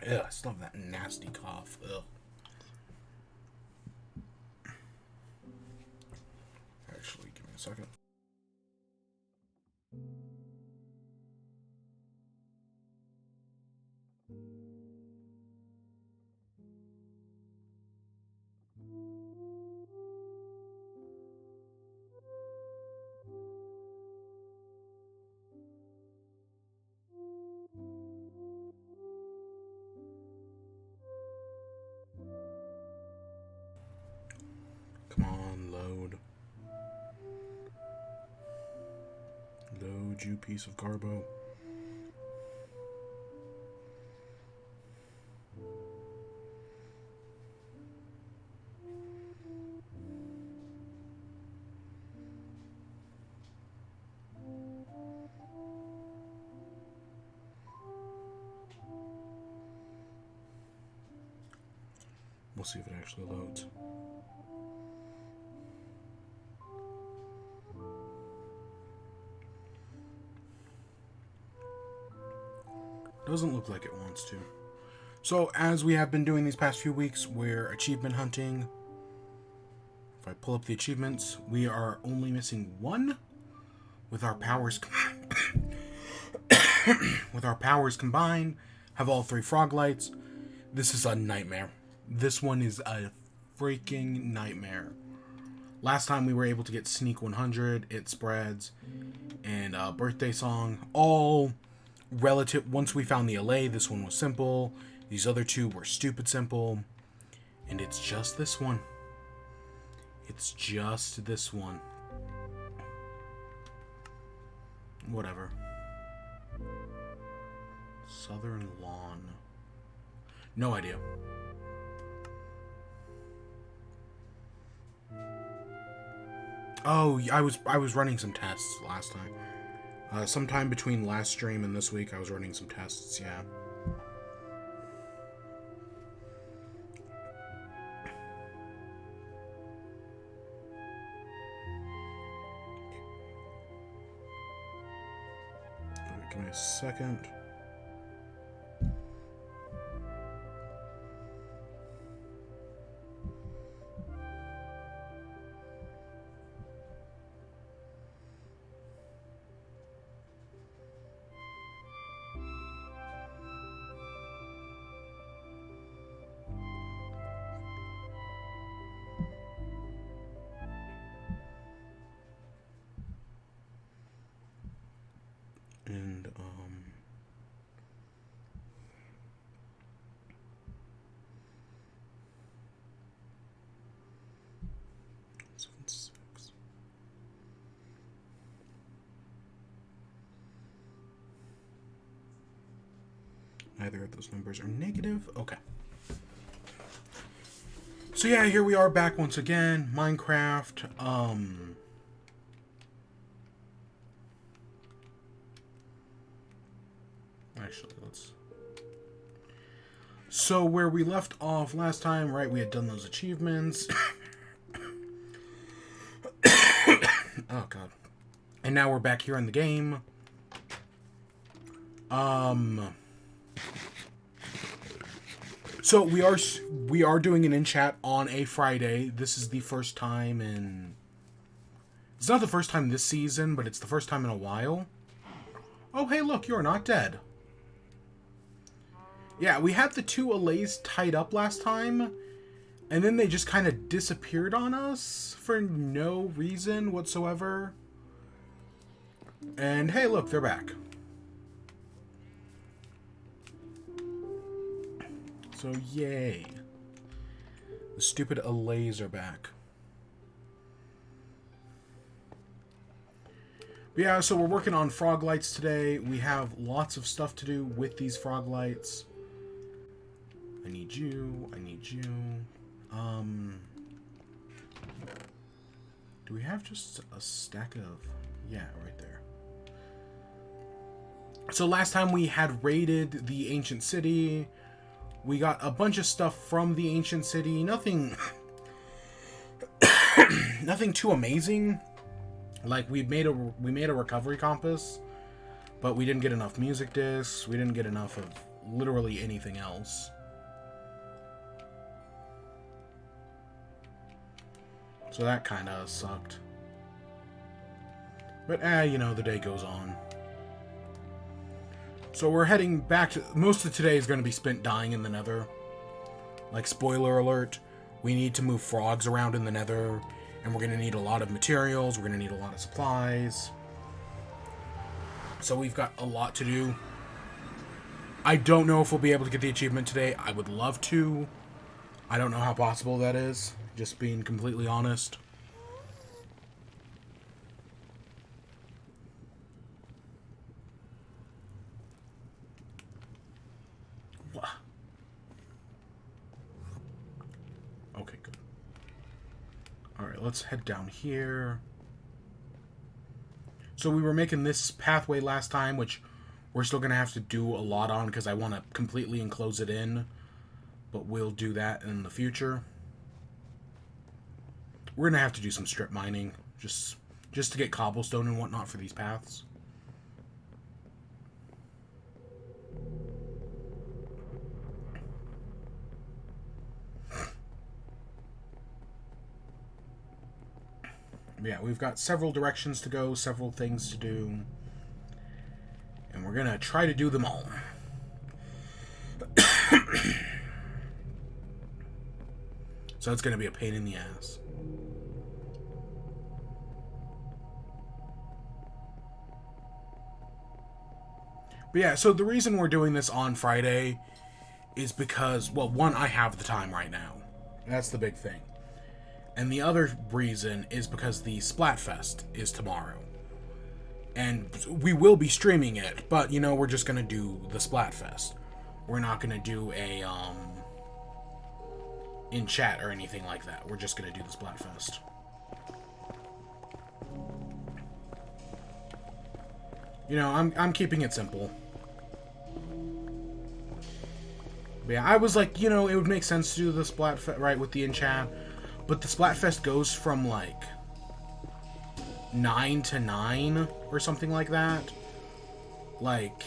Ugh, I still have that nasty cough. Ugh. Actually, give me a second. Come on, load. Load, you piece of garbo. We'll see if it actually loads. Doesn't look like it wants to. So, as we have been doing these past few weeks, we're achievement hunting. If I pull up the achievements, we are only missing one with our powers with our powers combined, have all 3 frog lights. This is a nightmare. This one is a freaking nightmare. Last time we were able to get Sneak 100, It Spreads, and Birthday Song, all relative. Once we found the LA, this one was simple. These other 2 were stupid simple. And it's just this one. It's just this one. Whatever. Southern Lawn. No idea. Oh, I was running some tests last time. Sometime between last stream and this week, I was running some tests, yeah. Right, give me a second. And, neither of those numbers are negative. Okay. So yeah, here we are back once again. Minecraft. Actually, let's... So where we left off last time, right, we had done those achievements. Oh, God. And now we're back here in the game. So we are doing an in-chat on a Friday. This is the first time in... It's not the first time this season, but it's the first time in a while. Oh, hey, look, you're not dead. Yeah, we had the 2 allays tied up last time, and then they just kind of disappeared on us for no reason whatsoever. And hey, look, they're back. So, yay. The stupid allays are back. But yeah, so we're working on frog lights today. We have lots of stuff to do with these frog lights. I need you. I need you. Do we have just a stack of... Yeah, right there. So last time we had raided the ancient city. We got a bunch of stuff from the ancient city. Nothing... nothing too amazing. Like, we made a recovery compass. But we didn't get enough music discs. We didn't get enough of literally anything else. So that kind of sucked. But, you know, the day goes on. So we're heading back to... Most of today is going to be spent dying in the nether. Like, spoiler alert, we need to move frogs around in the nether. And we're going to need a lot of materials. We're going to need a lot of supplies. So we've got a lot to do. I don't know if we'll be able to get the achievement today. I would love to. I don't know how possible that is. Just being completely honest. Okay, good. Alright, let's head down here. So we were making this pathway last time, which we're still going to have to do a lot on because I want to completely enclose it in. But we'll do that in the future. We're going to have to do some strip mining just to get cobblestone and whatnot for these paths. Yeah, we've got several directions to go, several things to do. And we're going to try to do them all. So it's going to be a pain in the ass. But yeah, so the reason we're doing this on Friday is because, well, one, I have the time right now. That's the big thing. And the other reason is because the Splatfest is tomorrow. And we will be streaming it, but, you know, we're just going to do the Splatfest. We're not going to do a, in chat or anything like that. We're just going to do the Splatfest. You know, I'm keeping it simple. But yeah, I was like, you know, it would make sense to do the Splatfest, right, with the in chat. But the Splatfest goes from, like, 9 to 9 or something like that. Like,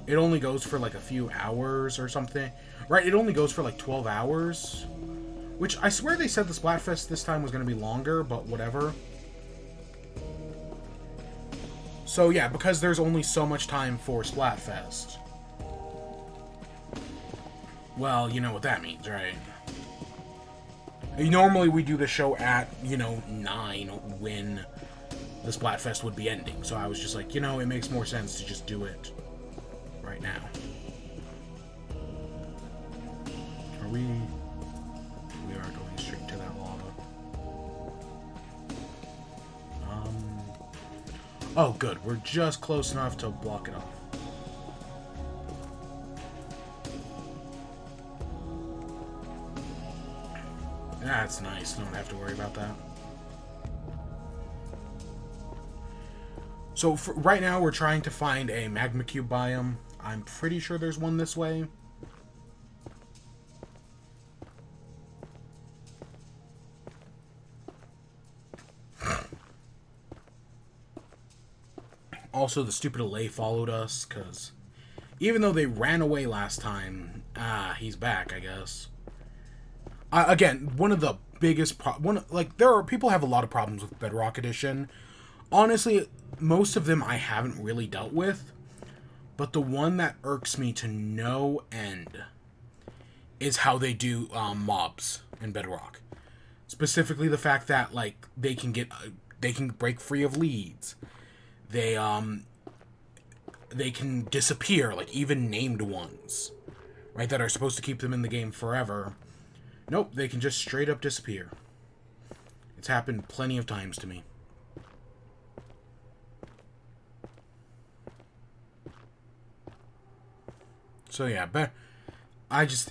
it only goes for, like, a few hours or something. Right, it only goes for, like, 12 hours. Which, I swear they said the Splatfest this time was going to be longer, but whatever. So, yeah, because there's only so much time for Splatfest. Well, you know what that means, right? Normally we do the show at, you know, 9 when the Splatfest would be ending. So I was just like, you know, it makes more sense to just do it right now. Are we... We are going straight to that lava. Oh, good. We're just close enough to block it off. That's nice. Don't have to worry about that. So, right now, we're trying to find a magma cube biome. I'm pretty sure there's one this way. Also, the stupid Allay followed us, because even though they ran away last time, he's back, I guess. Again, one of the biggest people have a lot of problems with Bedrock Edition. Honestly, most of them I haven't really dealt with, but the one that irks me to no end is how they do mobs in Bedrock. Specifically, the fact that like they can break free of leads. They can disappear, like even named ones, right, that are supposed to keep them in the game forever. Nope, they can just straight up disappear. It's happened plenty of times to me. So yeah, but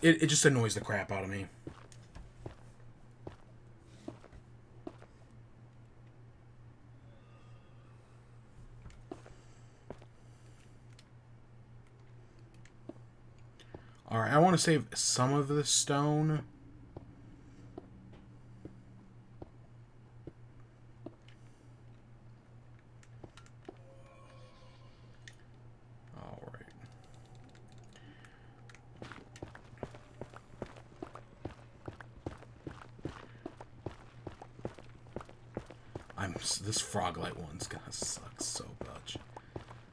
it just annoys the crap out of me. Alright, I want to save some of the stone. This Froglight one's gonna suck so much.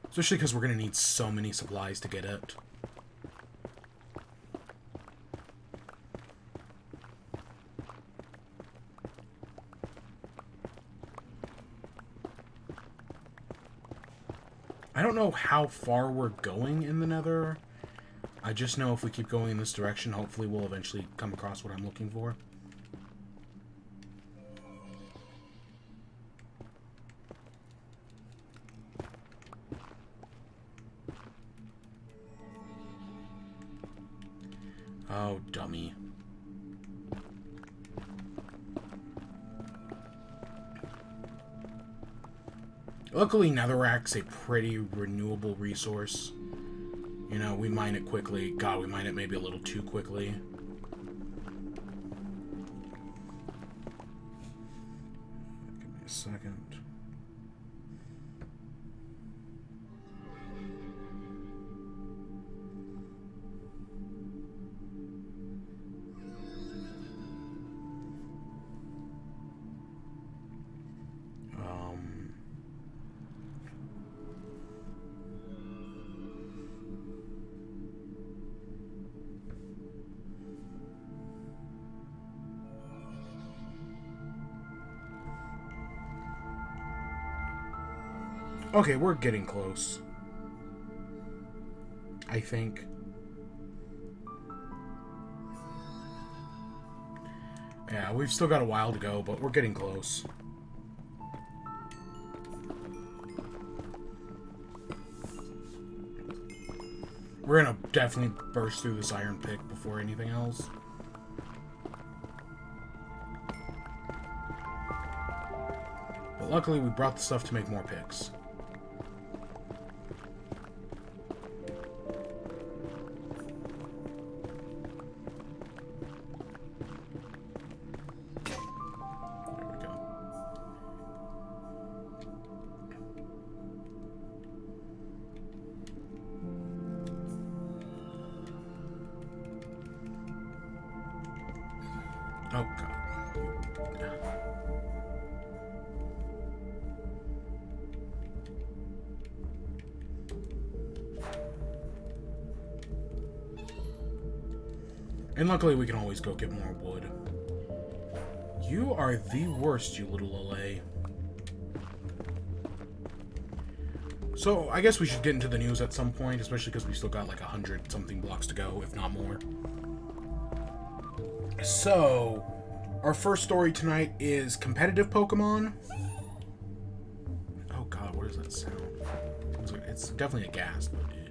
Especially because we're gonna need so many supplies to get it. I don't know how far we're going in the Nether. I just know if we keep going in this direction, hopefully we'll eventually come across what I'm looking for. Oh, dummy. Luckily, Netherrack's a pretty renewable resource. You know, we mine it quickly. God, we mine it maybe a little too quickly. Give me a second. Okay, we're getting close. I think. Yeah, we've still got a while to go, but we're getting close. We're gonna definitely burst through this iron pick before anything else. But luckily, we brought the stuff to make more picks. Oh, God. And luckily, we can always go get more wood. You are the worst, you little LA. So, I guess we should get into the news at some point, especially because we still got like 100-something blocks to go, if not more. So, our first story tonight is competitive Pokemon. Oh God, what does that sound? It's definitely a gas, but dude.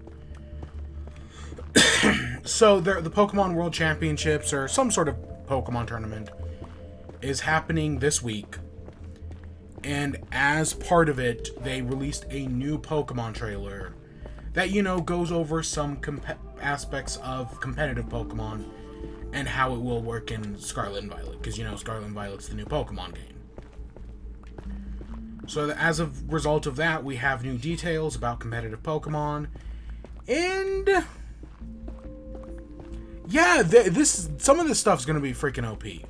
So, the Pokemon World Championships, or some sort of Pokemon tournament, is happening this week. And as part of it, they released a new Pokemon trailer that, you know, goes over some aspects of competitive Pokemon and how it will work in Scarlet and Violet, because, you know, Scarlet and Violet's the new Pokemon game. So as a result of that, we have new details about competitive Pokemon, and yeah, some of this stuff's gonna be freaking OP,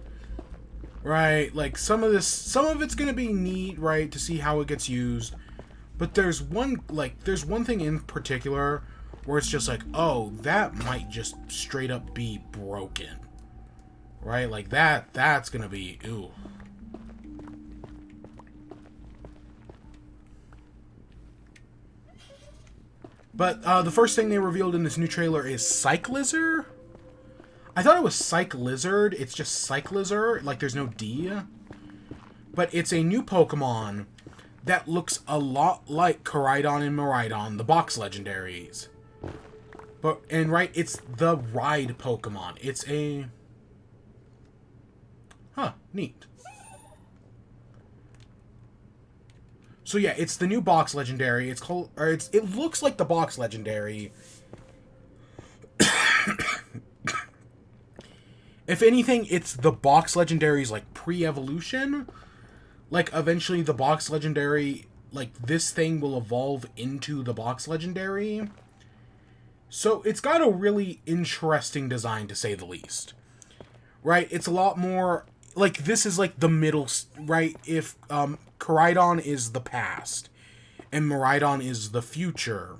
right? Like some of it's gonna be neat, right, to see how it gets used. But there's one thing in particular where it's just like, oh, that might just straight up be broken. Right? Like that's gonna be, ooh. But the first thing they revealed in this new trailer is Cyclizar. I thought it was Cyclizard. It's just Cyclizar, like there's no D. But it's a new Pokemon that looks a lot like Koraidon and Miraidon, the box legendaries. Right, it's the ride Pokemon. It's a... Huh, neat. So yeah, it's the new box legendary. It looks like the box legendary. If anything, it's the box legendary's like pre-evolution. Like eventually the box legendary, like this thing will evolve into the box legendary. So it's got a really interesting design, to say the least. Right? It's a lot more like, this is, like, the middle, right? If, Koraidon is the past, and Miraidon is the future,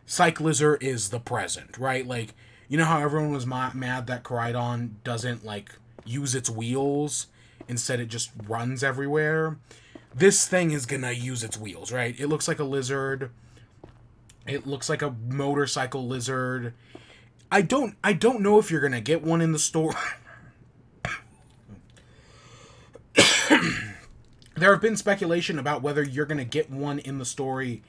Cyclizar is the present, right? Like, you know how everyone was mad that Koraidon doesn't, like, use its wheels? Instead, it just runs everywhere. This thing is gonna use its wheels, right? It looks like a lizard. It looks like a motorcycle lizard. I don't know if you're gonna get one in the store. There have been speculation about whether you're gonna get one in the story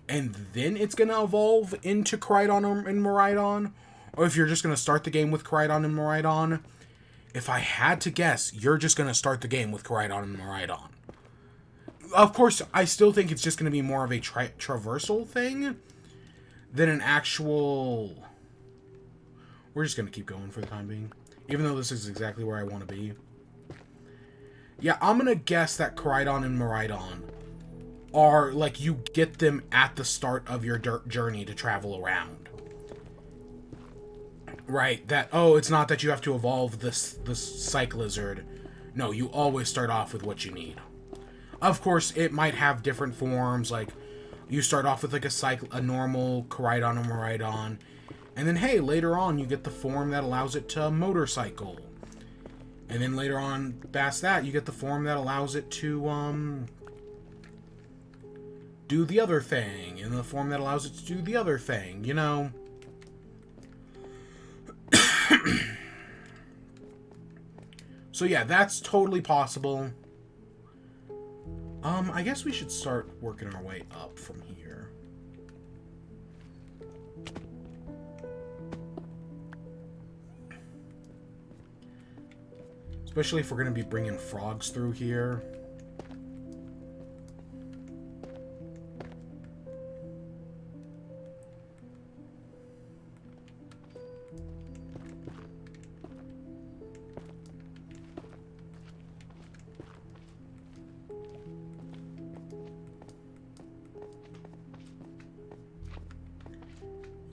and then it's gonna evolve into Koraidon and Miraidon, or if you're just gonna start the game with Koraidon and Miraidon. If I had to guess, you're just gonna start the game with Koraidon and Miraidon. Of course, I still think it's just gonna be more of a traversal thing than an actual... We're just gonna keep going for the time being, even though this is exactly where I want to be. Yeah, I'm gonna guess that Koraidon and Miraidon are, like, you get them at the start of your journey to travel around. Right, that, oh, it's not that you have to evolve this Cyclizard. No, you always start off with what you need. Of course, it might have different forms, like, you start off with, like, a normal Koraidon or Miraidon, and then, hey, later on, you get the form that allows it to motorcycle. And then later on, past that, you get the form that allows it to, do the other thing, and the form that allows it to do the other thing, you know? So yeah, that's totally possible. I guess we should start working our way up from here. Especially if we're going to be bringing frogs through here.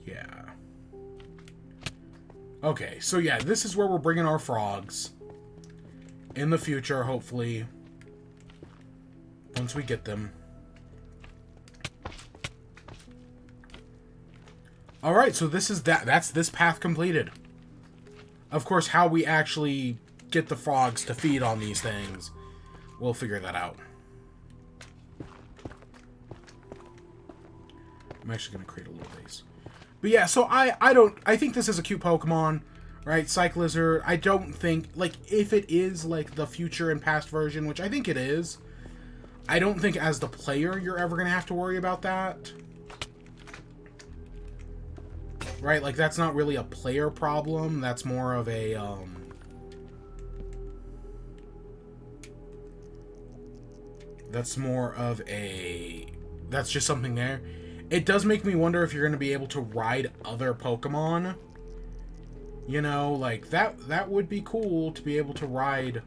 Yeah. Okay, so yeah, this is where we're bringing our frogs. In the future, hopefully. Once we get them. Alright, so this is that's this path completed. Of course, how we actually get the frogs to feed on these things, we'll figure that out. I'm actually going to create a little base. But yeah, so I think this is a cute Pokemon, right? Cyclizar. I don't think, like, if it is, like, the future and past version, which I think it is, I don't think as the player you're ever going to have to worry about that. Right? Like, that's not really a player problem. That's more of a, that's just something there. It does make me wonder if you're going to be able to ride other Pokemon. You know, like, that would be cool to be able to ride.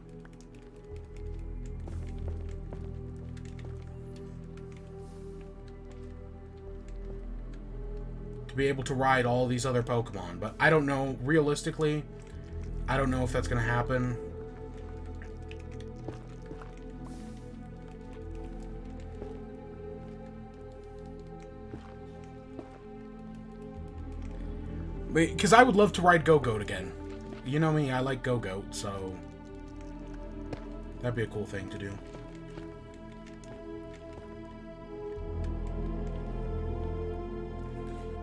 To be able to ride all these other Pokemon. But I don't know, realistically, I don't know if that's going to happen. Because I would love to ride Go-Goat again. You know me, I like Go-Goat, so that'd be a cool thing to do.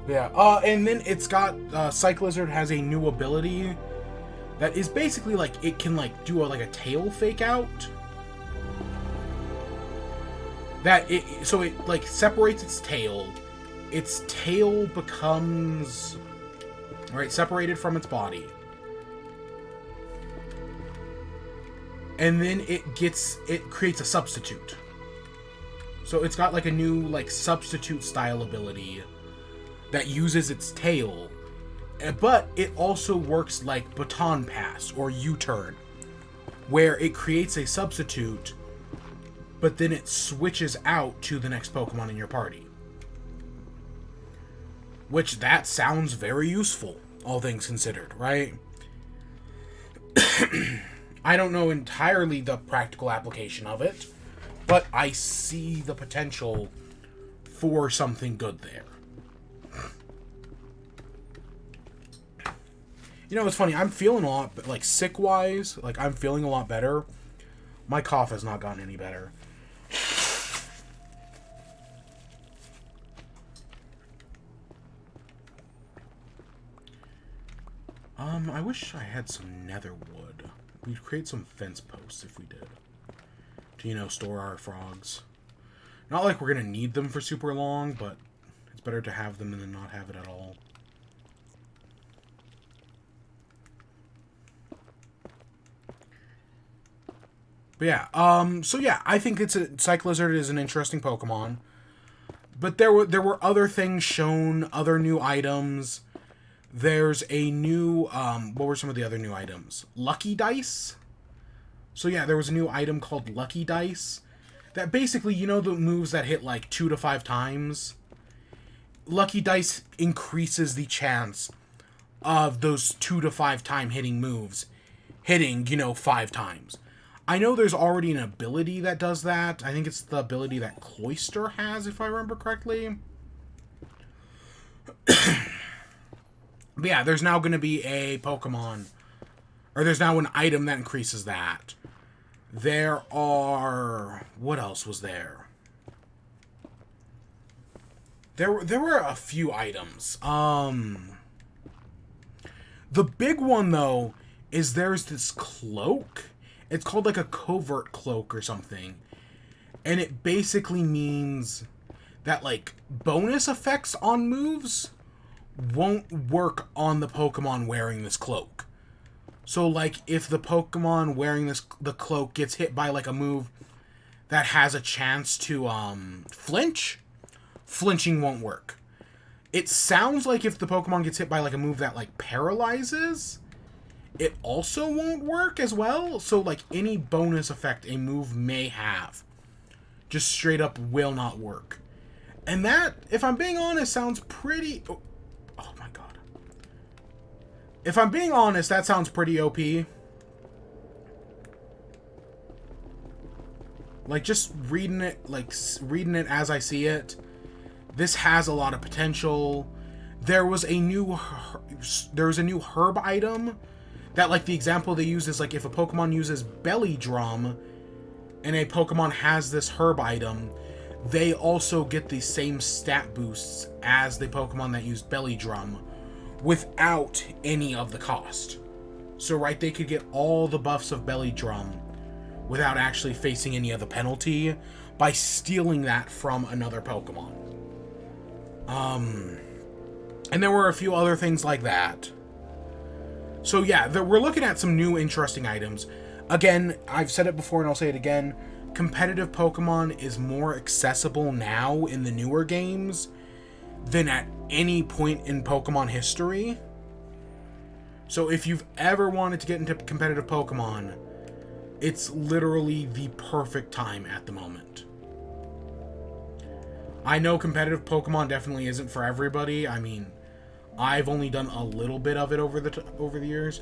Yeah, and then it's got, Cyclizard has a new ability that is basically, like, it can, like, do a tail fake out. So it, like, separates its tail becomes... Right, separated from its body. And then it creates a substitute. So it's got, like, a new, like, substitute style ability that uses its tail. But it also works like Baton Pass or U-Turn, where it creates a substitute, but then it switches out to the next Pokemon in your party. Which, that sounds very useful, all things considered, right? I don't know entirely the practical application of it, but I see the potential for something good there. You know, it's funny. I'm feeling a lot, like, sick-wise, like, I'm feeling a lot better. My cough has not gotten any better. I wish I had some nether wood. We'd create some fence posts if we did. To, you know, store our frogs. Not like we're gonna need them for super long, but it's better to have them than not have it at all. But yeah, so yeah, I think Cyclizard is an interesting Pokemon. But there were other things shown, other new items. There's a new, what were some of the other new items? Lucky Dice? So yeah, there was a new item called Lucky Dice. That basically, you know the moves that hit like 2 to 5 times? Lucky Dice increases the chance of those 2 to 5 time hitting moves hitting, you know, 5 times. I know there's already an ability that does that. I think it's the ability that Cloyster has, if I remember correctly. But yeah, there's now going to be a Pokemon, or there's now an item that increases that. There are... What else was there? There were a few items. The big one, though, is there's this cloak. It's called like a covert cloak or something. And it basically means that like bonus effects on moves won't work on the Pokemon wearing this cloak. So like if the Pokemon wearing the cloak gets hit by like a move that has a chance to flinch, flinching won't work. It sounds like if the Pokemon gets hit by like a move that like paralyzes, it also won't work as well. So, like, any bonus effect a move may have just straight up will not work. And that, if I'm being honest, sounds pretty... Oh my god. If I'm being honest, that sounds pretty OP. Like, just reading it as I see it, this has a lot of potential. There was a new herb item that, like, the example they use is, like, if a Pokemon uses Belly Drum and a Pokemon has this herb item, they also get the same stat boosts as the Pokemon that used Belly Drum without any of the cost. So, right, they could get all the buffs of Belly Drum without actually facing any of the penalty by stealing that from another Pokemon. And there were a few other things like that. So yeah, we're looking at some new interesting items. Again, I've said it before and I'll say it again. Competitive Pokemon is more accessible now in the newer games than at any point in Pokemon history. So if you've ever wanted to get into competitive Pokemon, it's literally the perfect time at the moment. I know competitive Pokemon definitely isn't for everybody. I mean, I've only done a little bit of it over the years.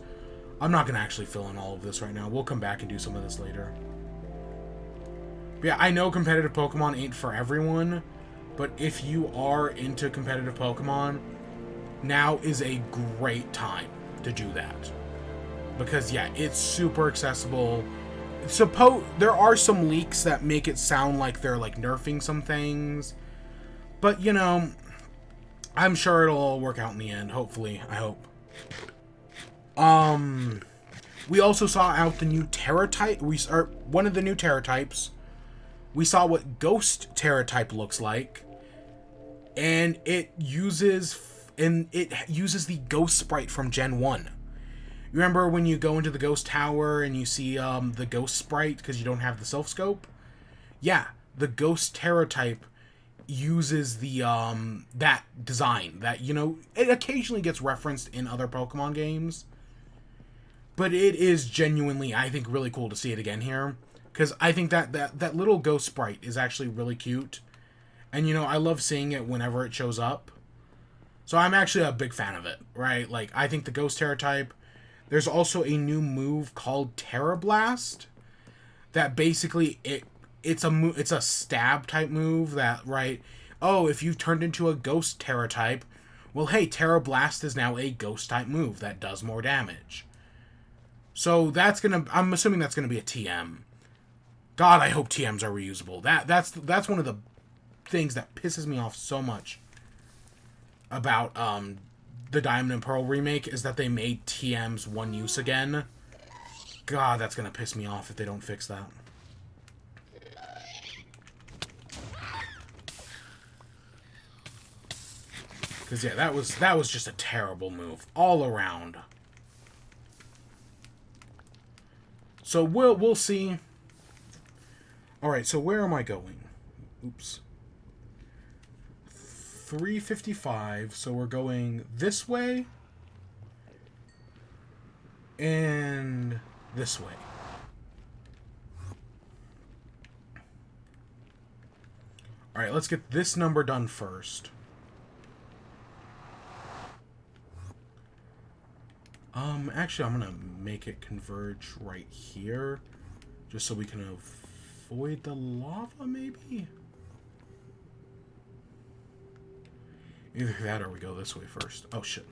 I'm not going to actually fill in all of this right now. We'll come back and do some of this later. But yeah, I know competitive Pokemon ain't for everyone, but if you are into competitive Pokemon, now is a great time to do that. Because yeah, it's super accessible. There are some leaks that make it sound like they're like nerfing some things, but you know, I'm sure it'll all work out in the end. Hopefully, I hope. We also saw out the new Terra type. One of the new Terra types. We saw what Ghost Terra type looks like, and it uses the Ghost sprite from Gen 1. You remember when you go into the Ghost Tower and you see the Ghost sprite because you don't have the Self Scope? Yeah, the Ghost Terra type uses the that design that, you know, it occasionally gets referenced in other Pokemon games, but it is genuinely, I think, really cool to see it again here, because I think that little Ghost sprite is actually really cute, and you know, I love seeing it whenever it shows up. So I'm actually a big fan of it, right? Like, I think the Ghost Terra type, There's also a new move called Terra Blast that basically it's a stab type move that, right? Oh, if you've turned into a ghost Terra type, well, hey, Terra Blast is now a ghost type move that does more damage. So I'm assuming that's gonna be a TM. God, I hope TMs are reusable. That's one of the things that pisses me off so much about the Diamond and Pearl remake is that they made TMs one use again. God, that's gonna piss me off if they don't fix that. Because yeah, that was just a terrible move all around. So we'll see. All right, so where am I going? Oops. 355. So we're going this way and this way. All right, let's get this number done first. Actually, I'm gonna make it converge right here, just so we can avoid the lava, maybe? Either that or we go this way first. Oh, shit.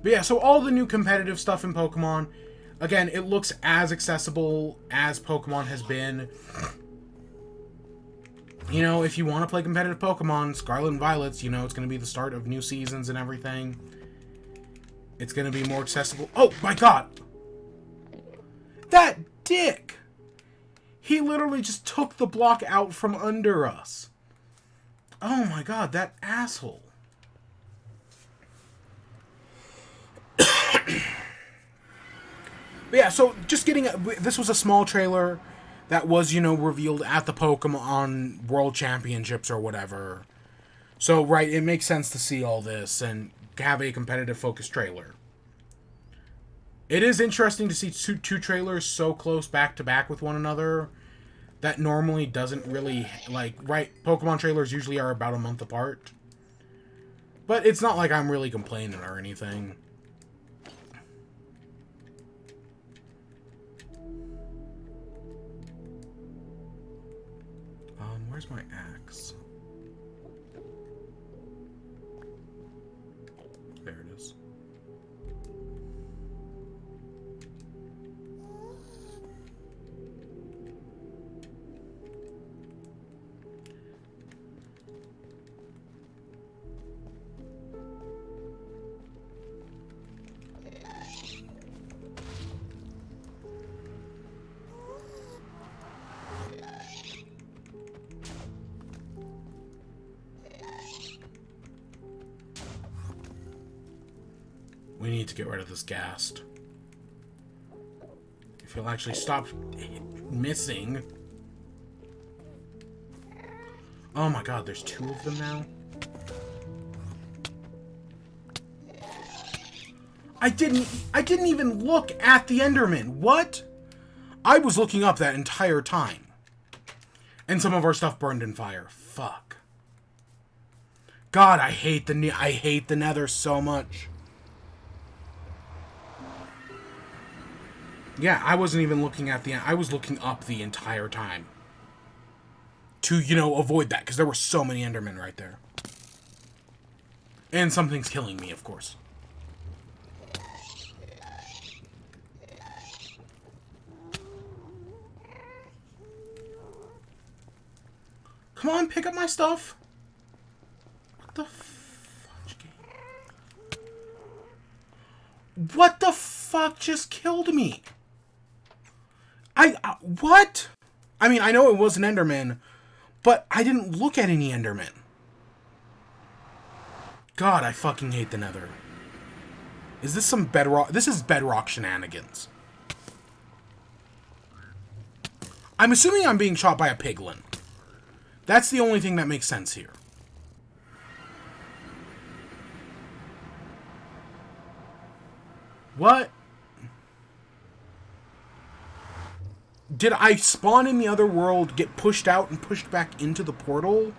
But yeah, so all the new competitive stuff in Pokemon, again, it looks as accessible as Pokemon has been. You know, if you want to play competitive Pokemon, Scarlet and Violet's, you know, it's going to be the start of new seasons and everything. It's going to be more accessible. Oh, my God! That dick! He literally just took the block out from under us. Oh, my God, that asshole. But yeah, so just this was a small trailer that was, you know, revealed at the Pokemon World Championships or whatever. So, right, it makes sense to see all this and have a competitive focused trailer. It is interesting to see two trailers so close back to back with one another. That normally doesn't really, like, right, Pokemon trailers usually are about a month apart. But it's not like I'm really complaining or anything. Where's my axe? There it is. We need to get rid of this ghast. If he'll actually stop missing. Oh my God, there's two of them now. I didn't even look at the Enderman. What? I was looking up that entire time. And some of our stuff burned in fire. Fuck. God, I hate the Nether so much. Yeah, I wasn't even looking at I was looking up the entire time. To, you know, avoid that, because there were so many Endermen right there. And something's killing me, of course. Come on, pick up my stuff. What the fudge game? What the fuck just killed me? What? I mean, I know it was an Enderman, but I didn't look at any Enderman. God, I fucking hate the Nether. Is this some Bedrock? This is Bedrock shenanigans. I'm assuming I'm being shot by a piglin. That's the only thing that makes sense here. What? Did I spawn in the other world, get pushed out, and pushed back into the portal?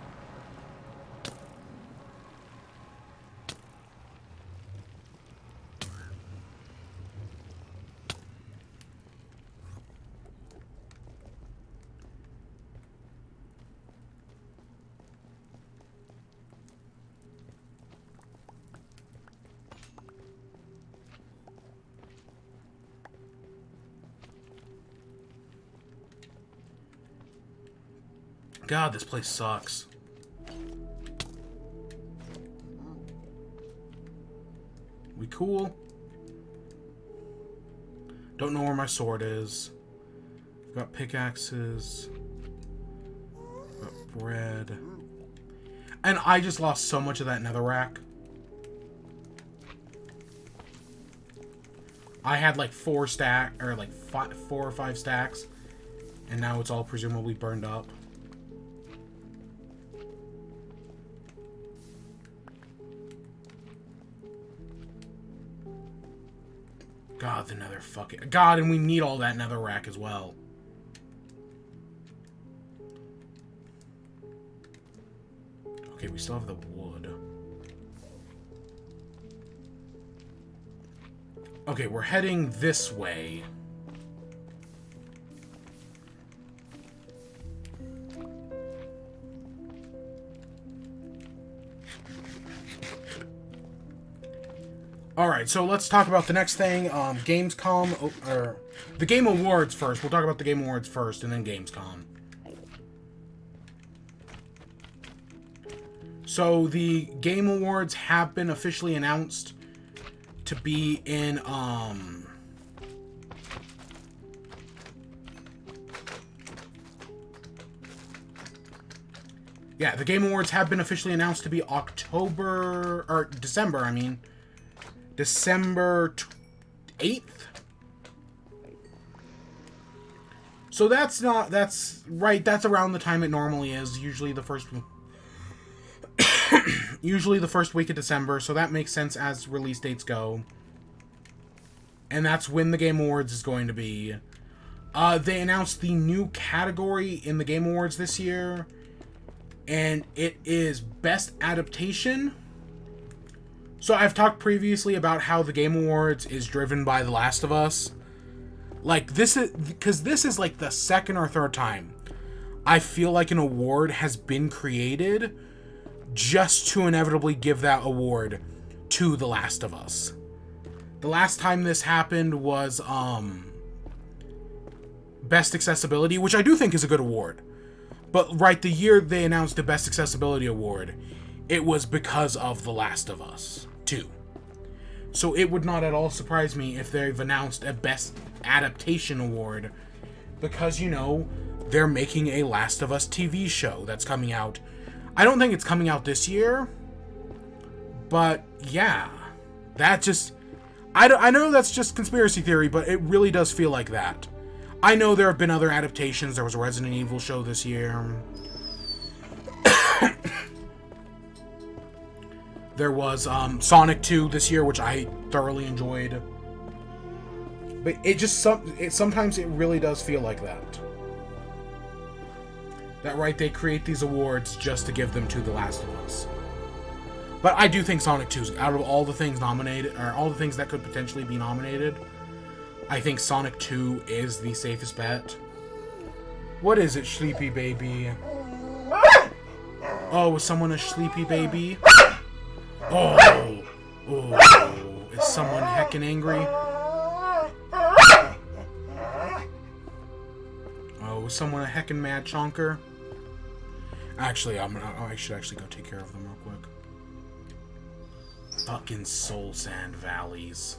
God, this place sucks. We cool? Don't know where my sword is. Got pickaxes. Got bread. And I just lost so much of that netherrack. I had like 4 or 5 stacks. And now it's all presumably burned up. God, the nether fucking... God, and we need all that netherrack as well. Okay, we still have the wood. Okay, we're heading this way. Alright, so let's talk about the next thing. Gamescom, or the Game Awards first. We'll talk about the Game Awards first, and then Gamescom. So, the Game Awards have been officially announced to be in, yeah, the Game Awards have been officially announced to be December 8th. So that's right, that's around the time it normally is, usually the first week of December, so that makes sense as release dates go. And that's when the Game Awards is going to be. They announced the new category in the Game Awards this year, and it is Best Adaptation. So I've talked previously about how the Game Awards is driven by The Last of Us. Like, this is like the second or third time I feel like an award has been created just to inevitably give that award to The Last of Us. The last time this happened was Best Accessibility, which I do think is a good award. But right, the year they announced the Best Accessibility Award, it was because of The Last of Us 2. So it would not at all surprise me if they've announced a Best Adaptation Award, because, you know, they're making a Last of Us TV show that's coming out. I don't think it's coming out this year, but yeah, that just... I know that's just conspiracy theory, but it really does feel like that. I know there have been other adaptations. There was a Resident Evil show this year. There was Sonic 2 this year, which I thoroughly enjoyed. But sometimes it really does feel like that. That, right, they create these awards just to give them to The Last of Us. But I do think Sonic 2, out of all the things nominated, or all the things that could potentially be nominated, I think Sonic 2 is the safest bet. What is it, sleepy baby? Oh, was someone a sleepy baby? Oh, is someone heckin' angry? Oh, was someone a heckin' mad chonker? Actually, I should actually go take care of them real quick. Fucking Soul Sand Valleys.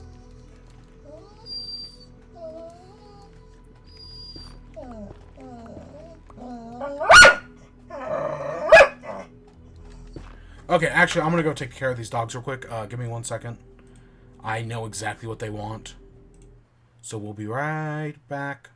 Okay, actually, I'm gonna go take care of these dogs real quick. Give me 1 second. I know exactly what they want. So we'll be right back.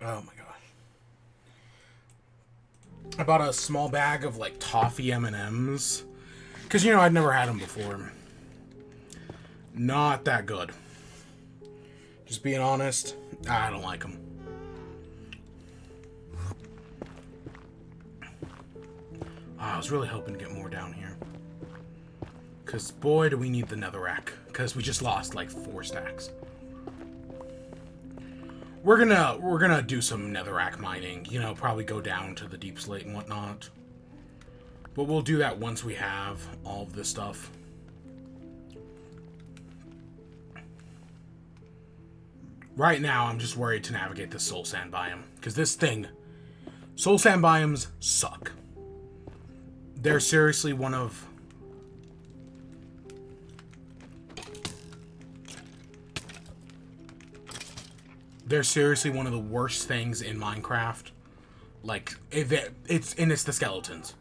Oh my god. I bought a small bag of, like, toffee M&Ms. Because, you know, I'd never had them before. Not that good. Just being honest, I don't like them. I was really hoping to get more down here. Because, boy, do we need the netherrack. Because we just lost, like, 4 stacks. We're gonna do some netherrack mining. You know, probably go down to the deep slate and whatnot. But we'll do that once we have all of this stuff. Right now, I'm just worried to navigate this soul sand biome. Because this thing... Soul sand biomes suck. They're seriously one of... They're seriously one of the worst things in Minecraft. Like, it's the skeletons.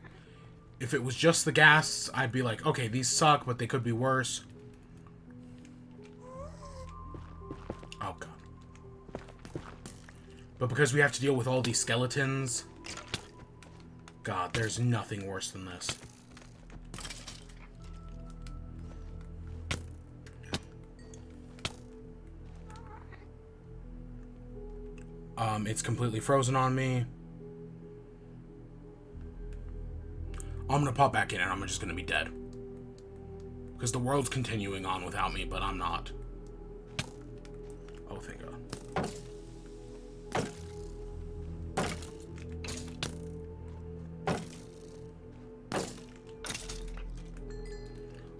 If it was just the ghasts, I'd be like, okay, these suck, but they could be worse. Oh, God. But because we have to deal with all these skeletons... God, there's nothing worse than this. It's completely frozen on me. I'm gonna pop back in and I'm just gonna be dead. Because the world's continuing on without me, but I'm not. Oh, thank God.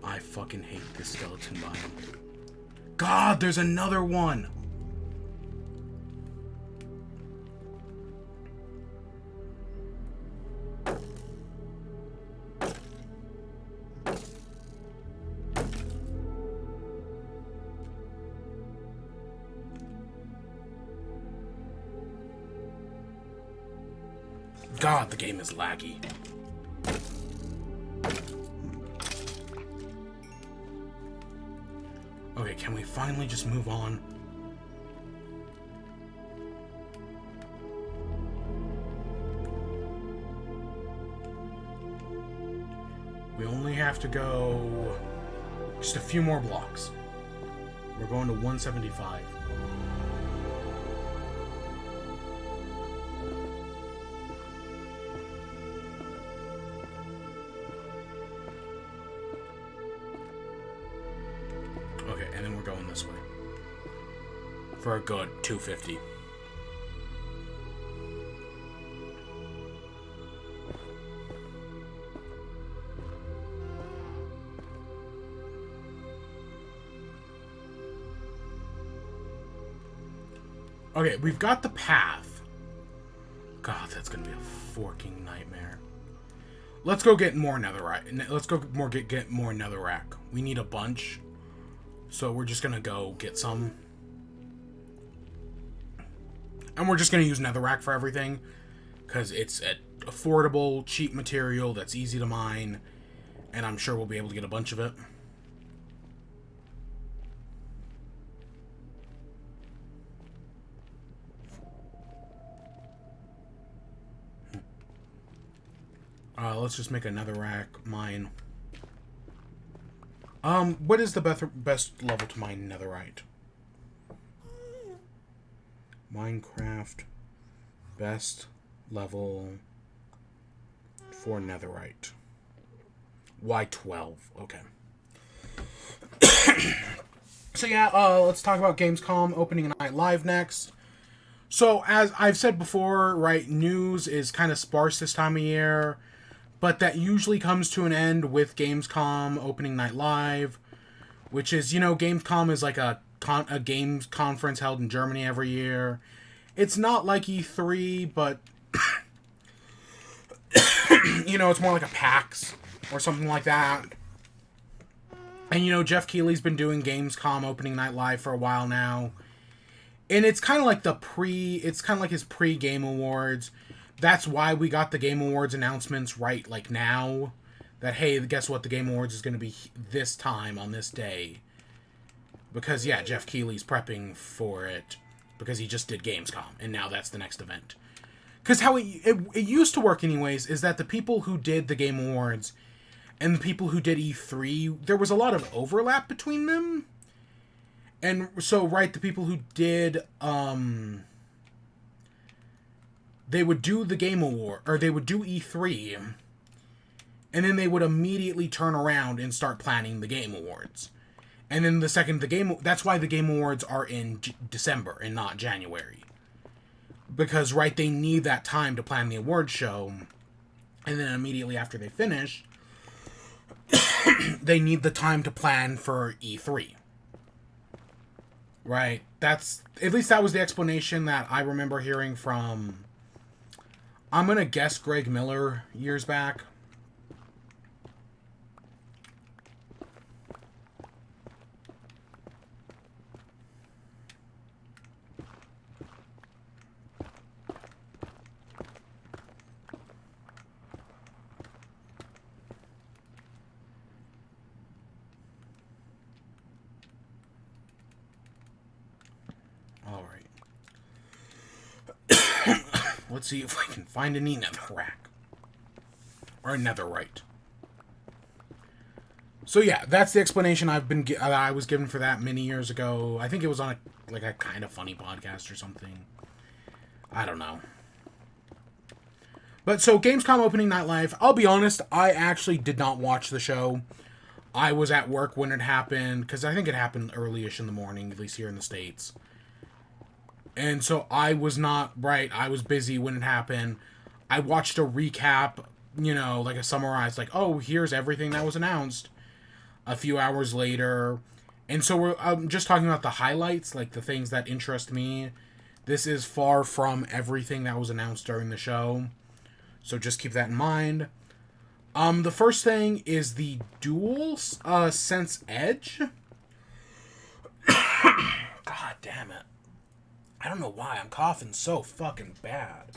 I fucking hate this skeleton biome. God, there's another one! God, the game is laggy. Okay, can we finally just move on? We only have to go just a few more blocks. We're going to 175. Okay, and then we're going this way. For a good 250. Okay, we've got the path. God, that's gonna be a forking nightmare. Let's go get more netherite. Let's go get more netherrack. We need a bunch. So we're just gonna go get some. And we're just gonna use netherrack for everything. Because it's an affordable, cheap material that's easy to mine. And I'm sure we'll be able to get a bunch of it. Let's just make a netherrack mine. What is the best level to mine netherite? Minecraft best level for netherite. Y12. Okay. So yeah, let's talk about Gamescom opening night live next. So as I've said before, right, news is kind of sparse this time of year. But that usually comes to an end with Gamescom opening night live, which is, you know, Gamescom is like a games conference held in Germany every year. It's not like E3, but, you know, it's more like a PAX or something like that. And, you know, Jeff Keighley's been doing Gamescom opening night live for a while now. And it's kind of like it's kind of like his pre-Game Awards. That's why we got the Game Awards announcements right, like, now. That, hey, guess what? The Game Awards is going to be this time on this day. Because, yeah, Jeff Keighley's prepping for it. because he just did Gamescom, and now that's the next event. Because how it used to work anyways is that the people who did the Game Awards and the people who did E3, there was a lot of overlap between them. And so, right, the people who did, they would do the Game Award, or they would do E3, and then they would immediately turn around and start planning the Game Awards. And then the second that's why the Game Awards are in December and not January. Because, right, they need that time to plan the award show, and then immediately after they finish, they need the time to plan for E3. Right? At least that was the explanation that I remember hearing from, I'm gonna guess, Greg Miller years back. Let's see if I can find any netherrack. Or a netherite. So yeah, that's the explanation I was given for that many years ago. I think it was on a kind of funny podcast or something. I don't know. But so Gamescom opening night live, I'll be honest, I actually did not watch the show. I was at work when it happened, because I think it happened early-ish in the morning, at least here in the States. And so I was I was busy when it happened. I watched a recap, like a summarized, oh, here's everything that was announced a few hours later. And so I'm just talking about the highlights, the things that interest me. This is far from everything that was announced during the show. So just keep that in mind. The first thing is the DualSense Edge. God damn it. I don't know why I'm coughing so fucking bad.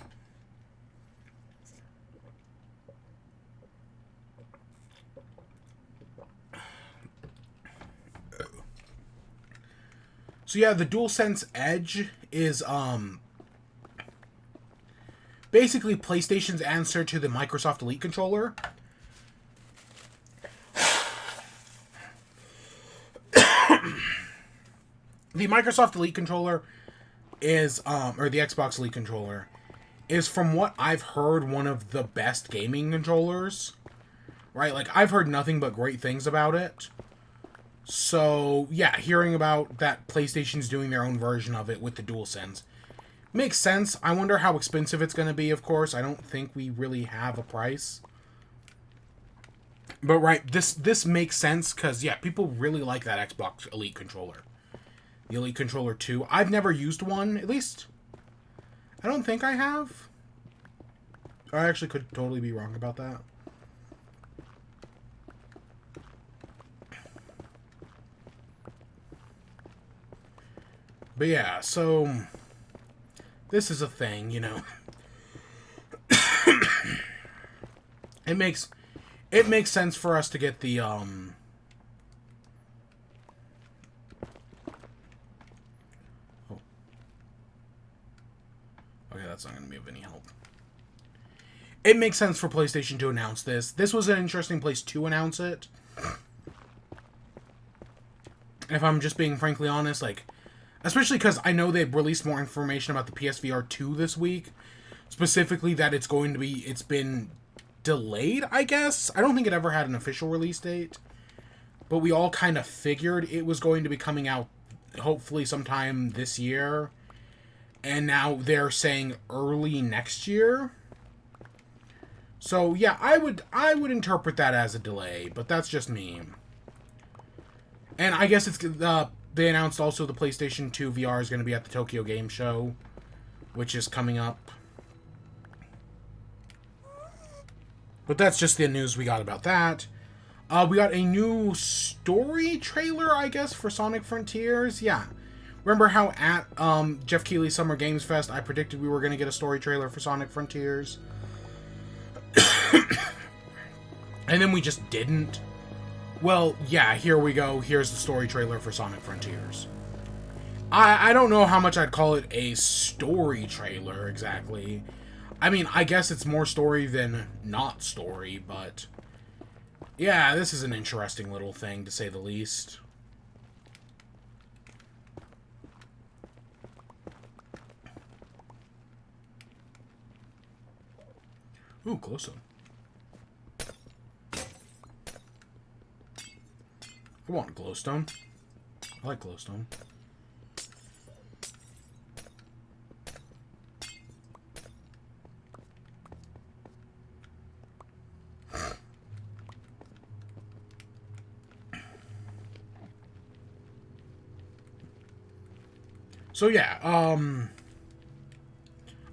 So yeah, the DualSense Edge is basically PlayStation's answer to the Microsoft Elite controller. The Microsoft Elite controller is, or the Xbox Elite controller, is, from what I've heard, one of the best gaming controllers. Right? I've heard nothing but great things about it. So, yeah, hearing about that PlayStation's doing their own version of it with the DualSense makes sense. I wonder how expensive it's going to be, of course. I don't think we really have a price. But, right, this makes sense, because, yeah, people really like that Xbox Elite controller. The Elite Controller 2. I've never used one, at least. I don't think I have. I actually could totally be wrong about that. But yeah, so this is a thing, It makes sense for us to get the Okay, that's not going to be of any help. It makes sense for PlayStation to announce this. This was an interesting place to announce it. If I'm just being frankly honest, especially because I know they've released more information about the PSVR 2 this week. Specifically that it's been delayed, I guess. I don't think it ever had an official release date. But we all kind of figured it was going to be coming out hopefully sometime this year. And now they're saying early next year. So yeah, I would interpret that as a delay, but that's just me. And I guess it's they announced also the PlayStation 2 VR is going to be at the Tokyo Game Show, which is coming up. But that's just the news we got about that. We got a new story trailer, I guess, for Sonic Frontiers. Yeah. Remember how at Jeff Keighley's Summer Games Fest, I predicted we were going to get a story trailer for Sonic Frontiers? And then we just didn't? Well, yeah, here we go. Here's the story trailer for Sonic Frontiers. I don't know how much I'd call it a story trailer exactly. I mean, I guess it's more story than not story, but yeah, this is an interesting little thing to say the least. Ooh, glowstone. I want glowstone. I like glowstone. So yeah, oh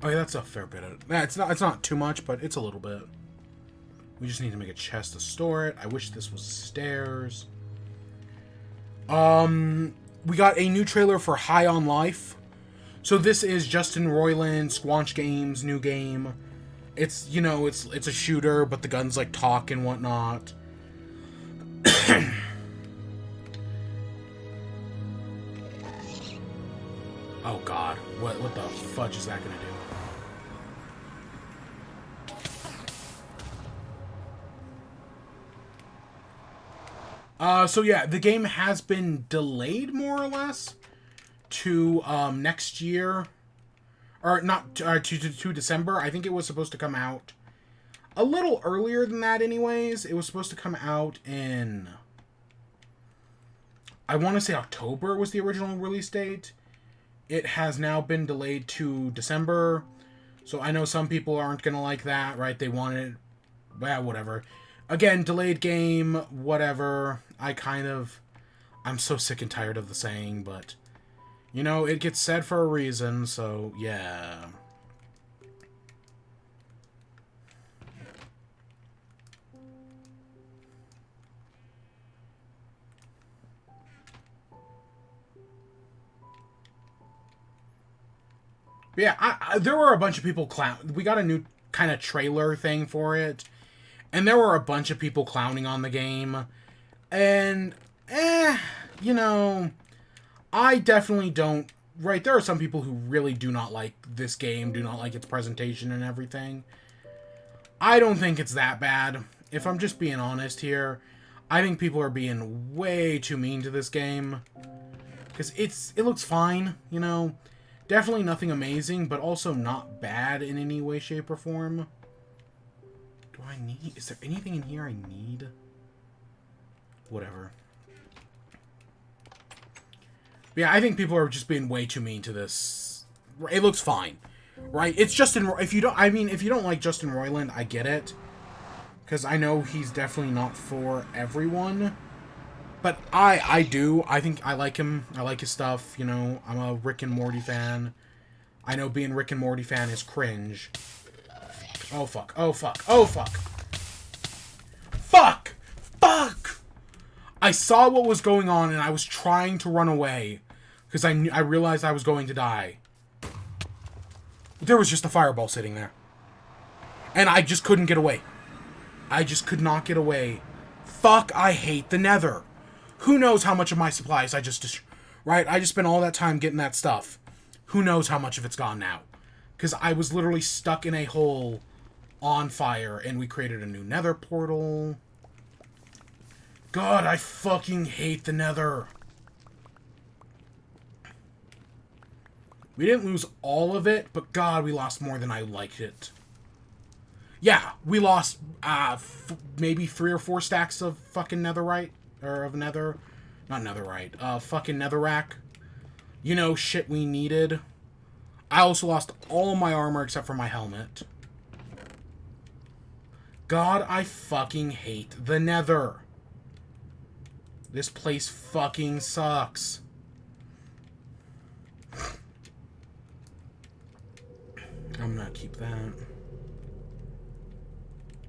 yeah, that's a fair bit of, yeah, it's not too much, but it's a little bit. We just need to make a chest to store it. I wish this was stairs. We got a new trailer for High on Life. So this is Justin Roiland, Squanch Games' new game. It's, you know, it's a shooter, but the guns like talk and whatnot. Oh god, what the fudge is that gonna do? So yeah, the game has been delayed more or less to next year, or not to December. I think it was supposed to come out a little earlier than that. Anyways, it was supposed to come out in, I want to say October was the original release date. It has now been delayed to December, so I know some people aren't gonna like that, right? They want it, well, whatever. Again, delayed game, whatever. I'm so sick and tired of the saying, but, you know, it gets said for a reason, so, yeah. But yeah, there were a bunch of people we got a new kind of trailer thing for it, and there were a bunch of people clowning on the game, and, you know, I definitely don't, right, there are some people who really do not like this game, do not like its presentation and everything. I don't think it's that bad. If I'm just being honest here, I think people are being way too mean to this game. Because it looks fine, you know. Definitely nothing amazing, but also not bad in any way, shape, or form. Is there anything in here I need? Whatever. But yeah, I think people are just being way too mean to this. It looks fine, right? It's Justin. If you don't like Justin Roiland, I get it, because I know he's definitely not for everyone. But I do. I think I like him. I like his stuff. You know, I'm a Rick and Morty fan. I know being Rick and Morty fan is cringe. Oh fuck! Oh fuck! Oh fuck! Fuck! Fuck! I saw what was going on and I was trying to run away because I realized I was going to die. There was just a fireball sitting there, and I just couldn't get away. I just could not get away. Fuck! I hate the Nether. Who knows how much of my supplies I just right? I just spent all that time getting that stuff. Who knows how much of it's gone now? Because I was literally stuck in a hole on fire, and we created a new Nether portal. God, I fucking hate the Nether. We didn't lose all of it, but God, we lost more than I liked it. Yeah, we lost maybe 3 or 4 stacks of fucking netherite. Or of nether. Not netherite. Fucking netherrack. You know, shit we needed. I also lost all my armor except for my helmet. God, I fucking hate the Nether. This place fucking sucks. I'm gonna keep that.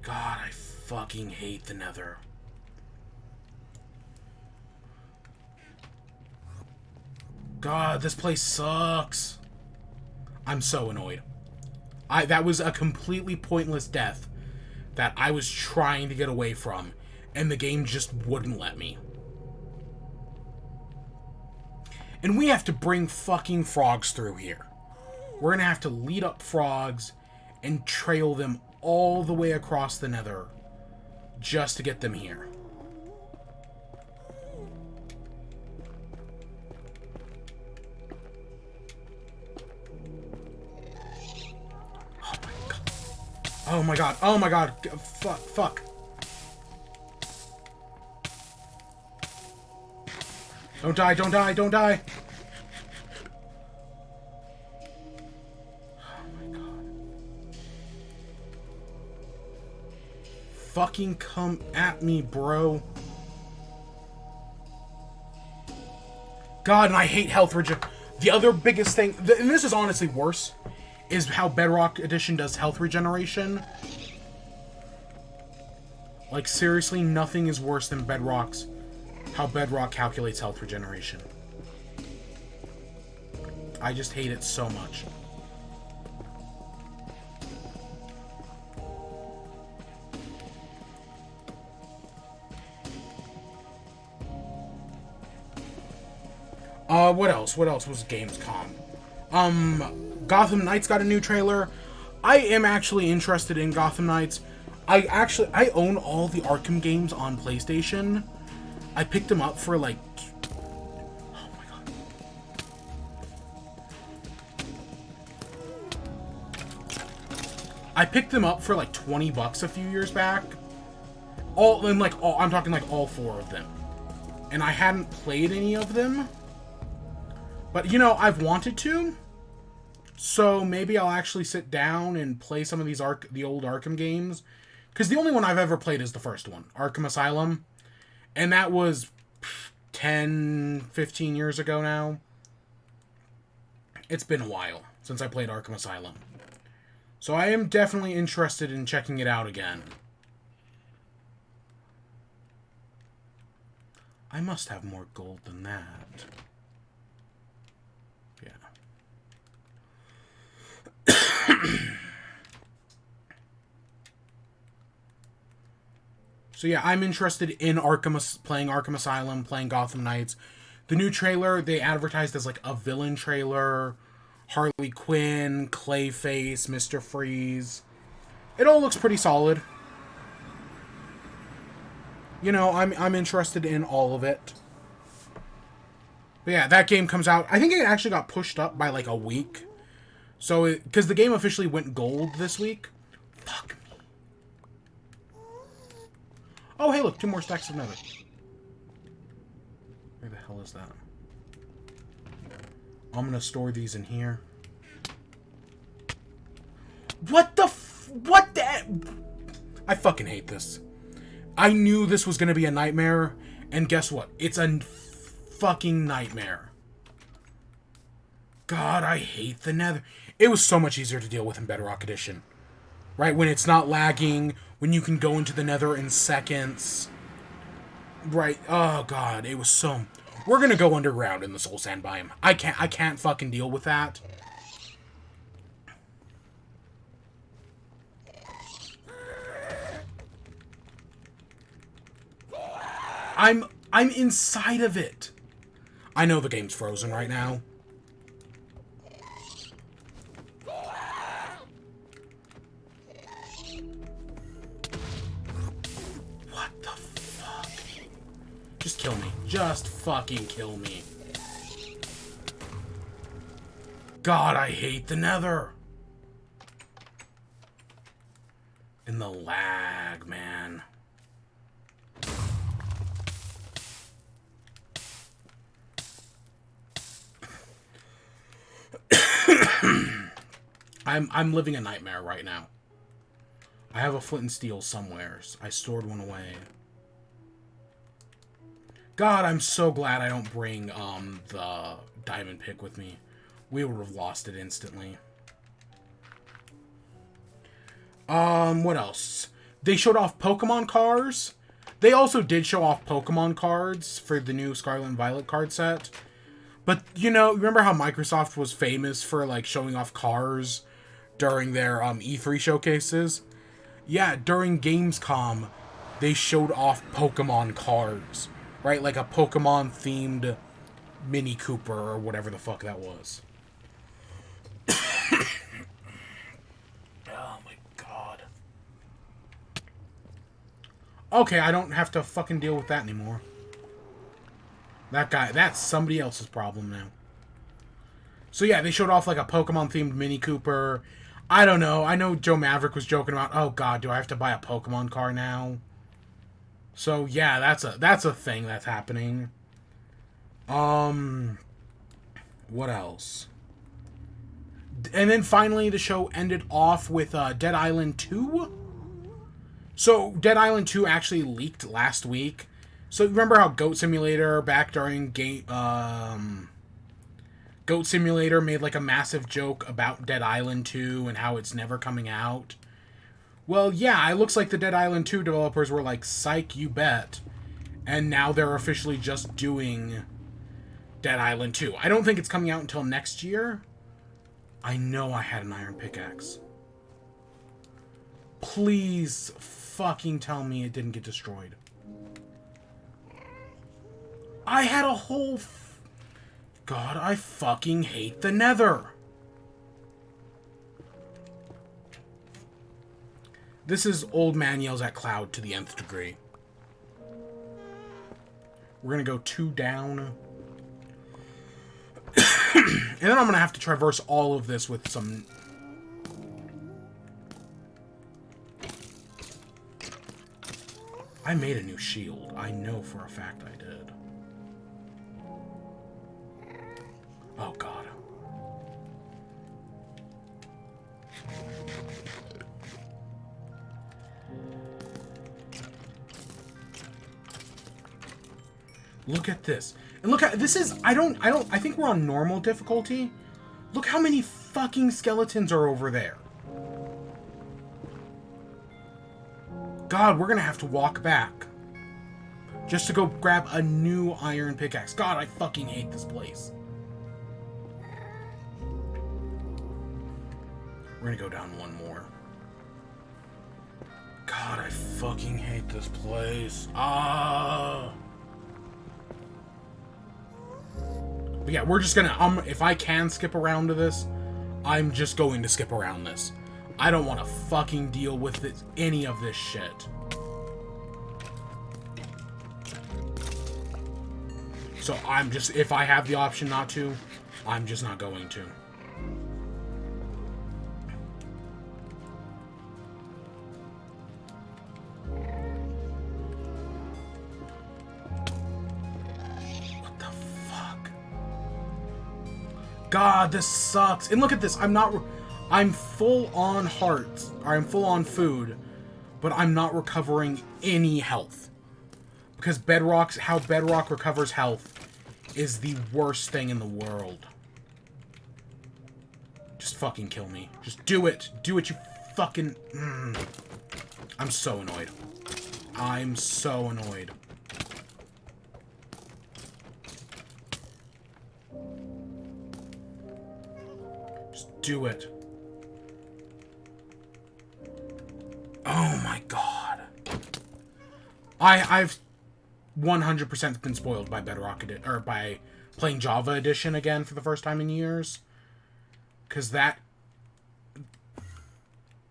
God, I fucking hate the Nether. God, this place sucks. I'm so annoyed. That was a completely pointless death that I was trying to get away from, and the game just wouldn't let me. And we have to bring fucking frogs through here. We're gonna have to lead up frogs and trail them all the way across the nether just to get them here. Oh my god. Oh my god. Fuck. Fuck. Don't die. Don't die. Don't die. Oh my god. Fucking come at me, bro. God, and I hate health regen. The other biggest thing, and this is honestly worse, is how Bedrock Edition does health regeneration. Like, seriously, nothing is worse than how Bedrock calculates health regeneration. I just hate it so much. What else? What else was Gamescom? Gotham Knights got a new trailer. I am actually interested in Gotham Knights. I own all the Arkham games on PlayStation. I picked them up for like... Oh my god. I picked them up for like $20 a few years back. I'm talking like all 4 of them. And I hadn't played any of them. But, you know, I've wanted to. So maybe I'll actually sit down and play some of these the old Arkham games. Because the only one I've ever played is the first one, Arkham Asylum. And that was 10, 15 years ago now. It's been a while since I played Arkham Asylum. So I am definitely interested in checking it out again. I must have more gold than that. So yeah, I'm interested in playing Arkham Asylum, playing Gotham Knights. The new trailer, they advertised as like a villain trailer. Harley Quinn, Clayface, Mr. Freeze. It all looks pretty solid. You know, I'm interested in all of it. But yeah, that game comes out. I think it actually got pushed up by like a week. So, because the game officially went gold this week. Fuck me. Oh, hey, look, 2 more stacks of nether. Where the hell is that? I'm gonna store these in here. What the what the... I fucking hate this. I knew this was gonna be a nightmare, and guess what? It's a fucking nightmare. God, I hate the nether. It was so much easier to deal with in Bedrock Edition. Right? When it's not lagging, when you can go into the nether in seconds. Right? Oh, God. It was so... We're gonna go underground in the Soul Sand biome. I can't fucking deal with that. I'm inside of it. I know the game's frozen right now. Just kill me. Just fucking kill me. God, I hate the nether. And the lag, man. I'm living a nightmare right now. I have a flint and steel somewhere. I stored one away. God, I'm so glad I don't bring the diamond pick with me. We would have lost it instantly. What else? They showed off Pokemon cars. They also did show off Pokemon cards for the new Scarlet and Violet card set. But, you know, remember how Microsoft was famous for, like, showing off cars during their E3 showcases? Yeah, during Gamescom, they showed off Pokemon cars. Right? Like a Pokemon-themed Mini Cooper or whatever the fuck that was. Oh my god. Okay, I don't have to fucking deal with that anymore. That guy, that's somebody else's problem now. So yeah, they showed off like a Pokemon-themed Mini Cooper. I don't know. I know Joe Maverick was joking about, oh god, do I have to buy a Pokemon car now? So yeah, that's a thing that's happening. What else? And then finally the show ended off with Dead Island 2. So Dead Island 2 actually leaked last week. So remember how Goat Simulator back during Goat Simulator made like a massive joke about Dead Island 2 and how it's never coming out? Well, yeah, it looks like the Dead Island 2 developers were like, psych, you bet. And now they're officially just doing Dead Island 2. I don't think it's coming out until next year. I know I had an iron pickaxe. Please fucking tell me it didn't get destroyed. I had a whole... God, I fucking hate the Nether. This is Old Man Yells at Cloud to the nth degree. We're gonna go 2 down. And then I'm gonna have to traverse all of this with some... I made a new shield. I know for a fact I did. Oh, God. Look at this. And look at this is I think we're on normal difficulty. Look how many fucking skeletons are over there. God, we're gonna have to walk back just to go grab a new iron pickaxe. God, I fucking hate this place. We're gonna go down one more. God, I fucking hate this place. Ah. But yeah, we're just gonna, if I can skip around to this, I'm just going to skip around this. I don't want to fucking deal with this, any of this shit. So I'm just, if I have the option not to, I'm just not going to. God, this sucks. And look at this. I'm full on hearts, or I'm full on food, but I'm not recovering any health. Because how Bedrock recovers health is the worst thing in the world. Just fucking kill me. Just do it. Do it, you fucking... I'm so annoyed. I'm so annoyed. Do it. Oh my god. I've 100% been spoiled by Bedrock or by playing Java Edition again for the first time in years. Cause that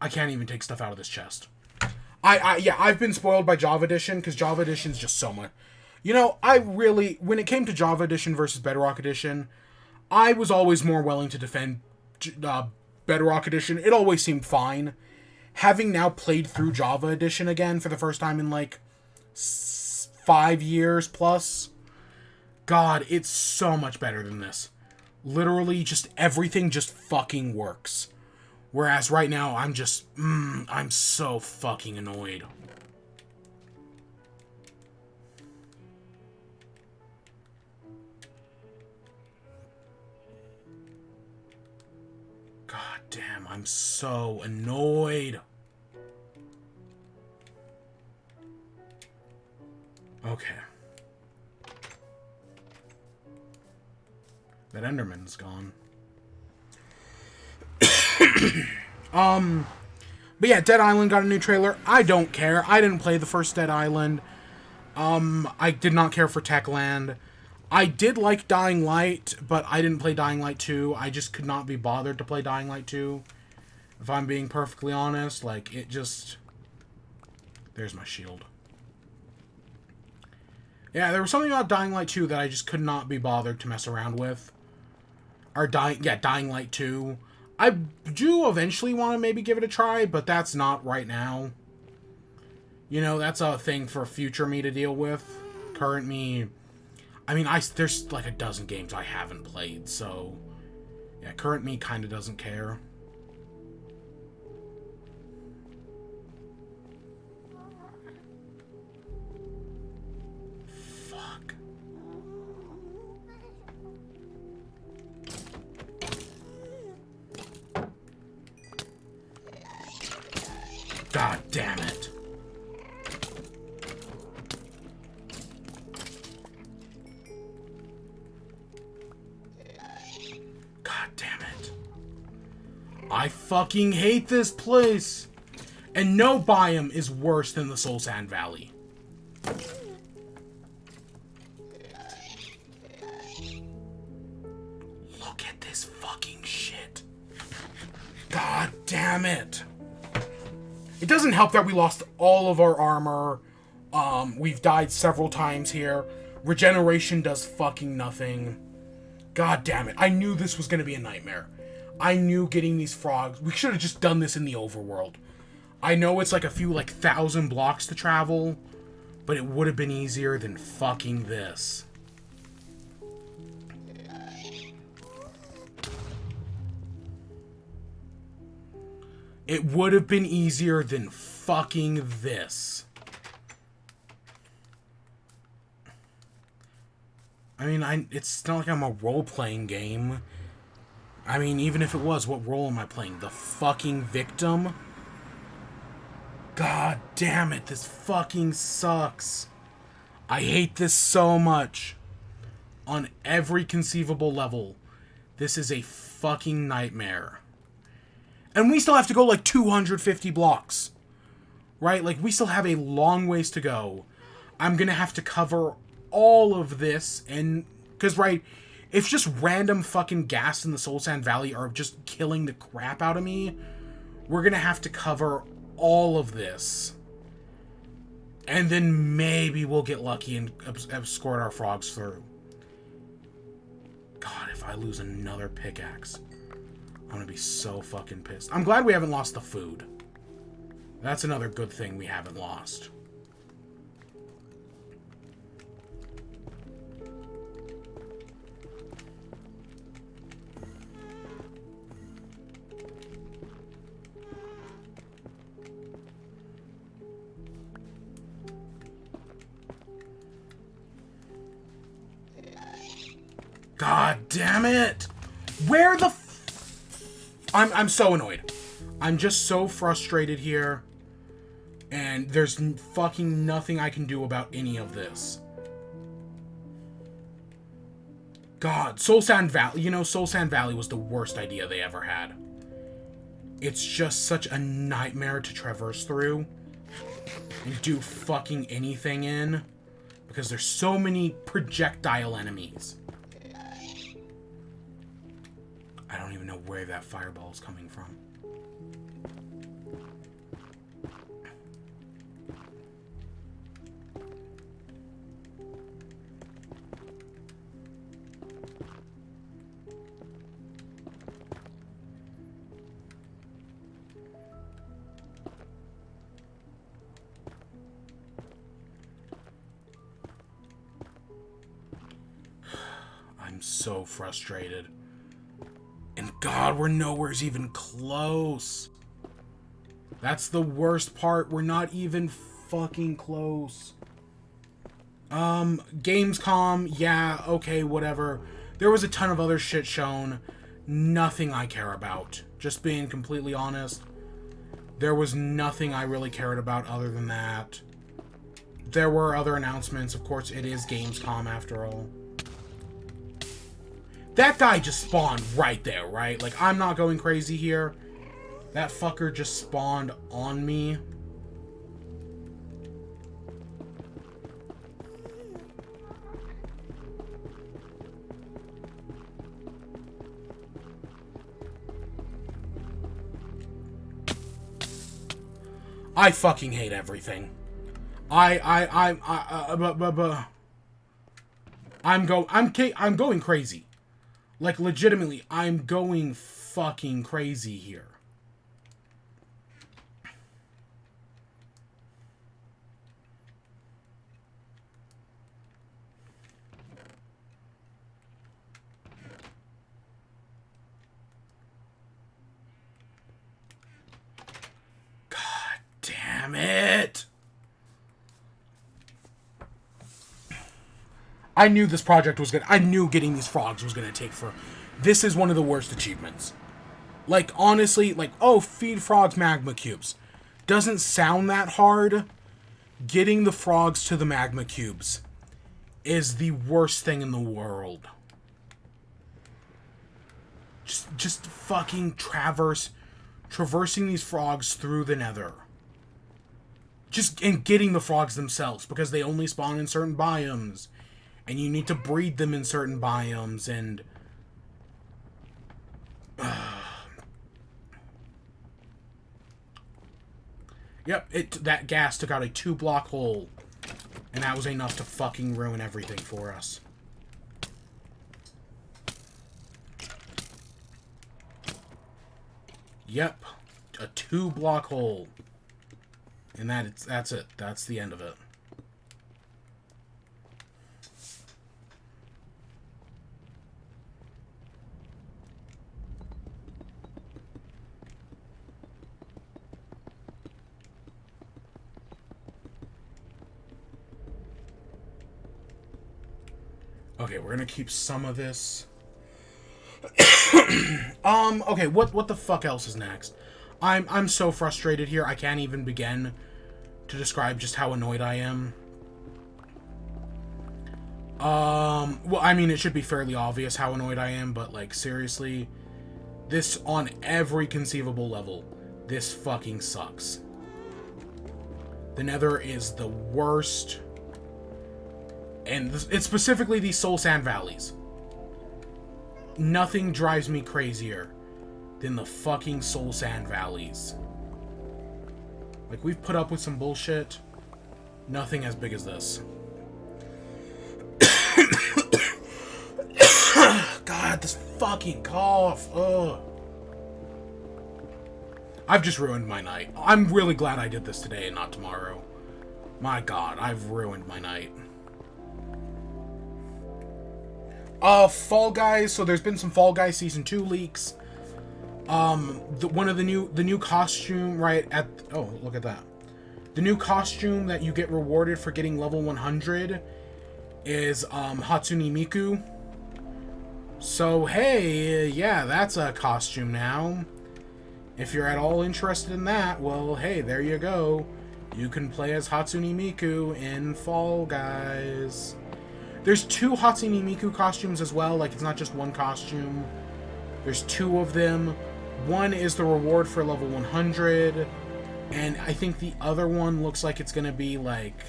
I can't even take stuff out of this chest. Yeah, I've been spoiled by Java Edition because Java Edition's just so much. You know, when it came to Java Edition versus Bedrock Edition, I was always more willing to defend Bedrock Edition. It always seemed fine. Having now played through Java Edition again for the first time in like 5 years plus, God, it's so much better than this. Literally, just everything just fucking works. Whereas right now, I'm just, I'm so fucking annoyed. God damn, I'm so annoyed. Okay. That Enderman's gone. But yeah, Dead Island got a new trailer. I don't care. I didn't play the first Dead Island. I did not care for Techland. I did like Dying Light, but I didn't play Dying Light 2. I just could not be bothered to play Dying Light 2. If I'm being perfectly honest, like, it just... There's my shield. Yeah, there was something about Dying Light 2 that I just could not be bothered to mess around with. Or Dying Light 2. I do eventually want to maybe give it a try, but that's not right now. You know, that's a thing for future me to deal with. Current me... I mean, there's like a dozen games I haven't played, so... Yeah, current me kind of doesn't care. Fuck. God damn it. I fucking hate this place! And no biome is worse than the Soul Sand Valley. Look at this fucking shit. God damn it. It doesn't help that we lost all of our armor. We've died several times here. Regeneration does fucking nothing. God damn it. I knew this was going to be a nightmare. I knew getting these frogs... We should have just done this in the overworld. I know it's like a few, 1,000 blocks to travel, but it would have been easier than fucking this. It would have been easier than fucking this. I mean, it's not like I'm a role-playing game. I mean, even if it was, what role am I playing? The fucking victim? God damn it, this fucking sucks. I hate this so much. On every conceivable level, this is a fucking nightmare. And we still have to go 250 blocks. Right? We still have a long ways to go. I'm gonna have to cover all of this, and... Because, right... If just random fucking gas in the Soul Sand Valley are just killing the crap out of me, we're gonna have to cover all of this. And then maybe we'll get lucky and escort our frogs through. God, if I lose another pickaxe, I'm gonna be so fucking pissed. I'm glad we haven't lost the food. That's another good thing we haven't lost. God damn it! Where the I'm so annoyed. I'm just so frustrated here. And there's fucking nothing I can do about any of this. God, Soul Sand Valley... You know, Soul Sand Valley was the worst idea they ever had. It's just such a nightmare to traverse through. And do fucking anything in. Because there's so many projectile enemies. I don't even know where that fireball is coming from. I'm so frustrated. And God, we're nowhere's even close. That's the worst part. We're not even fucking close. Gamescom, yeah, okay, whatever. There was a ton of other shit shown. Nothing I care about. Just being completely honest. There was nothing I really cared about other than that. There were other announcements. Of course, it is Gamescom after all. That guy just spawned right there, right? I'm not going crazy here. That fucker just spawned on me. I fucking hate everything. I'm going crazy. Like, legitimately, I'm going fucking crazy here. God damn it! I knew this project was I knew getting these frogs was gonna take for... This is one of the worst achievements. Like, honestly, like, oh, feed frogs magma cubes. Doesn't sound that hard. Getting the frogs to the magma cubes is the worst thing in the world. Just fucking traversing these frogs through the nether. And getting the frogs themselves, because they only spawn in certain biomes. And you need to breed them in certain biomes, and... Yep, that gas took out a 2-block hole. And that was enough to fucking ruin everything for us. Yep, a 2-block hole. And that's it. That's the end of it. Okay, we're gonna keep some of this. Okay, what the fuck else is next? I'm so frustrated here, I can't even begin to describe just how annoyed I am. Well, I mean, it should be fairly obvious how annoyed I am, but, like, seriously, this, on every conceivable level, this fucking sucks. The Nether is the worst, and it's specifically these Soul Sand Valleys. Nothing drives me crazier than the fucking Soul Sand Valleys. Like, we've put up with some bullshit. Nothing as big as this. God, this fucking cough. Ugh. I've just ruined my night. I'm really glad I did this today and not tomorrow. My God, I've ruined my night. Fall Guys. So there's been some Fall Guys Season 2 leaks. One of the new costume, right at... Oh, look at that. The new costume that you get rewarded for getting level 100 is, Hatsune Miku. So, hey, yeah, that's a costume now. If you're at all interested in that, well, hey, there you go. You can play as Hatsune Miku in Fall Guys. There's 2 Hatsune Miku costumes as well, like, it's not just one costume. There's 2 of them. One is the reward for level 100, and I think the other one looks like it's gonna be, like...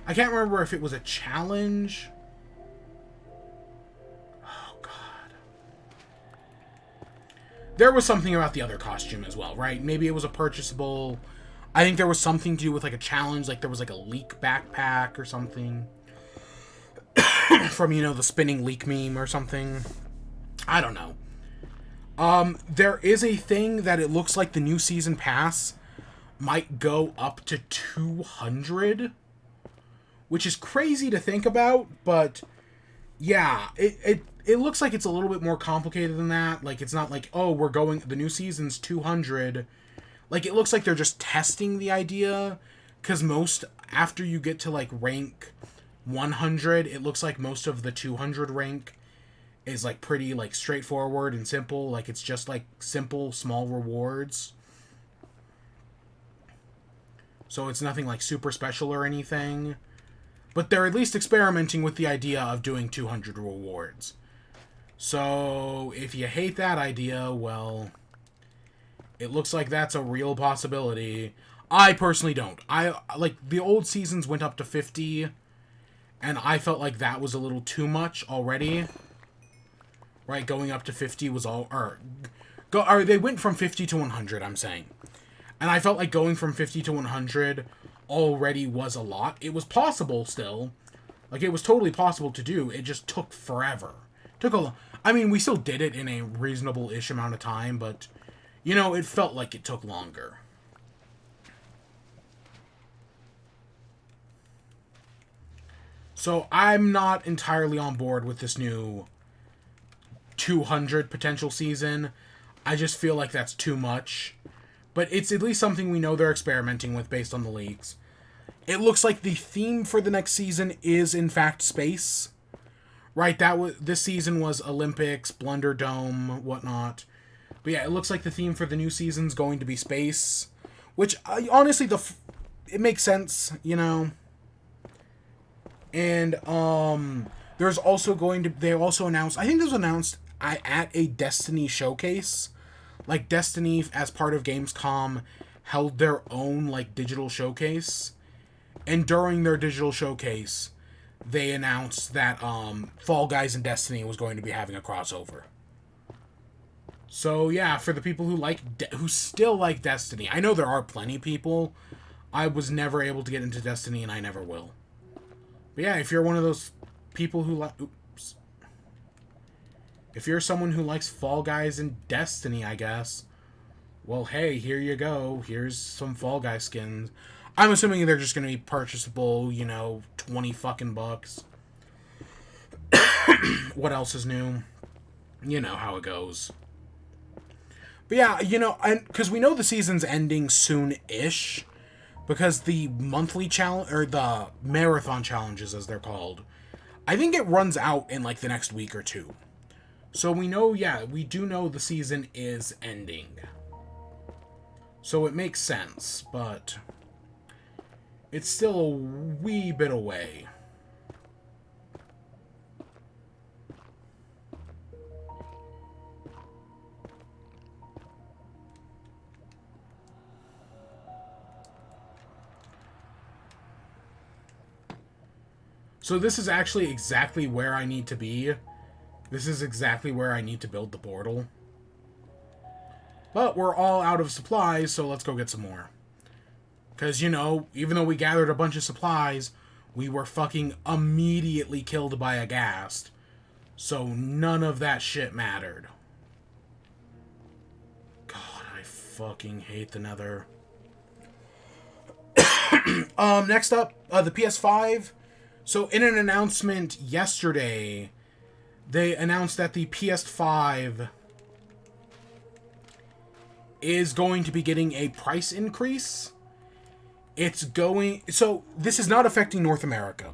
I can't remember if it was a challenge. Oh, God. There was something about the other costume as well, right? Maybe it was a purchasable... I think there was something to do with, like, a challenge, like there was, like, a leak backpack or something. From, you know, the spinning leak meme or something. I don't know. There is a thing that it looks like the new season pass might go up to 200, which is crazy to think about, but yeah, it looks like it's a little bit more complicated than that. Like, it's not like, oh, the new season's 200. Like, it looks like they're just testing the idea, because after you get to, like, rank 100, it looks like most of the 200 rank is, like, pretty, like, straightforward and simple. Like, it's just, like, simple, small rewards. So it's nothing, like, super special or anything. But they're at least experimenting with the idea of doing 200 rewards. So, if you hate that idea, well, it looks like that's a real possibility. I personally don't. Like, the old seasons went up to 50, and I felt like that was a little too much already. Right, going up to 50 was all... Or they went from 50 to 100, I'm saying. And I felt like going from 50 to 100 already was a lot. It was possible still. Like, it was totally possible to do. It just took forever. I mean, we still did it in a reasonable-ish amount of time, but, you know, it felt like it took longer. So, I'm not entirely on board with this new 200 potential season. I just feel like that's too much. But it's at least something we know they're experimenting with based on the leaks. It looks like the theme for the next season is, in fact, space. Right, this season was Olympics, Blunder Dome, whatnot. But yeah, it looks like the theme for the new season's going to be space. Which, honestly, it makes sense, you know. And, there's also they also announced, I think this was announced at a Destiny showcase. Like, Destiny, as part of Gamescom, held their own, like, digital showcase. And during their digital showcase, they announced that Fall Guys and Destiny was going to be having a crossover. So yeah, for the people who still like Destiny, I know there are plenty of people. I was never able to get into Destiny, and I never will. But yeah, if you're one of those people who if you're someone who likes Fall Guys and Destiny, I guess, well, hey, here you go. Here's some Fall Guys skins. I'm assuming they're just going to be purchasable, you know, 20 fucking bucks. What else is new? You know how it goes. But yeah, you know, because we know the season's ending soon-ish, because the monthly challenge, or the marathon challenges, as they're called, I think it runs out in, like, the next week or two. So we know, yeah, we do know the season is ending. So it makes sense, but it's still a wee bit away. So this is actually exactly where I need to be. This is exactly where I need to build the portal. But we're all out of supplies, so let's go get some more. Because, you know, even though we gathered a bunch of supplies, we were fucking immediately killed by a ghast. So none of that shit mattered. God, I fucking hate the Nether. Next up, the PS5. So in an announcement yesterday, they announced that the PS5 is going to be getting a price increase. So this is not affecting North America,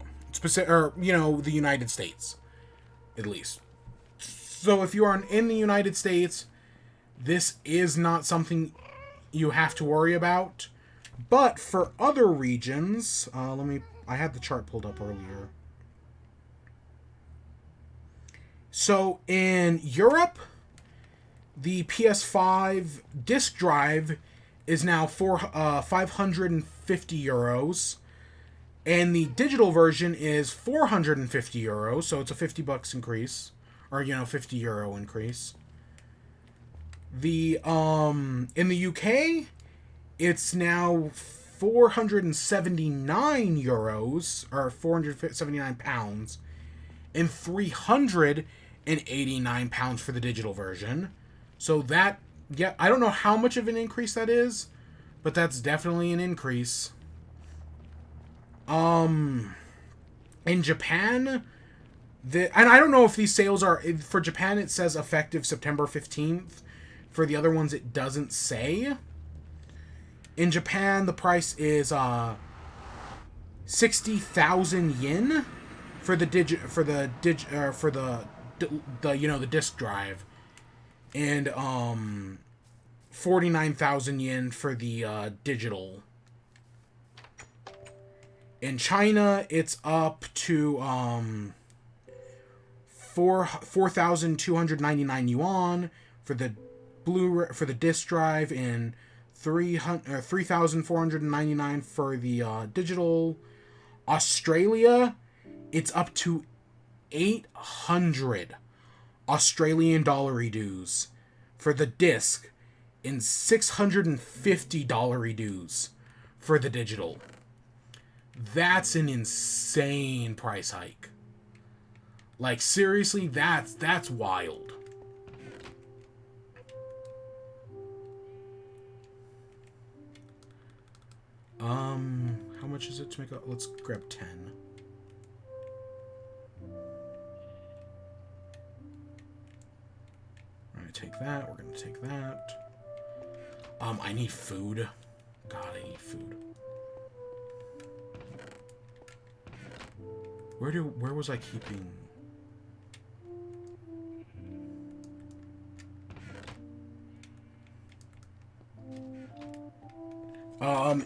or, you know, the United States, at least. So if you are in the United States, this is not something you have to worry about. But for other regions, I had the chart pulled up earlier. So in Europe, the PS5 disc drive is now 550 euros, and the digital version is 450 euros. So it's a 50 bucks increase, or, you know, 50 euro increase. The in the UK, it's now 479 euros, or 479 pounds, and 389 pounds for the digital version. So that, yeah, I don't know how much of an increase that is, but that's definitely an increase. In Japan, and I don't know if these sales are, for Japan it says effective September 15th. For the other ones it doesn't say. In Japan, the price is 60,000 yen for the you know, the disc drive, and 49,000 yen for the digital. In China, it's up to 4,299 yuan for the disc drive, and 3,499 for the digital. Australia, it's up to 800 Australian dollar dues for the disc, in $650 reduce for the digital. That's an insane price hike. Like, seriously, that's wild. How much is it to make a... Let's grab 10. We're gonna take that. We're gonna take that. I need food. God, I need food. Where was I keeping...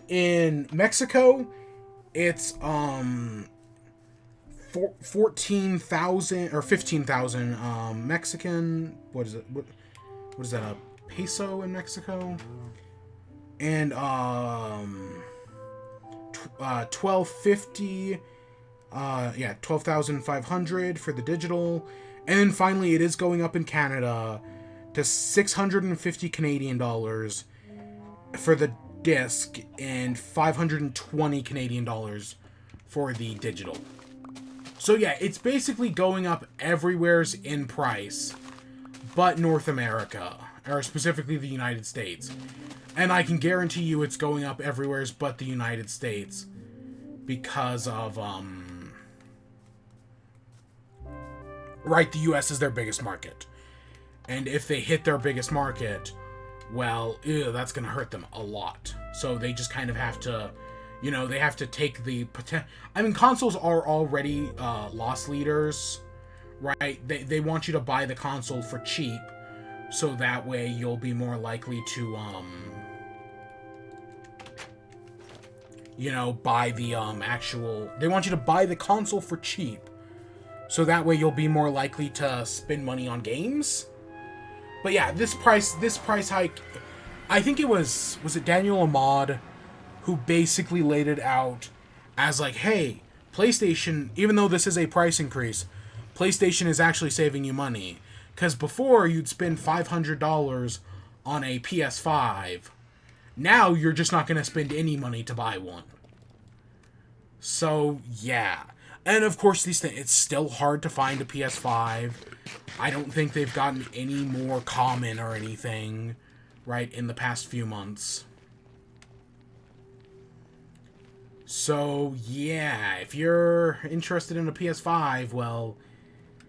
in Mexico, it's 14,000 or 15,000 Mexican. What is it? What is that? A peso in Mexico? And 1250. Yeah, 12,500 for the digital, and then finally it is going up in Canada to 650 Canadian dollars for the disc and 520 Canadian dollars for the digital. So yeah, it's basically going up everywhere's in price but North America, or specifically the United States. And I can guarantee you it's going up everywhere's but the United States because of right, the US is their biggest market. And if they hit their biggest market, well, that's going to hurt them a lot. So they just kind of have to, you know, they have to take the potential. I mean, consoles are already loss leaders, right? They want you to buy the console for cheap, so that way you'll be more likely to, you know, buy the actual... They want you to buy the console for cheap, so that way you'll be more likely to spend money on games. But yeah, this price hike, I think it was it Daniel Ahmad who basically laid it out as like, hey, PlayStation, even though this is a price increase, PlayStation is actually saving you money. Because before you'd spend $500 on a PS5, now you're just not going to spend any money to buy one. So yeah. And of course, these things, it's still hard to find a PS5. I don't think they've gotten any more common or anything, right, in the past few months. So, yeah, if you're interested in a PS5, well,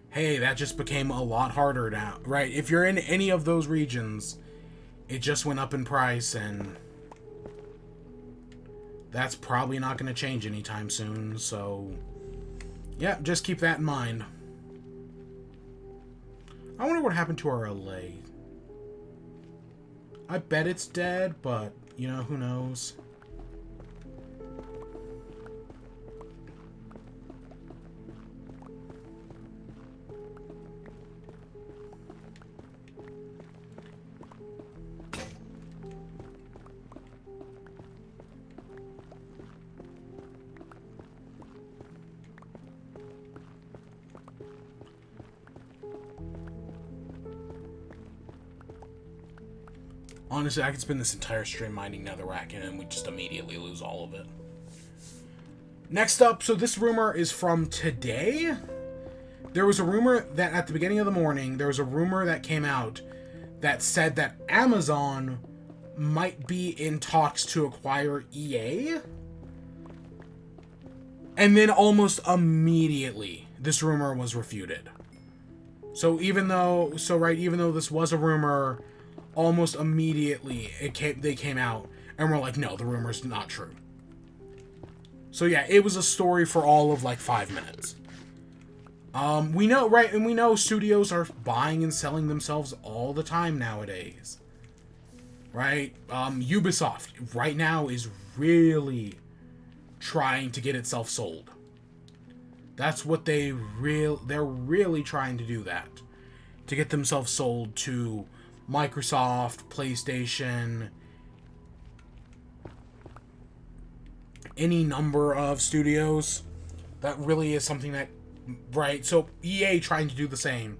hey, that just became a lot harder now, right? If you're in any of those regions, it just went up in price, and that's probably not going to change anytime soon, so... Yeah, just keep that in mind. I wonder what happened to our LA. I bet it's dead, but, you know, who knows? Honestly, I could spend this entire stream mining netherrack and we just immediately lose all of it. Next up, so this rumor is from today. There was a rumor that at the beginning of the morning, there was a rumor that came out that said that Amazon might be in talks to acquire EA. And then almost immediately, this rumor was refuted. So even though this was a rumor, almost immediately they came out and were like, no, the rumor's not true. So yeah, it was a story for all of like 5 minutes. We know, right, and we know studios are buying and selling themselves all the time nowadays. Right? Ubisoft right now is really trying to get itself sold. That's what they're really trying to do, that. To get themselves sold to Microsoft, PlayStation, any number of studios. That really is something that, right? So EA trying to do the same.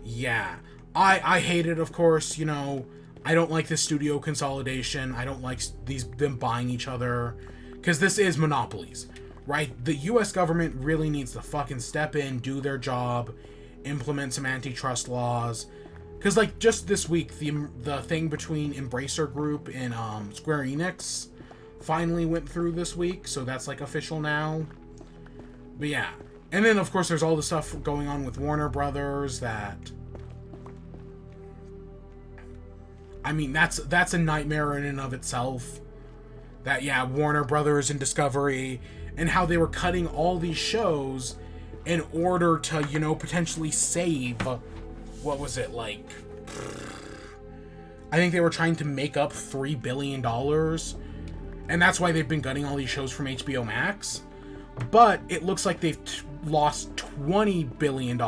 Yeah. I hate it, of course, you know. I don't like this studio consolidation. I don't like them buying each other, because this is monopolies, right? The U.S. government really needs to fucking step in, do their job, implement some antitrust laws. Because, like, just this week, the thing between Embracer Group and Square Enix finally went through this week, so that's, like, official now. But yeah. And then, of course, there's all the stuff going on with Warner Brothers that... I mean, that's a nightmare in and of itself. That, yeah, Warner Brothers and Discovery, and how they were cutting all these shows in order to, you know, potentially save... What was it, like... I think they were trying to make up $3 billion. And that's why they've been gutting all these shows from HBO Max. But it looks like they've lost $20 billion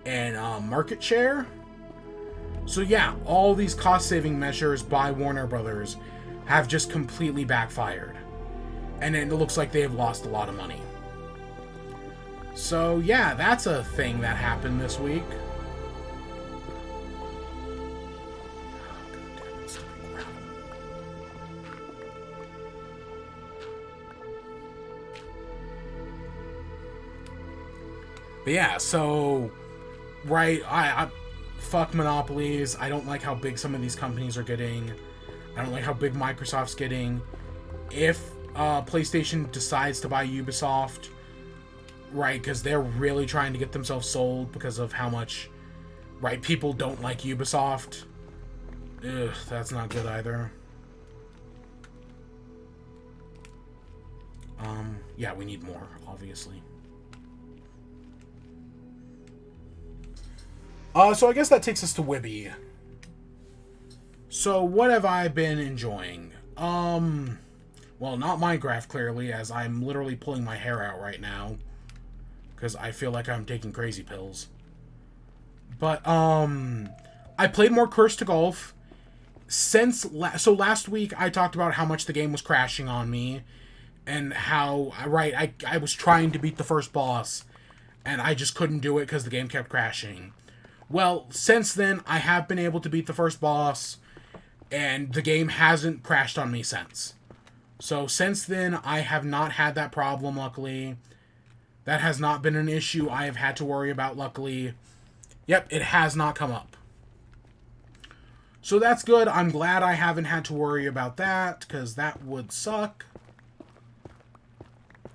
in market share. So yeah, all these cost-saving measures by Warner Brothers have just completely backfired. And it looks like they have lost a lot of money. So yeah, that's a thing that happened this week. But yeah, so, right, I fuck monopolies. I don't like how big some of these companies are getting. I don't like how big Microsoft's getting. If PlayStation decides to buy Ubisoft, right, because they're really trying to get themselves sold because of how much, right, people don't like Ubisoft. Ugh, that's not good either. Yeah, we need more, obviously. So I guess that takes us to WIBE. So what have I been enjoying? Well, not Minecraft, clearly, as I'm literally pulling my hair out right now. Because I feel like I'm taking crazy pills. But, I played more Curse to Golf. So last week, I talked about how much the game was crashing on me. And how, right, I was trying to beat the first boss. And I just couldn't do it because the game kept crashing. Well, since then, I have been able to beat the first boss, and the game hasn't crashed on me since. So, since then, I have not had that problem, luckily. That has not been an issue I have had to worry about, luckily. Yep, it has not come up. So, that's good. I'm glad I haven't had to worry about that, because that would suck.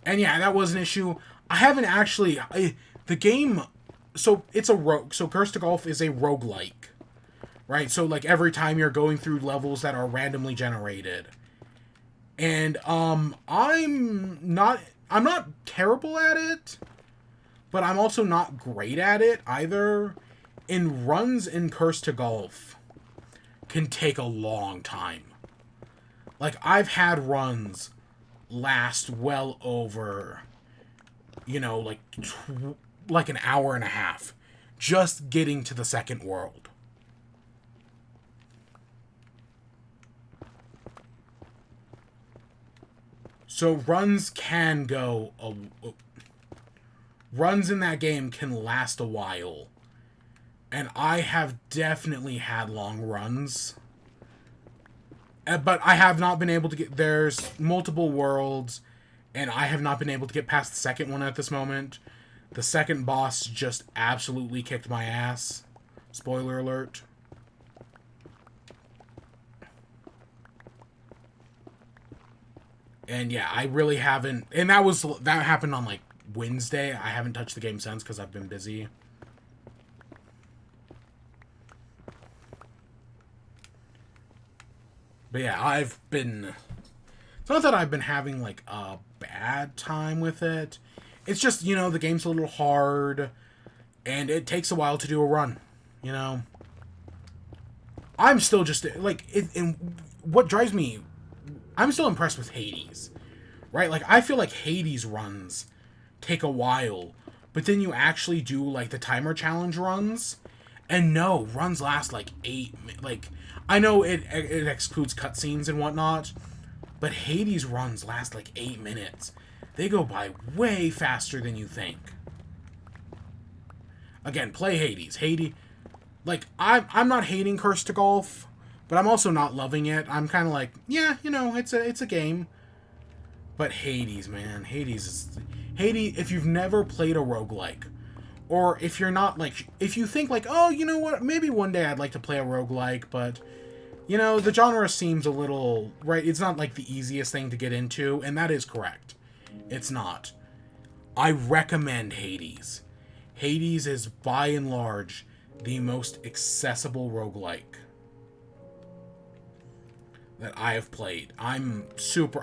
And yeah, that was an issue. I haven't actually... the game... So, it's a rogue. So, Curse to Golf is a roguelike. Right? So, like, every time you're going through levels that are randomly generated. And, I'm not terrible at it. But I'm also not great at it, either. And runs in Curse to Golf can take a long time. Like, I've had runs last well over, you know, like an hour and a half, just getting to the second world. So runs can go... runs in that game can last a while. And I have definitely had long runs. But I have not been able to get... There's multiple worlds, and I have not been able to get past the second one at this moment. The second boss just absolutely kicked my ass. Spoiler alert. And yeah, I really haven't... And that happened on, like, Wednesday. I haven't touched the game since because I've been busy. But yeah, I've been... It's not that I've been having, like, a bad time with it. It's just, you know, the game's a little hard, and it takes a while to do a run, you know? I'm still just, like, and what drives me... I'm still impressed with Hades, right? Like, I feel like Hades runs take a while, but then you actually do, like, the timer challenge runs, and no, runs last, like, 8... Like, I know it excludes cutscenes and whatnot, but Hades runs last, like, 8 minutes. They go by way faster than you think. Again, play Hades. Hades, like, I'm not hating Curse to Golf, but I'm also not loving it. I'm kind of like, yeah, you know, it's a game. But Hades, man, Hades, if you've never played a roguelike, or if you're not like, if you think like, oh, you know what, maybe one day I'd like to play a roguelike, but you know, the genre seems a little, right, it's not like the easiest thing to get into, and that is correct. It's not. I recommend Hades. Hades is, by and large, the most accessible roguelike that I have played. I'm super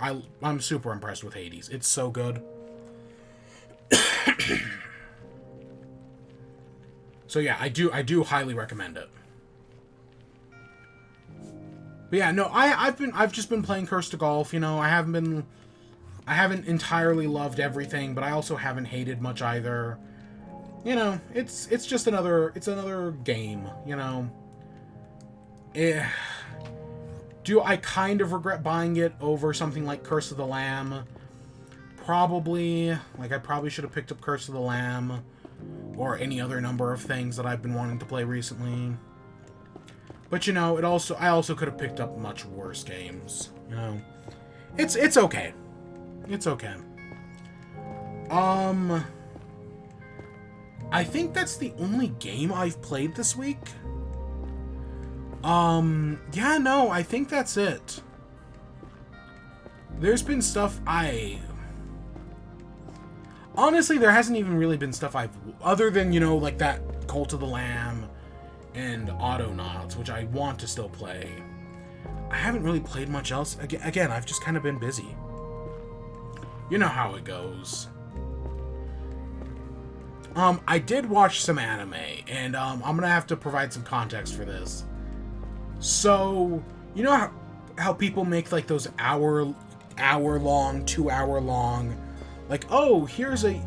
impressed with Hades. It's so good. So yeah, I do highly recommend it. But yeah, no, I've just been playing Curse to Golf, you know. I haven't entirely loved everything, but I also haven't hated much either. You know, it's just another game, you know. Do I kind of regret buying it over something like Curse of the Lamb? Probably. Like, I probably should have picked up Curse of the Lamb or any other number of things that I've been wanting to play recently. But you know, I also could have picked up much worse games, you know. It's okay. It's okay. I think that's the only game I've played this week. Yeah, no, I think that's it. There's been stuff honestly, there hasn't even really been stuff other than, you know, like that Cult of the Lamb and Autonauts, which I want to still play. I haven't really played much else. Again, I've just kind of been busy. You know how it goes. I did watch some anime, and I'm gonna have to provide some context for this. So, you know how people make like those hour long, 2 hour long, like, oh, here's a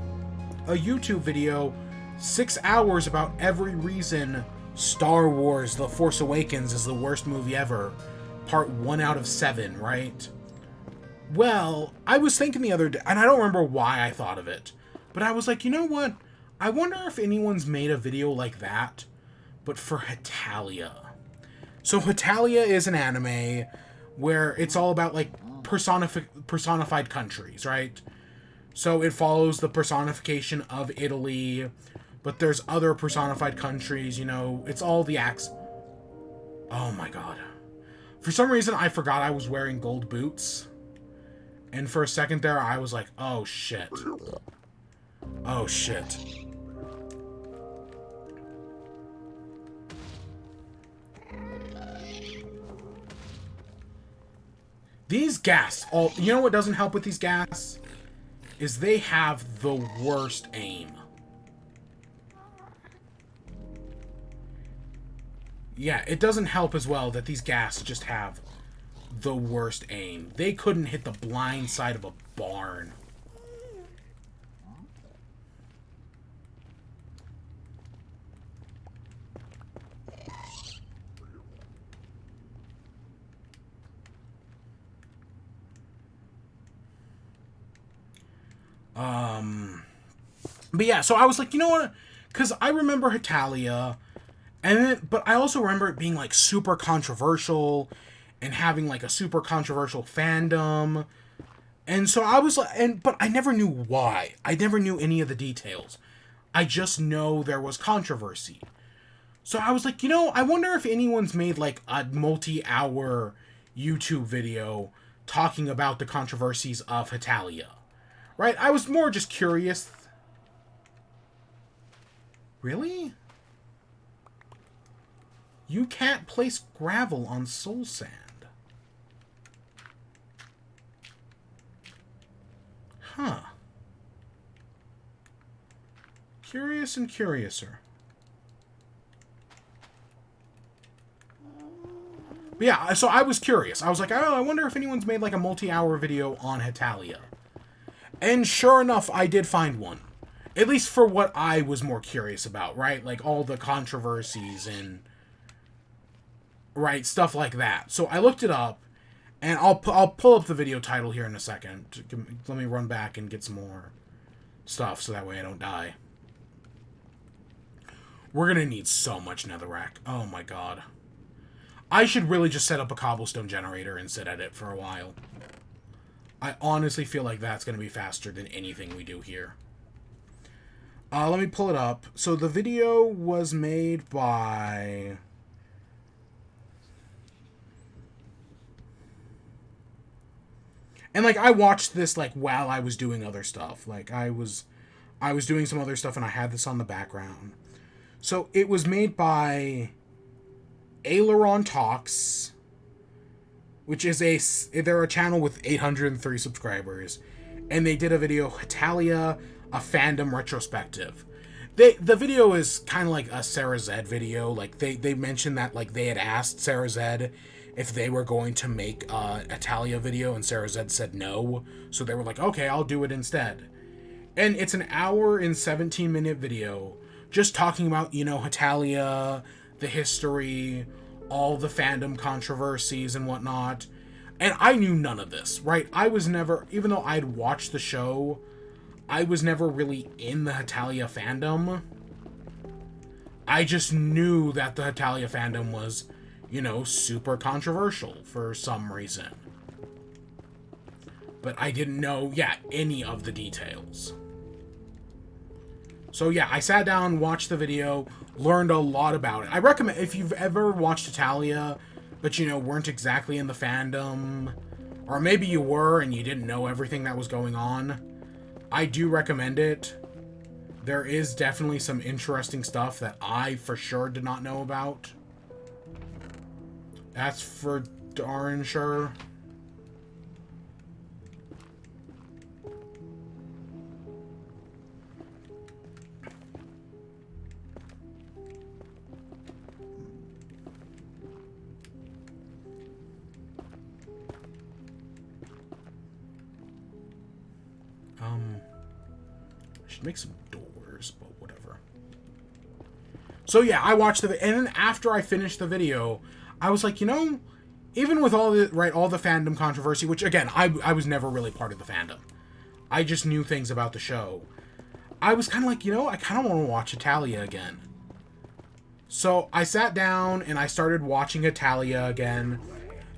YouTube video, 6 hours about every reason Star Wars The Force Awakens is the worst movie ever. Part 1 out of 7, right? Well, I was thinking the other day, and I don't remember why I thought of it, but I was like, you know what? I wonder if anyone's made a video like that, but for Hetalia. So Hetalia is an anime where it's all about, like, personified countries, right? So it follows the personification of Italy, but there's other personified countries, you know, it's all the acts. Oh my god. For some reason, I forgot I was wearing gold boots. And for a second there, I was like, oh shit. Oh shit. These gas, you know what doesn't help with these gas? Is they have the worst aim. Yeah, it doesn't help as well that these gas just have the worst aim. They couldn't hit the blind side of a barn. But yeah, so I was like, you know what? Because I remember Hetalia, but I also remember it being like super controversial and having like a super controversial fandom. And so I was like, but I never knew why. I never knew any of the details. I just know there was controversy. So I was like, you know, I wonder if anyone's made like a multi-hour YouTube video talking about the controversies of Hetalia. Right? I was more just curious. Really? You can't place gravel on soul sand. Huh. Curious and curiouser. But yeah, so I was curious. I was like, oh, I wonder if anyone's made like a multi-hour video on Hetalia. And sure enough, I did find one. At least for what I was more curious about, right? Like all the controversies and... right, stuff like that. So I looked it up, and I'll pull up the video title here in a second. Let me run back and get some more stuff so that way I don't die. We're gonna need so much netherrack. Oh my god. I should really just set up a cobblestone generator and sit at it for a while. I honestly feel like that's going to be faster than anything we do here. Let me pull it up. So the video was made by... And, like, I watched this, like, while I was doing other stuff. Like, I was doing some other stuff and I had this on the background. So it was made by Aileron Talks, which is they're a channel with 803 subscribers, and they did a video, Hetalia, a fandom retrospective. The video is kind of like a Sarah Zed video. Like, they mentioned that, like, they had asked Sarah Zed if they were going to make a Hetalia video, and Sarah Zed said no, so they were like, okay, I'll do it instead. And it's an hour and 17-minute video just talking about, you know, Hetalia, the history, all the fandom controversies and whatnot. And I knew none of this, right? I was never, even though I'd watched the show, I was never really in the Hetalia fandom. I just knew that the Hetalia fandom was, you know, super controversial for some reason. But I didn't know, yeah, any of the details. So yeah, I sat down, watched the video, learned a lot about it. I recommend, if you've ever watched Hetalia, but, you know, weren't exactly in the fandom, or maybe you were and you didn't know everything that was going on, I do recommend it. There is definitely some interesting stuff that I for sure did not know about. That's for darn sure. I should make some doors, but whatever. So yeah, I watched the and then after I finished the video, I was like, you know, even with all the fandom controversy, which again, I was never really part of the fandom. I just knew things about the show. I was kind of like, you know, I kind of want to watch Hetalia again. So I sat down and I started watching Hetalia again.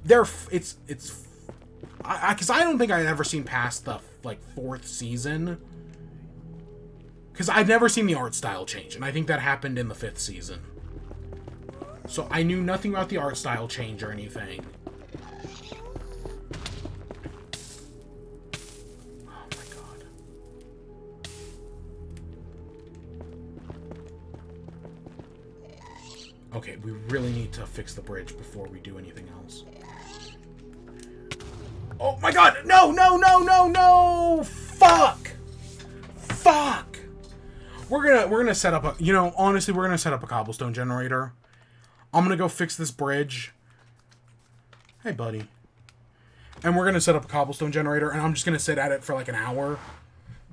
Because I don't think I'd ever seen past the like 4th season. Because I'd never seen the art style change, and I think that happened in the 5th season. So I knew nothing about the art style change or anything. Oh my god. Okay, we really need to fix the bridge before we do anything else. Oh my god! No, no, no, no, no! Fuck! Fuck! We're gonna set up a, you know, honestly, we're gonna set up a cobblestone generator. I'm gonna go fix this bridge. Hey, buddy. And we're gonna set up a cobblestone generator, and I'm just gonna sit at it for like an hour.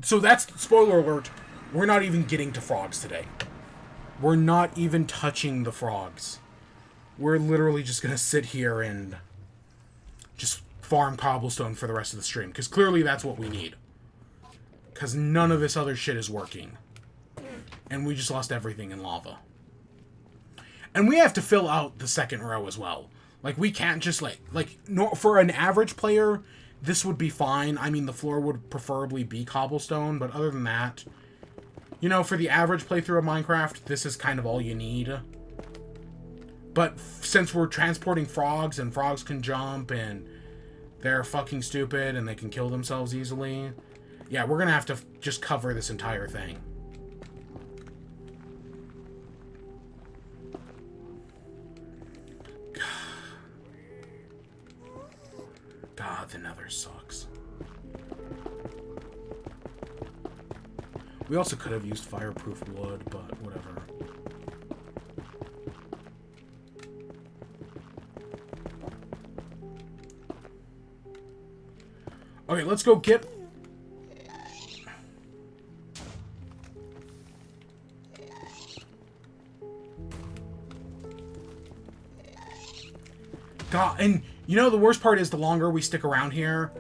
So that's, spoiler alert, we're not even getting to frogs today. We're not even touching the frogs. We're literally just gonna sit here and just farm cobblestone for the rest of the stream, because clearly that's what we need. Because none of this other shit is working. And we just lost everything in lava. And we have to fill out the second row as well. Like, we can't just, for an average player, this would be fine. I mean, the floor would preferably be cobblestone, but other than that, you know, for the average playthrough of Minecraft, this is kind of all you need. But since we're transporting frogs, and frogs can jump, and they're fucking stupid, and they can kill themselves easily, yeah, we're gonna have to just cover this entire thing. God, the nether sucks. We also could have used fireproof wood, but whatever. Okay, let's go get... God, and you know the worst part is the longer we stick around here...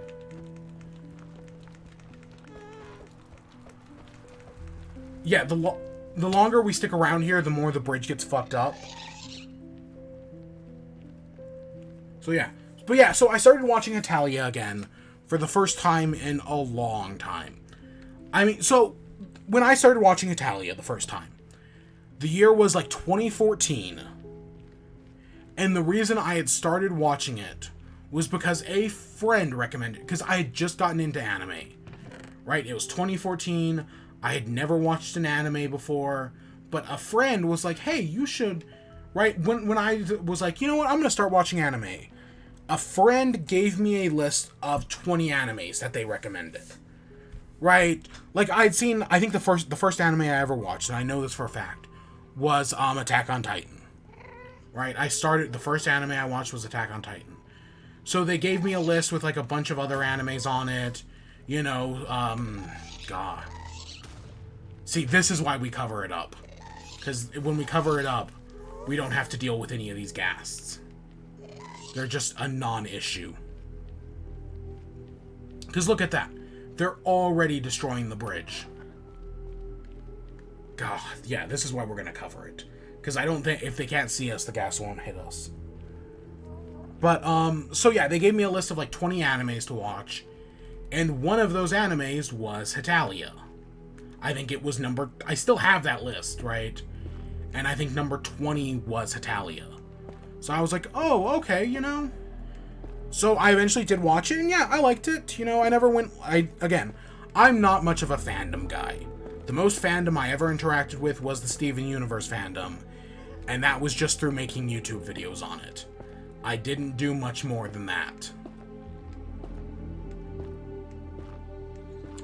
Yeah, the longer we stick around here, the more the bridge gets fucked up. So yeah. But yeah, so I started watching Italia again for the first time in a long time. I mean, so when I started watching Italia the first time, the year was like 2014. And the reason I had started watching it was because a friend recommended it, because I had just gotten into anime. Right? It was 2014. I had never watched an anime before, but a friend was like, "Hey, you should." Right? When I was like, "You know what? I'm going to start watching anime." A friend gave me a list of 20 animes that they recommended. Right? Like I'd seen, I think the first anime I ever watched, and I know this for a fact, was Attack on Titan. Right? The first anime I watched was Attack on Titan. So they gave me a list with like a bunch of other animes on it. You know, God. See, this is why we cover it up. Because when we cover it up, we don't have to deal with any of these ghasts. They're just a non-issue. Because look at that. They're already destroying the bridge. God, yeah, this is why we're going to cover it. Because I don't think, if they can't see us, the gas won't hit us. But, so yeah, they gave me a list of like 20 animes to watch. And one of those animes was Hitalia. I think it was I still have that list, right? And I think number 20 was Hitalia. So I was like, oh, okay, you know. So I eventually did watch it, and yeah, I liked it. You know, I never went... Again, I'm not much of a fandom guy. The most fandom I ever interacted with was the Steven Universe fandom. And that was just through making YouTube videos on it. I didn't do much more than that.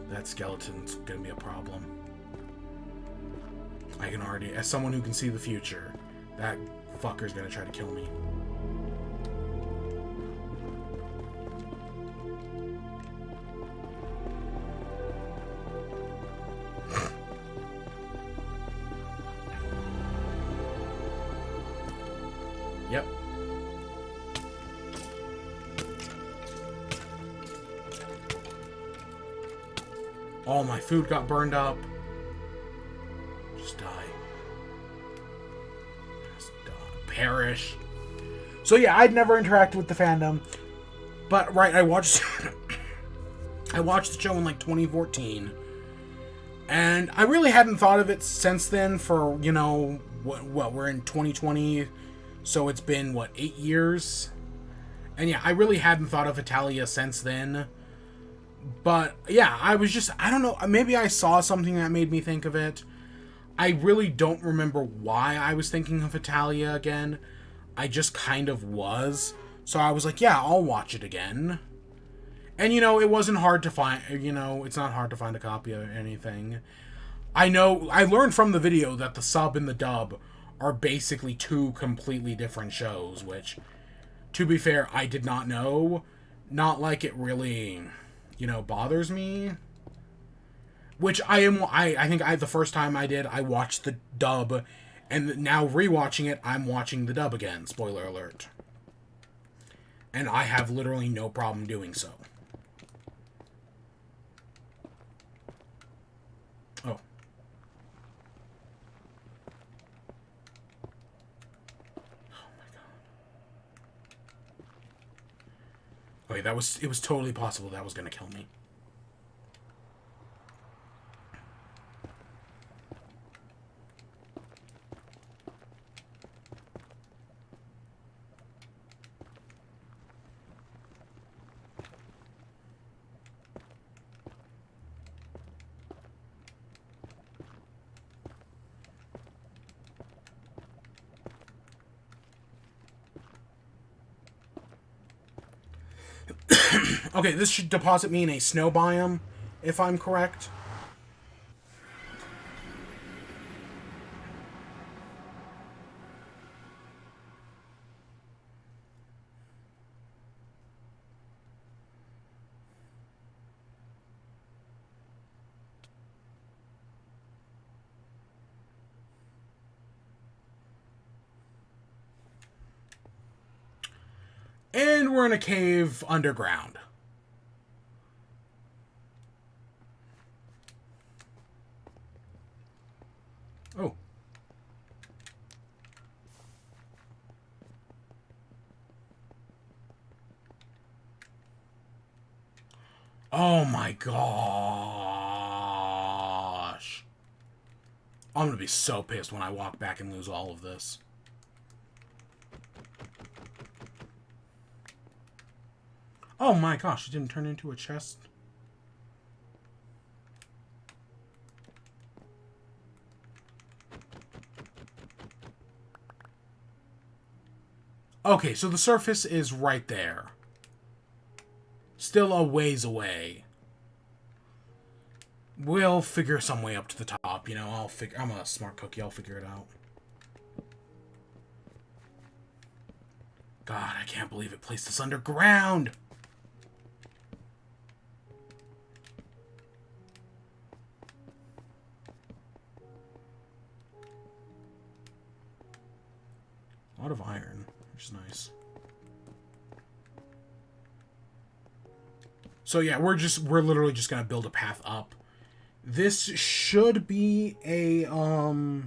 That skeleton's gonna be a problem. I can already... As someone who can see the future, that fucker's gonna try to kill me. Yep. All my food got burned up. Just die. Just die. Perish. So yeah, I'd never interacted with the fandom. But right, I watched I watched the show in like 2014. And I really hadn't thought of it since then for, you know, what we're in 2020. So it's been, 8 years? And yeah, I really hadn't thought of Italia since then. But yeah, I don't know, maybe I saw something that made me think of it. I really don't remember why I was thinking of Italia again. I just kind of was. So I was like, yeah, I'll watch it again. And, you know, it wasn't hard to find, you know, it's not hard to find a copy of anything. I learned from the video that the sub and the dub are basically two completely different shows, which, to be fair, I did not know. Not like it really, you know, bothers me. Which I think the first time I did, I watched the dub, and now rewatching it, I'm watching the dub again. Spoiler alert. And I have literally no problem doing so. Oh. Oh my god. Okay, it was totally possible that was gonna kill me. Okay, this should deposit me in a snow biome, if I'm correct. And we're in a cave underground. Oh. Oh my gosh. I'm gonna be so pissed when I walk back and lose all of this. Oh my gosh, it didn't turn into a chest. Okay, so the surface is right there. Still a ways away. We'll figure some way up to the top, you know, I'm a smart cookie, I'll figure it out. God, I can't believe it placed this underground! A lot of iron, which is nice. So yeah, we're literally just gonna build a path up. This should be a, oh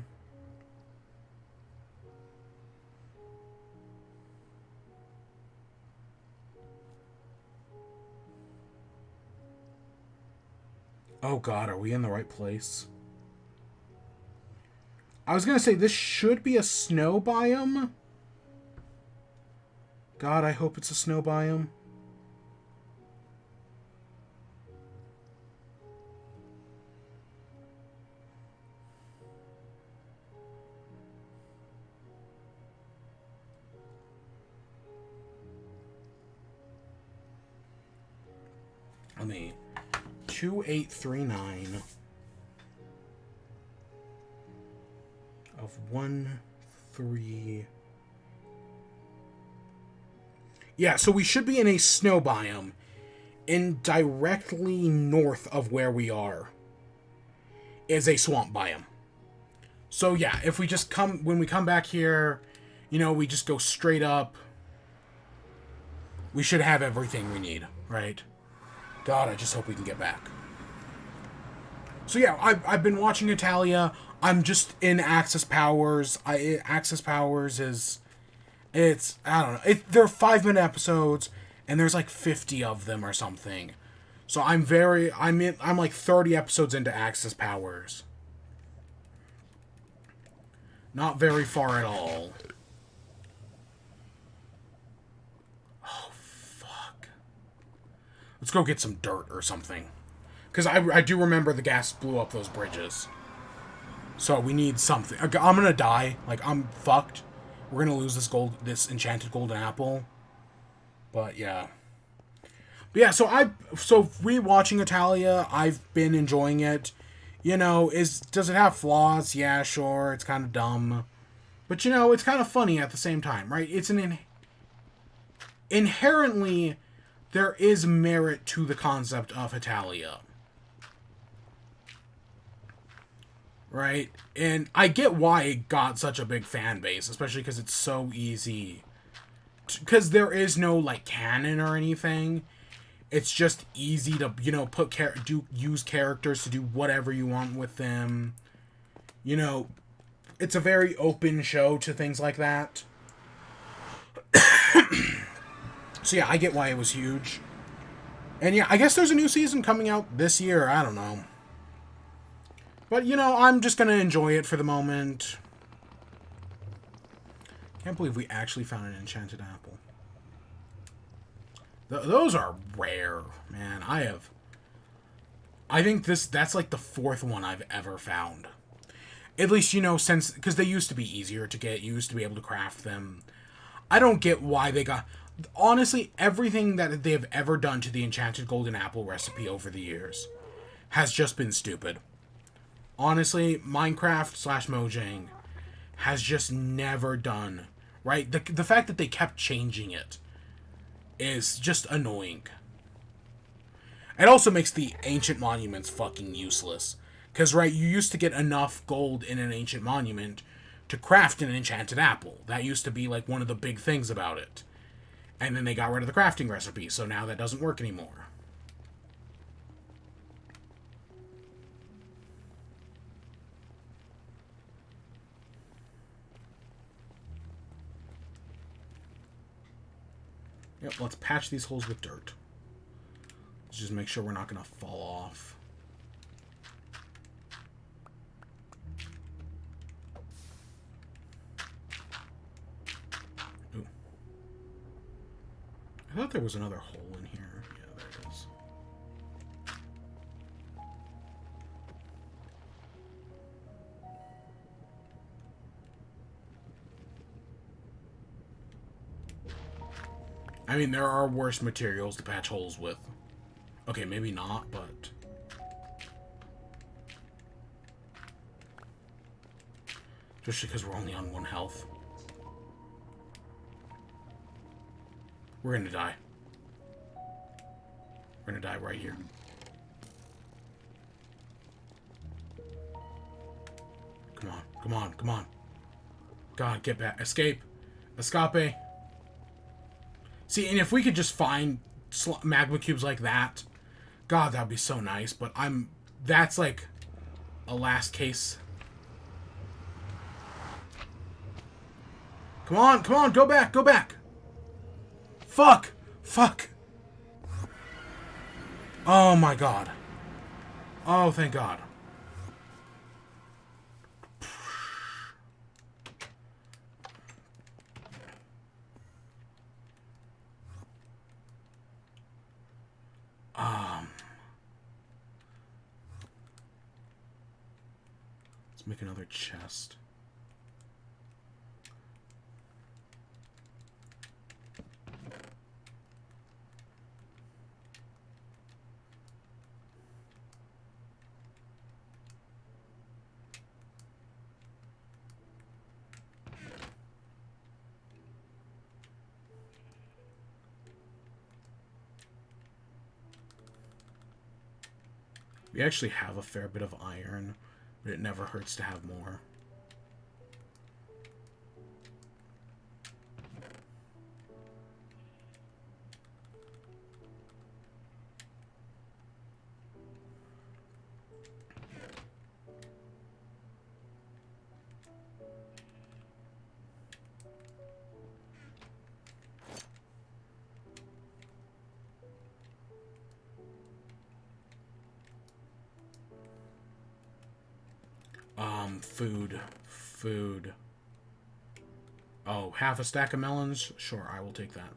god, are we in the right place? I was gonna say, this should be a snow biome. God, I hope it's a snow biome. Let me... 2839 of 1, 3... Yeah, so we should be in a snow biome in directly north of where we are is a swamp biome. So yeah, if we just when we come back here, you know, we just go straight up, we should have everything we need, right? God, I just hope we can get back. So yeah, I've been watching Italia. I'm just in Access Powers. Access Powers is... It's... I don't know. They're 5-minute episodes, and there's like 50 of them or something. So I'm like 30 episodes into Access Powers. Not very far at all. Oh, fuck. Let's go get some dirt or something. Because I do remember the gas blew up those bridges. So we need something. I'm gonna die. Like, I'm fucked. We're gonna lose this enchanted golden apple. But yeah. But yeah, so rewatching Italia, I've been enjoying it. You know, does it have flaws? Yeah, sure. It's kind of dumb. But you know, it's kind of funny at the same time, right? It's inherently, there is merit to the concept of Italia. Right? And I get why it got such a big fan base, especially because it's so easy. Because there is no, like, canon or anything. It's just easy to, you know, use characters to do whatever you want with them. You know, it's a very open show to things like that. So yeah, I get why it was huge. And yeah, I guess there's a new season coming out this year. I don't know. But, you know, I'm just going to enjoy it for the moment. Can't believe we actually found an enchanted apple. Those are rare, man. I think that's like the 4th one I've ever found. At least, you know, because they used to be easier to get. You used to be able to craft them. I don't get why they got... Honestly, everything that they've ever done to the enchanted golden apple recipe over the years has just been stupid. Honestly, Minecraft/Mojang has just never done, right? The fact that they kept changing it is just annoying. It also makes the ancient monuments fucking useless. Because, right, you used to get enough gold in an ancient monument to craft an enchanted apple. That used to be, like, one of the big things about it. And then they got rid of the crafting recipe, so now that doesn't work anymore. Yep, let's patch these holes with dirt. Let's just make sure we're not going to fall off. Ooh. I thought there was another hole in here. Yeah, there it is. I mean, there are worse materials to patch holes with. Okay, maybe not, but... Just because we're only on 1 health. We're gonna die. We're gonna die right here. Come on, come on, come on. God, get back. Escape. Escape. See, and if we could just find magma cubes like that, God, that'd be so nice. But that's like a last case. Come on, come on, go back, go back. Fuck, fuck. Oh my God. Oh, thank God. Let's make another chest. We actually have a fair bit of iron, but it never hurts to have more. Food. Oh, half a stack of melons? Sure, I will take that.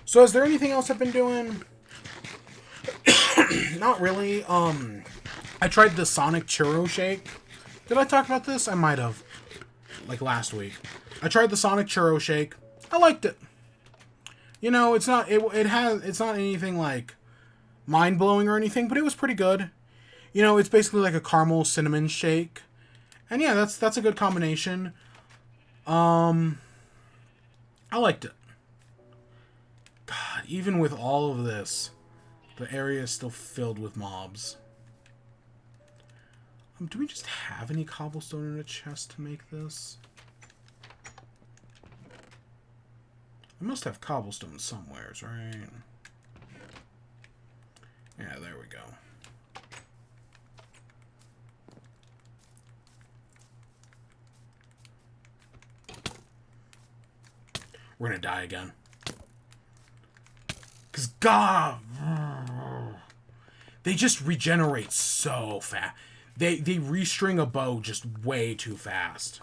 So is there anything else I've been doing? Not really. I tried the Sonic Churro Shake. Did I talk about this? I might have. Like last week. I tried the Sonic Churro Shake. I liked it. You know, it's not anything like mind-blowing or anything, but it was pretty good. You know, it's basically like a caramel cinnamon shake. And yeah, that's a good combination. I liked it. God, even with all of this, the area is still filled with mobs. Do we just have any cobblestone in a chest to make this? I must have cobblestone somewheres, right? Yeah, there we go. We're gonna die again. Because, God, they just regenerate so fast. They restring a bow just way too fast.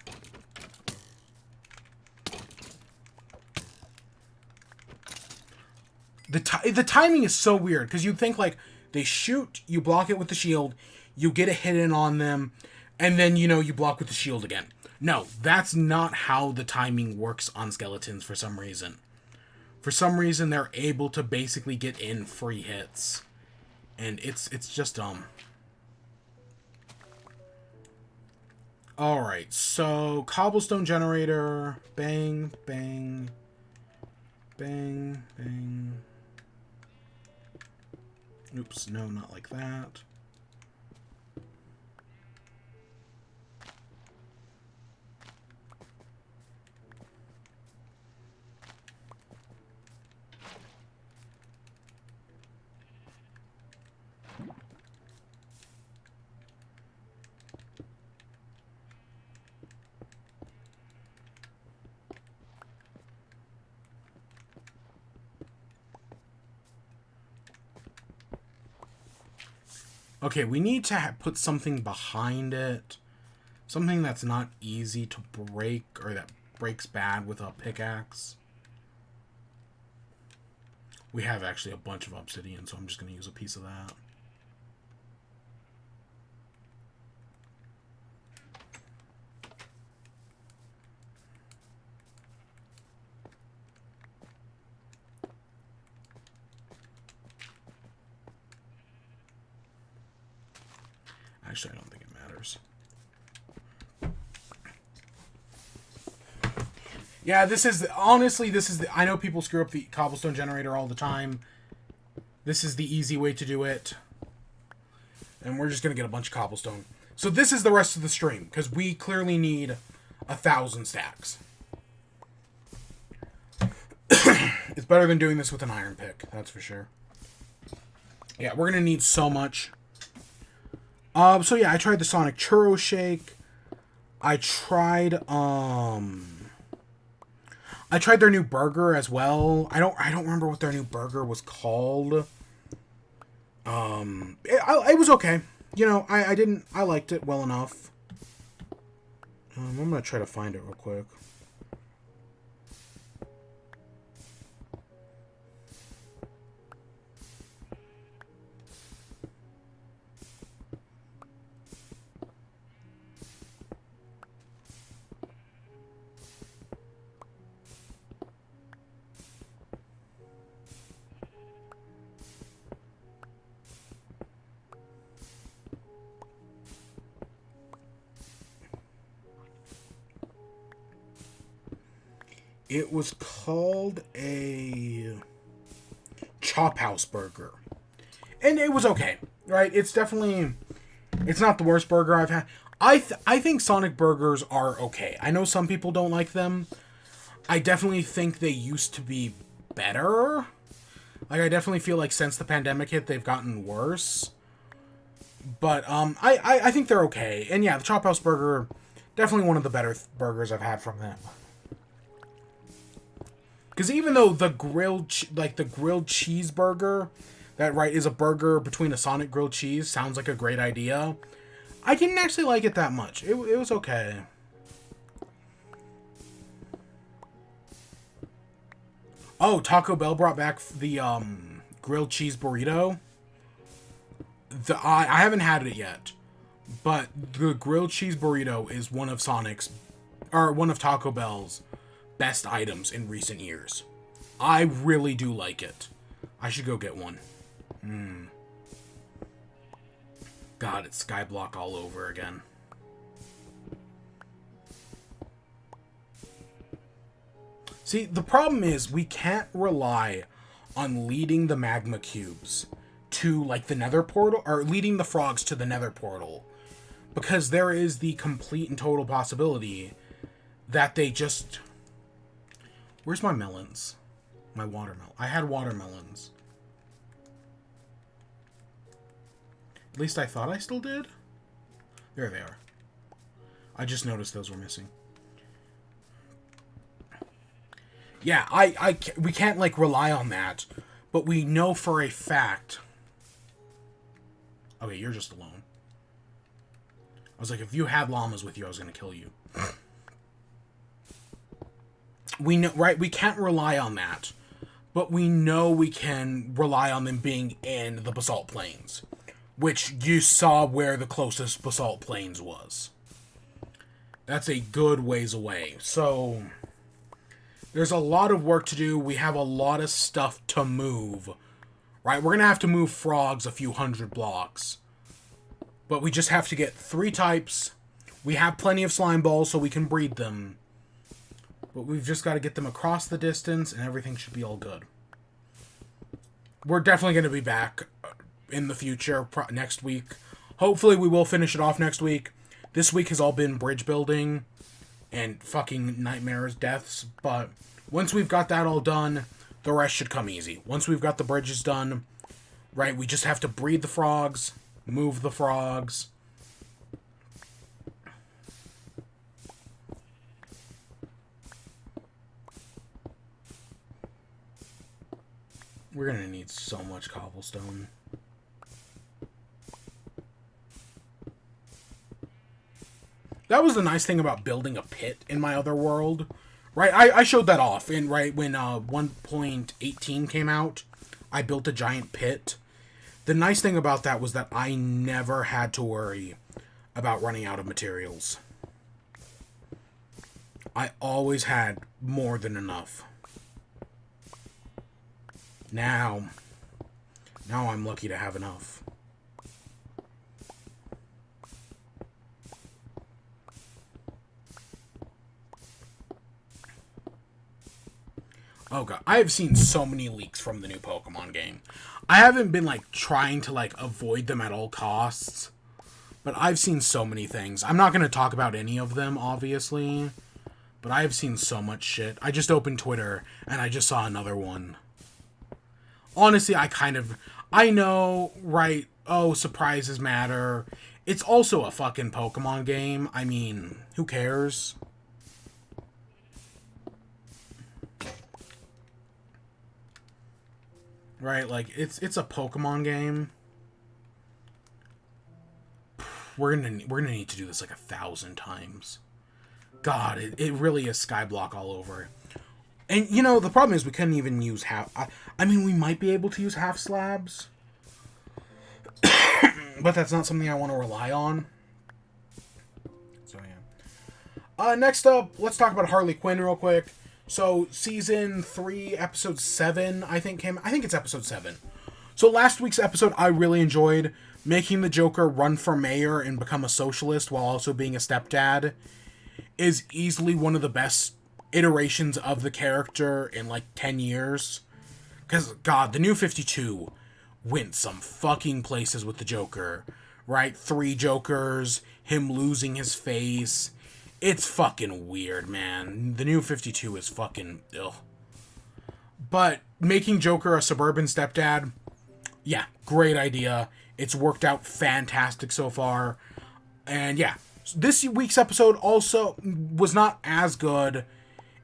The timing is so weird, because you'd think, like, they shoot, you block it with the shield, you get a hit in on them, and then, you know, you block with the shield again. No, that's not how the timing works on skeletons for some reason. For some reason, they're able to basically get in free hits. And it's just dumb. Alright, so cobblestone generator. Bang, bang. Bang, bang. Oops, no, not like that. Okay, we need to put something behind it. Something that's not easy to break, or that breaks bad with a pickaxe. We have actually a bunch of obsidian, so I'm just going to use a piece of that. Actually, I don't think it matters. Yeah, this is, honestly, I know people screw up the cobblestone generator all the time. This is the easy way to do it. And we're just going to get a bunch of cobblestone. So this is the rest of the stream, because we clearly need 1,000 stacks. It's better than doing this with an iron pick, that's for sure. Yeah, we're going to need so much. So yeah, I tried the Sonic Churro Shake. I tried their new burger as well. I don't remember what their new burger was called. It was okay. You know, I liked it well enough. I'm gonna try to find it real quick. It was called a Chop House Burger. And it was okay, right? It's definitely... It's not the worst burger I've had. I think Sonic burgers are okay. I know some people don't like them. I definitely think they used to be better. Like, I definitely feel like since the pandemic hit, they've gotten worse. But, I think they're okay. And yeah, the Chop House Burger, definitely one of the better burgers I've had from them. Because even though the grilled cheeseburger, that right is a burger between a Sonic grilled cheese, sounds like a great idea, I didn't actually like it that much. It was okay. Oh, Taco Bell brought back the grilled cheese burrito. I haven't had it yet, but the grilled cheese burrito is one of Taco Bell's best items in recent years. I really do like it. I should go get one. God, it's Skyblock all over again. See, the problem is we can't rely on leading the magma cubes to, like, the nether portal, or leading the frogs to the nether portal, because there is the complete and total possibility that they just... Where's my melons? My watermelon. I had watermelons. At least I thought I still did. There they are. I just noticed those were missing. Yeah, we can't, like, rely on that, but we know for a fact... Okay, you're just alone. I was like, if you had llamas with you, I was gonna kill you. We know, right? We can't rely on that, but we know we can rely on them being in the basalt plains, which you saw where the closest basalt plains was. That's a good ways away. So there's a lot of work to do. We have a lot of stuff to move, right? We're gonna have to move frogs a few hundred blocks, but we just have to get 3 types. We have plenty of slime balls so we can breed them. But we've just got to get them across the distance, and everything should be all good. We're definitely going to be back in the future, next week. Hopefully we will finish it off next week. This week has all been bridge building and fucking nightmares, deaths. But once we've got that all done, the rest should come easy. Once we've got the bridges done, right, we just have to breed the frogs, move the frogs. We're gonna need so much cobblestone. That was the nice thing about building a pit in my other world. Right, I showed that off in right when 1.18 came out. I built a giant pit. The nice thing about that was that I never had to worry about running out of materials. I always had more than enough. Now I'm lucky to have enough. Oh god, I have seen so many leaks from the new Pokemon game. I haven't been, like, trying to, like, avoid them at all costs. But I've seen so many things. I'm not going to talk about any of them, obviously. But I've seen so much shit. I just opened Twitter, and I just saw another one. Honestly, I know, right, oh, surprises matter. It's also a fucking Pokemon game. I mean, who cares? Right, like, it's a Pokemon game. We're gonna need to do this like 1,000 times. God, it really is Skyblock all over. And, you know, the problem is we couldn't even use half... I mean, we might be able to use half slabs. But that's not something I want to rely on. So, yeah. Next up, let's talk about Harley Quinn real quick. So, Season 3, Episode 7, I think it's Episode 7. So, last week's episode I really enjoyed. Making the Joker run for mayor and become a socialist while also being a stepdad is easily one of the best iterations of the character in, like, 10 years. Because, God, the New 52 went some fucking places with the Joker. Right? 3 Jokers, him losing his face. It's fucking weird, man. The New 52 is fucking... ugh. But making Joker a suburban stepdad, yeah, great idea. It's worked out fantastic so far. And yeah, this week's episode also was not as good.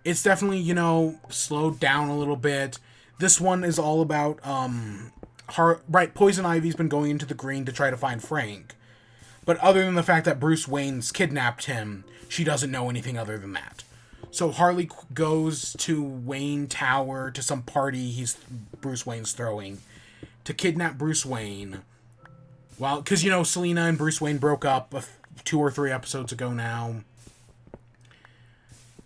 It's definitely, you know, slowed down a little bit. This one is all about, Poison Ivy's been going into the green to try to find Frank. But other than the fact that Bruce Wayne's kidnapped him, she doesn't know anything other than that. So Harley goes to Wayne Tower to some party Bruce Wayne's throwing to kidnap Bruce Wayne. Well, because, you know, Selina and Bruce Wayne broke up 2 or 3 episodes ago now.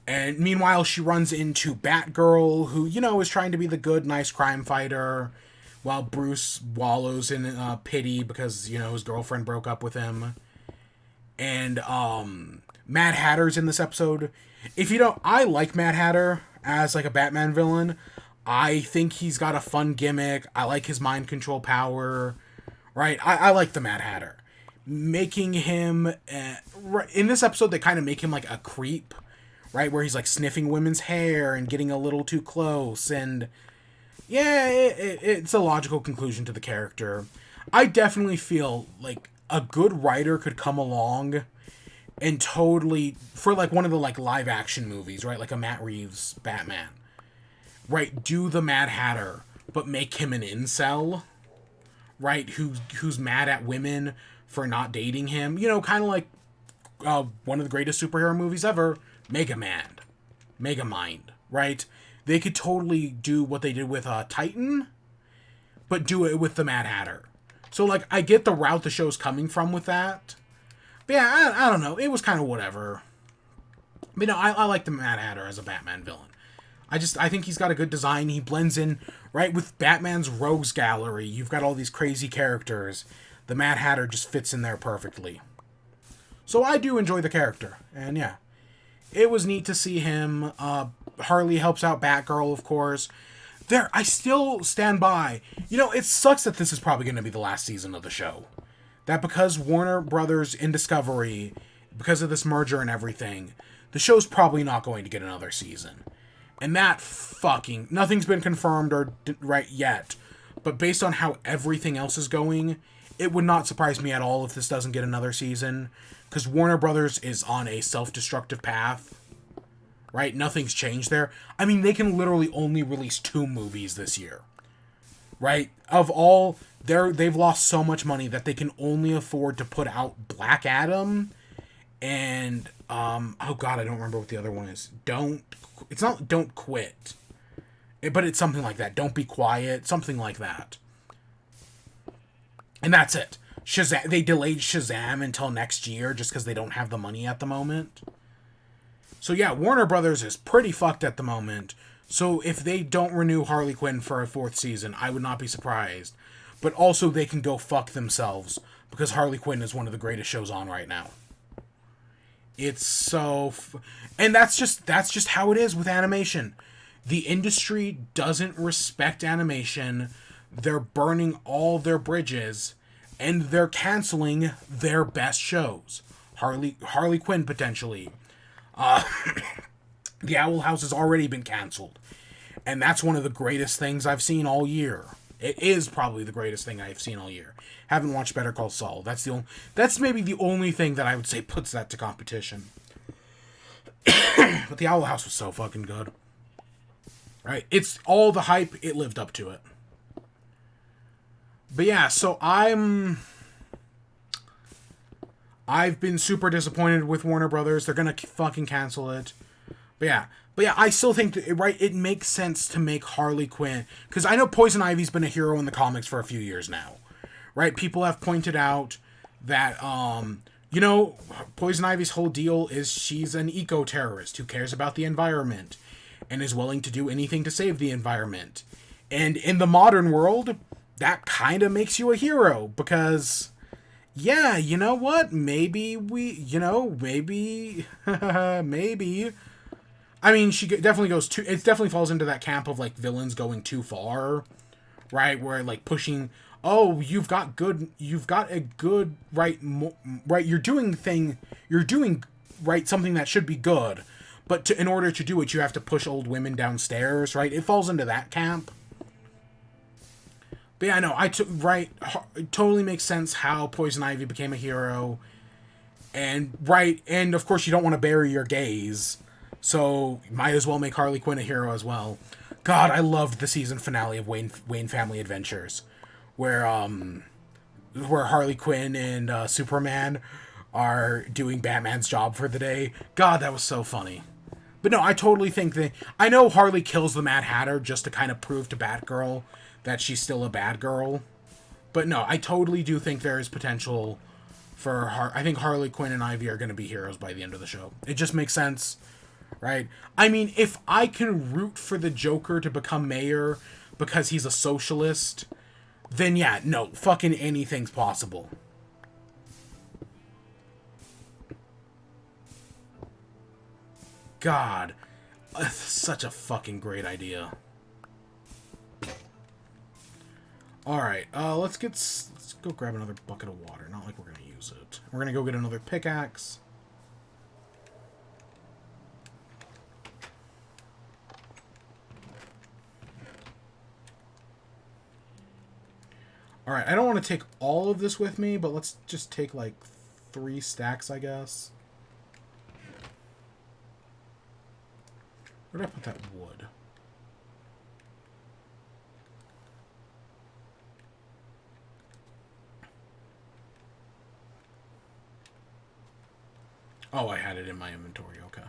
And meanwhile, she runs into Batgirl, who, you know, is trying to be the good, nice crime fighter, while Bruce wallows in pity because, you know, his girlfriend broke up with him. And Mad Hatter's in this episode. If you don't... I like Mad Hatter as, like, a Batman villain. I think he's got a fun gimmick. I like his mind control power. Right? I like the Mad Hatter. Making him... in this episode, they kind of make him, like, a creep. Right? Where he's, like, sniffing women's hair and getting a little too close. And, yeah, it's a logical conclusion to the character. I definitely feel like a good writer could come along and totally... for, like, one of the, like, live-action movies, right? Like a Matt Reeves Batman. Right? Do the Mad Hatter, but make him an incel. Right? Who's mad at women for not dating him. You know, kind of like one of the greatest superhero movies ever, Megamind, right? They could totally do what they did with Titan, but do it with the Mad Hatter. So, like, I get the route the show's coming from with that. But yeah, I don't know. It was kind of whatever. But no, I like the Mad Hatter as a Batman villain. I think he's got a good design. He blends in, right, with Batman's rogues gallery. You've got all these crazy characters. The Mad Hatter just fits in there perfectly. So I do enjoy the character. And yeah, it was neat to see him. Harley helps out Batgirl, of course. I still stand by. You know, it sucks that this is probably going to be the last season of the show. That because Warner Brothers in Discovery, because of this merger and everything, the show's probably not going to get another season. And that nothing's been confirmed or right yet. But based on how everything else is going, it would not surprise me at all if this doesn't get another season. Because Warner Brothers is on a self-destructive path. Right? Nothing's changed there. I mean, they can literally only release 2 movies this year. Right? Of all, they've lost so much money that they can only afford to put out Black Adam And oh god, I don't remember what the other one is. It's not Don't Quit, but it's something like that. Don't Be Quiet, something like that. And that's it. Shazam. They delayed Shazam until next year just because they don't have the money at the moment. So yeah, Warner Brothers is pretty fucked at the moment. So if they don't renew Harley Quinn for a 4th season, I would not be surprised. But also they can go fuck themselves because Harley Quinn is one of the greatest shows on right now. It's so... and that's just how it is with animation. The industry doesn't respect animation. They're burning all their bridges, and they're canceling their best shows. Harley Quinn, potentially. The Owl House has already been canceled. And that's one of the greatest things I've seen all year. It is probably the greatest thing I've seen all year. Haven't watched Better Call Saul. That's maybe the only thing that I would say puts that to competition. But the Owl House was so fucking good. Right? It's all the hype, it lived up to it. But yeah, so I've been super disappointed with Warner Brothers. They're gonna fucking cancel it. But yeah, I still think, right, it makes sense to make Harley Quinn, because I know Poison Ivy's been a hero in the comics for a few years now, right? People have pointed out that, you know, Poison Ivy's whole deal is she's an eco-terrorist who cares about the environment and is willing to do anything to save the environment. And in the modern world, that kind of makes you a hero, because... yeah, you know what? Maybe maybe... I mean, she definitely goes too... it definitely falls into that camp of, like, villains going too far, right? Where, like, pushing... oh, you've got a good... right, you're doing, right, something that should be good. But in order to do it, you have to push old women downstairs, right? It falls into that camp. But yeah, no, right, it totally makes sense how Poison Ivy became a hero. And, right, and of course you don't want to bury your gays. So, might as well make Harley Quinn a hero as well. God, I loved the season finale of Wayne Family Adventures. Where Harley Quinn and Superman are doing Batman's job for the day. God, that was so funny. But no, I totally think that... I know Harley kills the Mad Hatter just to kind of prove to Batgirl that she's still a bad girl. But no, I totally do think there is potential for... I think Harley Quinn and Ivy are going to be heroes by the end of the show. It just makes sense, right? I mean, if I can root for the Joker to become mayor because he's a socialist, then yeah, no, fucking anything's possible. God, such a fucking great idea. Alright, let's go grab another bucket of water. Not like we're gonna use it. We're gonna go get another pickaxe. Alright, I don't want to take all of this with me, but let's just take like 3 stacks, I guess. Where did I put that wood? Oh, I had it in my inventory, okay.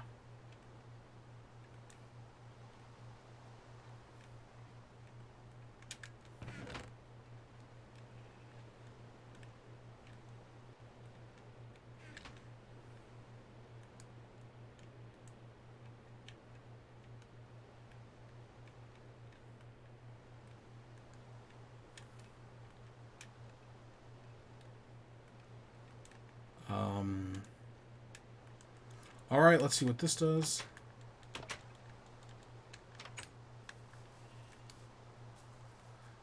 Alright, let's see what this does.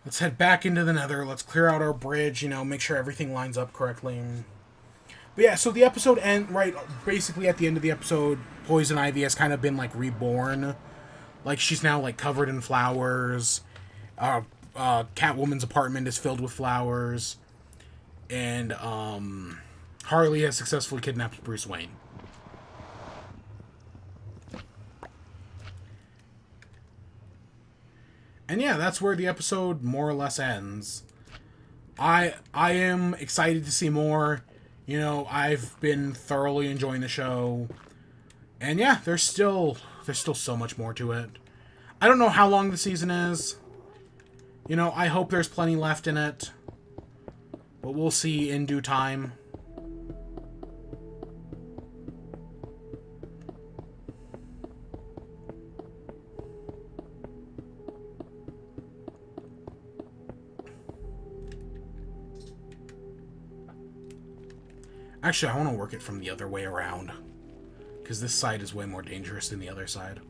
Let's head back into the Nether. Let's clear out our bridge, you know, make sure everything lines up correctly. But yeah, so the episode right, basically at the end of the episode, Poison Ivy has kind of been, like, reborn. Like, she's now, like, covered in flowers. Catwoman's apartment is filled with flowers. And, Harley has successfully kidnapped Bruce Wayne. And yeah, that's where the episode more or less ends. I am excited to see more. You know, I've been thoroughly enjoying the show. And yeah, there's still so much more to it. I don't know how long the season is. You know, I hope there's plenty left in it. But we'll see in due time. Actually, I want to work it from the other way around. Because this side is way more dangerous than the other side.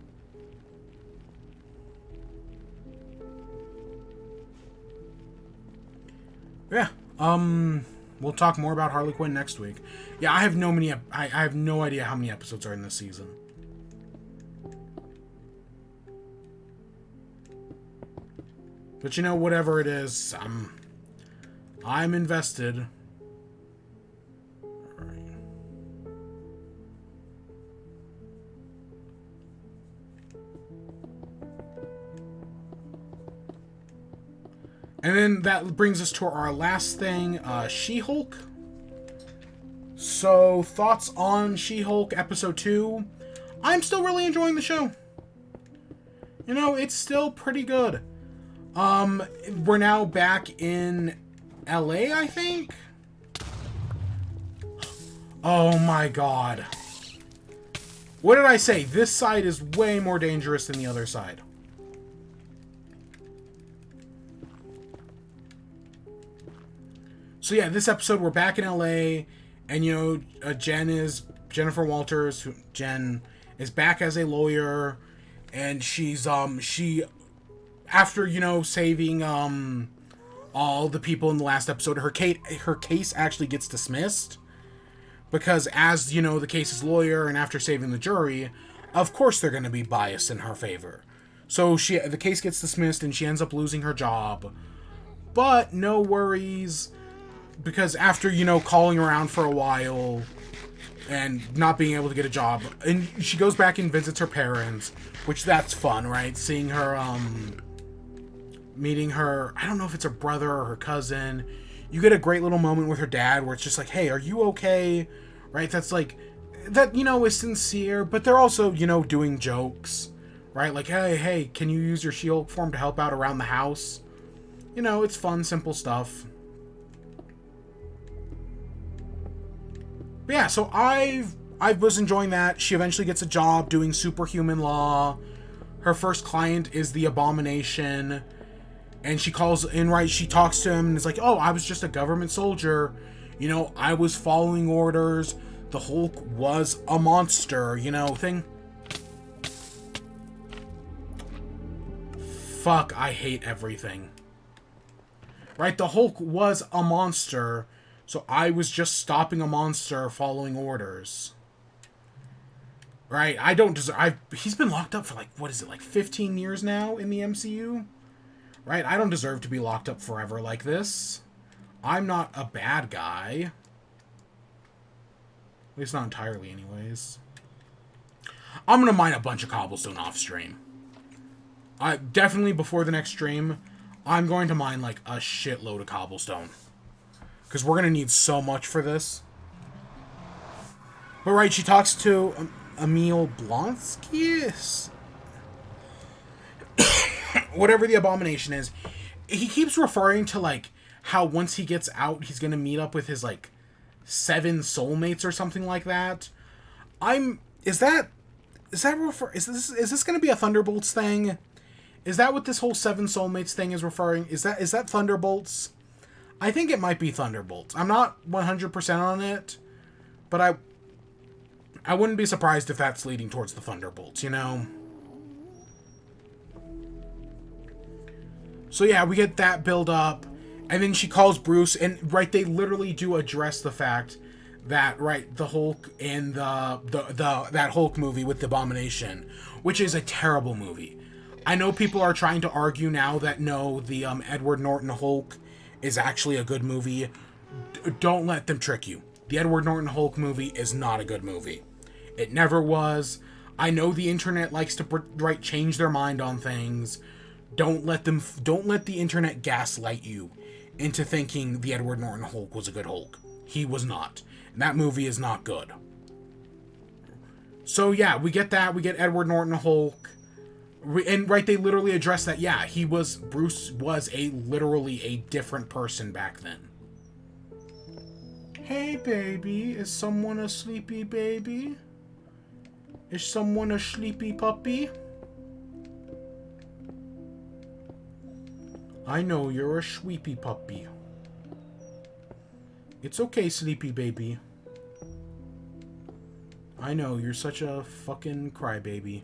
Yeah, we'll talk more about Harley Quinn next week. Yeah, I have I have no idea how many episodes are in this season. But you know, whatever it is, I'm invested. And then that brings us to our last thing, She-Hulk. So, thoughts on She-Hulk Episode 2? I'm still really enjoying the show. You know, it's still pretty good. We're now back in LA, I think? Oh my god. What did I say? This side is way more dangerous than the other side. So yeah, this episode we're back in LA, and you know, Jennifer Walters, Jen is back as a lawyer, and she's after, you know, saving all the people in the last episode, her case actually gets dismissed because, as you know, the case's lawyer, and after saving the jury, of course they're going to be biased in her favor. So the case gets dismissed and she ends up losing her job. But no worries. Because after, you know, calling around for a while and not being able to get a job, and she goes back and visits her parents, which that's fun, right? Seeing her, meeting her, I don't know if it's her brother or her cousin. You get a great little moment with her dad where it's just like, hey, are you okay? Right? That's like, that, you know, is sincere, but they're also, you know, doing jokes, right? Like, hey, can you use your She-Hulk form to help out around the house? You know, it's fun, simple stuff. But yeah, so I was enjoying that. She eventually gets a job doing superhuman law. Her first client is the Abomination. And she calls in, right, she talks to him and is like, oh, I was just a government soldier. You know, I was following orders. The Hulk was a monster, you know, thing. Fuck, I hate everything. Right, the Hulk was a monster. So I was just stopping a monster following orders. Right? I don't deserve... He's been locked up for, like, what is it, like 15 years now in the MCU? Right? I don't deserve to be locked up forever like this. I'm not a bad guy. At least not entirely, anyways. I'm gonna mine a bunch of cobblestone off stream. Definitely before the next stream, I'm going to mine, like, a shitload of cobblestone. Because we're going to need so much for this. But right, she talks to Emil Blonsky? Whatever the Abomination is. He keeps referring to, like, how once he gets out, he's going to meet up with his, like, 7 soulmates or something like that. Is this going to be a Thunderbolts thing? Is that what this whole 7 soulmates thing is referring? Is that Thunderbolts? I think it might be Thunderbolts. I'm not 100% on it, but I wouldn't be surprised if that's leading towards the Thunderbolts, you know? So yeah, we get that build up, and then she calls Bruce, and right, they literally do address the fact that, right, the Hulk and that Hulk movie with the Abomination, which is a terrible movie. I know people are trying to argue now that no, the Edward Norton Hulk is actually a good movie. Don't let them trick you. The Edward Norton Hulk movie is not a good movie. It never was. I know the internet likes to change their mind on things. Don't let the internet gaslight you into thinking the Edward Norton Hulk was a good Hulk. He was not. That movie is not good. So yeah, we get that. We get Edward Norton Hulk. And right, they literally address that. Yeah, Bruce was literally a different person back then. Hey, baby. Is someone a sleepy baby? Is someone a sleepy puppy? I know you're a sleepy puppy. It's okay, sleepy baby. I know, you're such a fucking crybaby.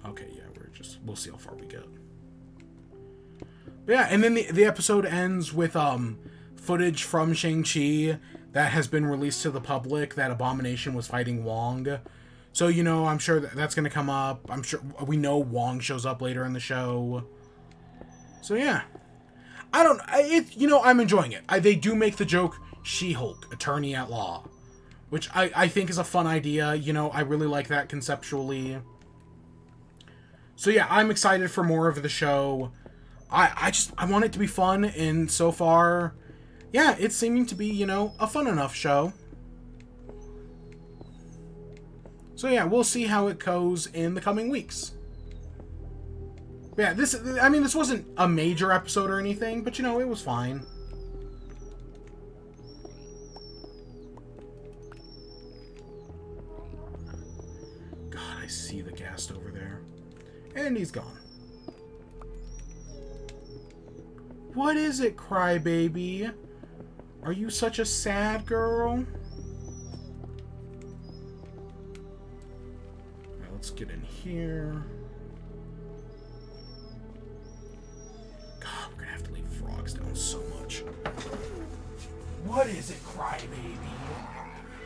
Okay, yeah, we'll see how far we get. But yeah, and then the episode ends with footage from Shang-Chi that has been released to the public that Abomination was fighting Wong. So, you know, I'm sure that's going to come up. I'm sure we know Wong shows up later in the show. So, yeah. I'm enjoying it. They do make the joke, She-Hulk, attorney at law. Which I think is a fun idea. You know, I really like that conceptually. So, yeah, I'm excited for more of the show. I want it to be fun, and so far, yeah, it's seeming to be, you know, a fun enough show. So yeah, we'll see how it goes in the coming weeks. Yeah, this wasn't a major episode or anything, but you know, it was fine. God, I see the ghast over there. And he's gone. What is it, crybaby? Are you such a sad girl? Let's get in here. God, we're gonna have to leave frogs down so much. What is it, crybaby?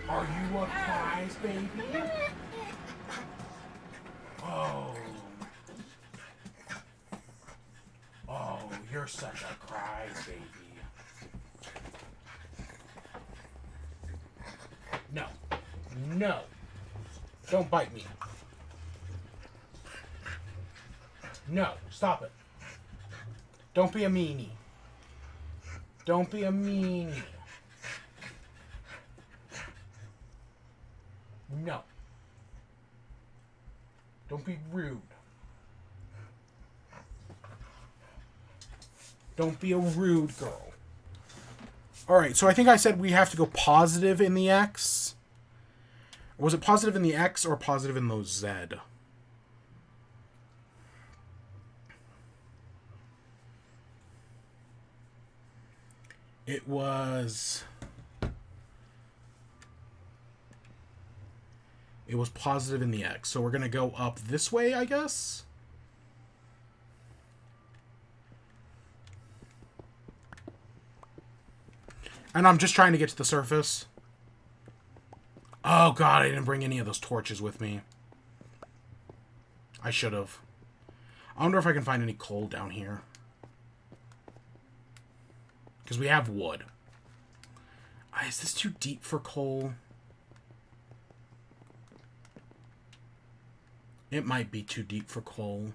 Are you a prize baby? Oh. Oh, you're such a prize baby. No. No. Don't bite me. No, stop it. Don't be a meanie. Don't be a meanie. No. Don't be rude. Don't be a rude girl. Alright, so I think I said we have to go positive in the X. Was it positive in the X or positive in the Z? It was positive in the X. So we're going to go up this way, I guess. And I'm just trying to get to the surface. Oh, God, I didn't bring any of those torches with me. I should have. I wonder if I can find any coal down here. Because we have wood. Is this too deep for coal? It might be too deep for coal.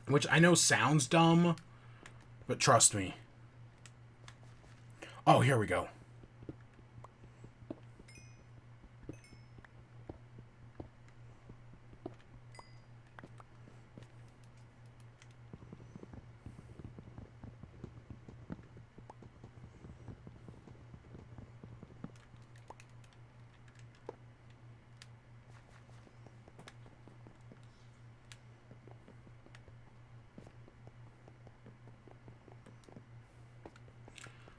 Which I know sounds dumb, but trust me. Oh, here we go.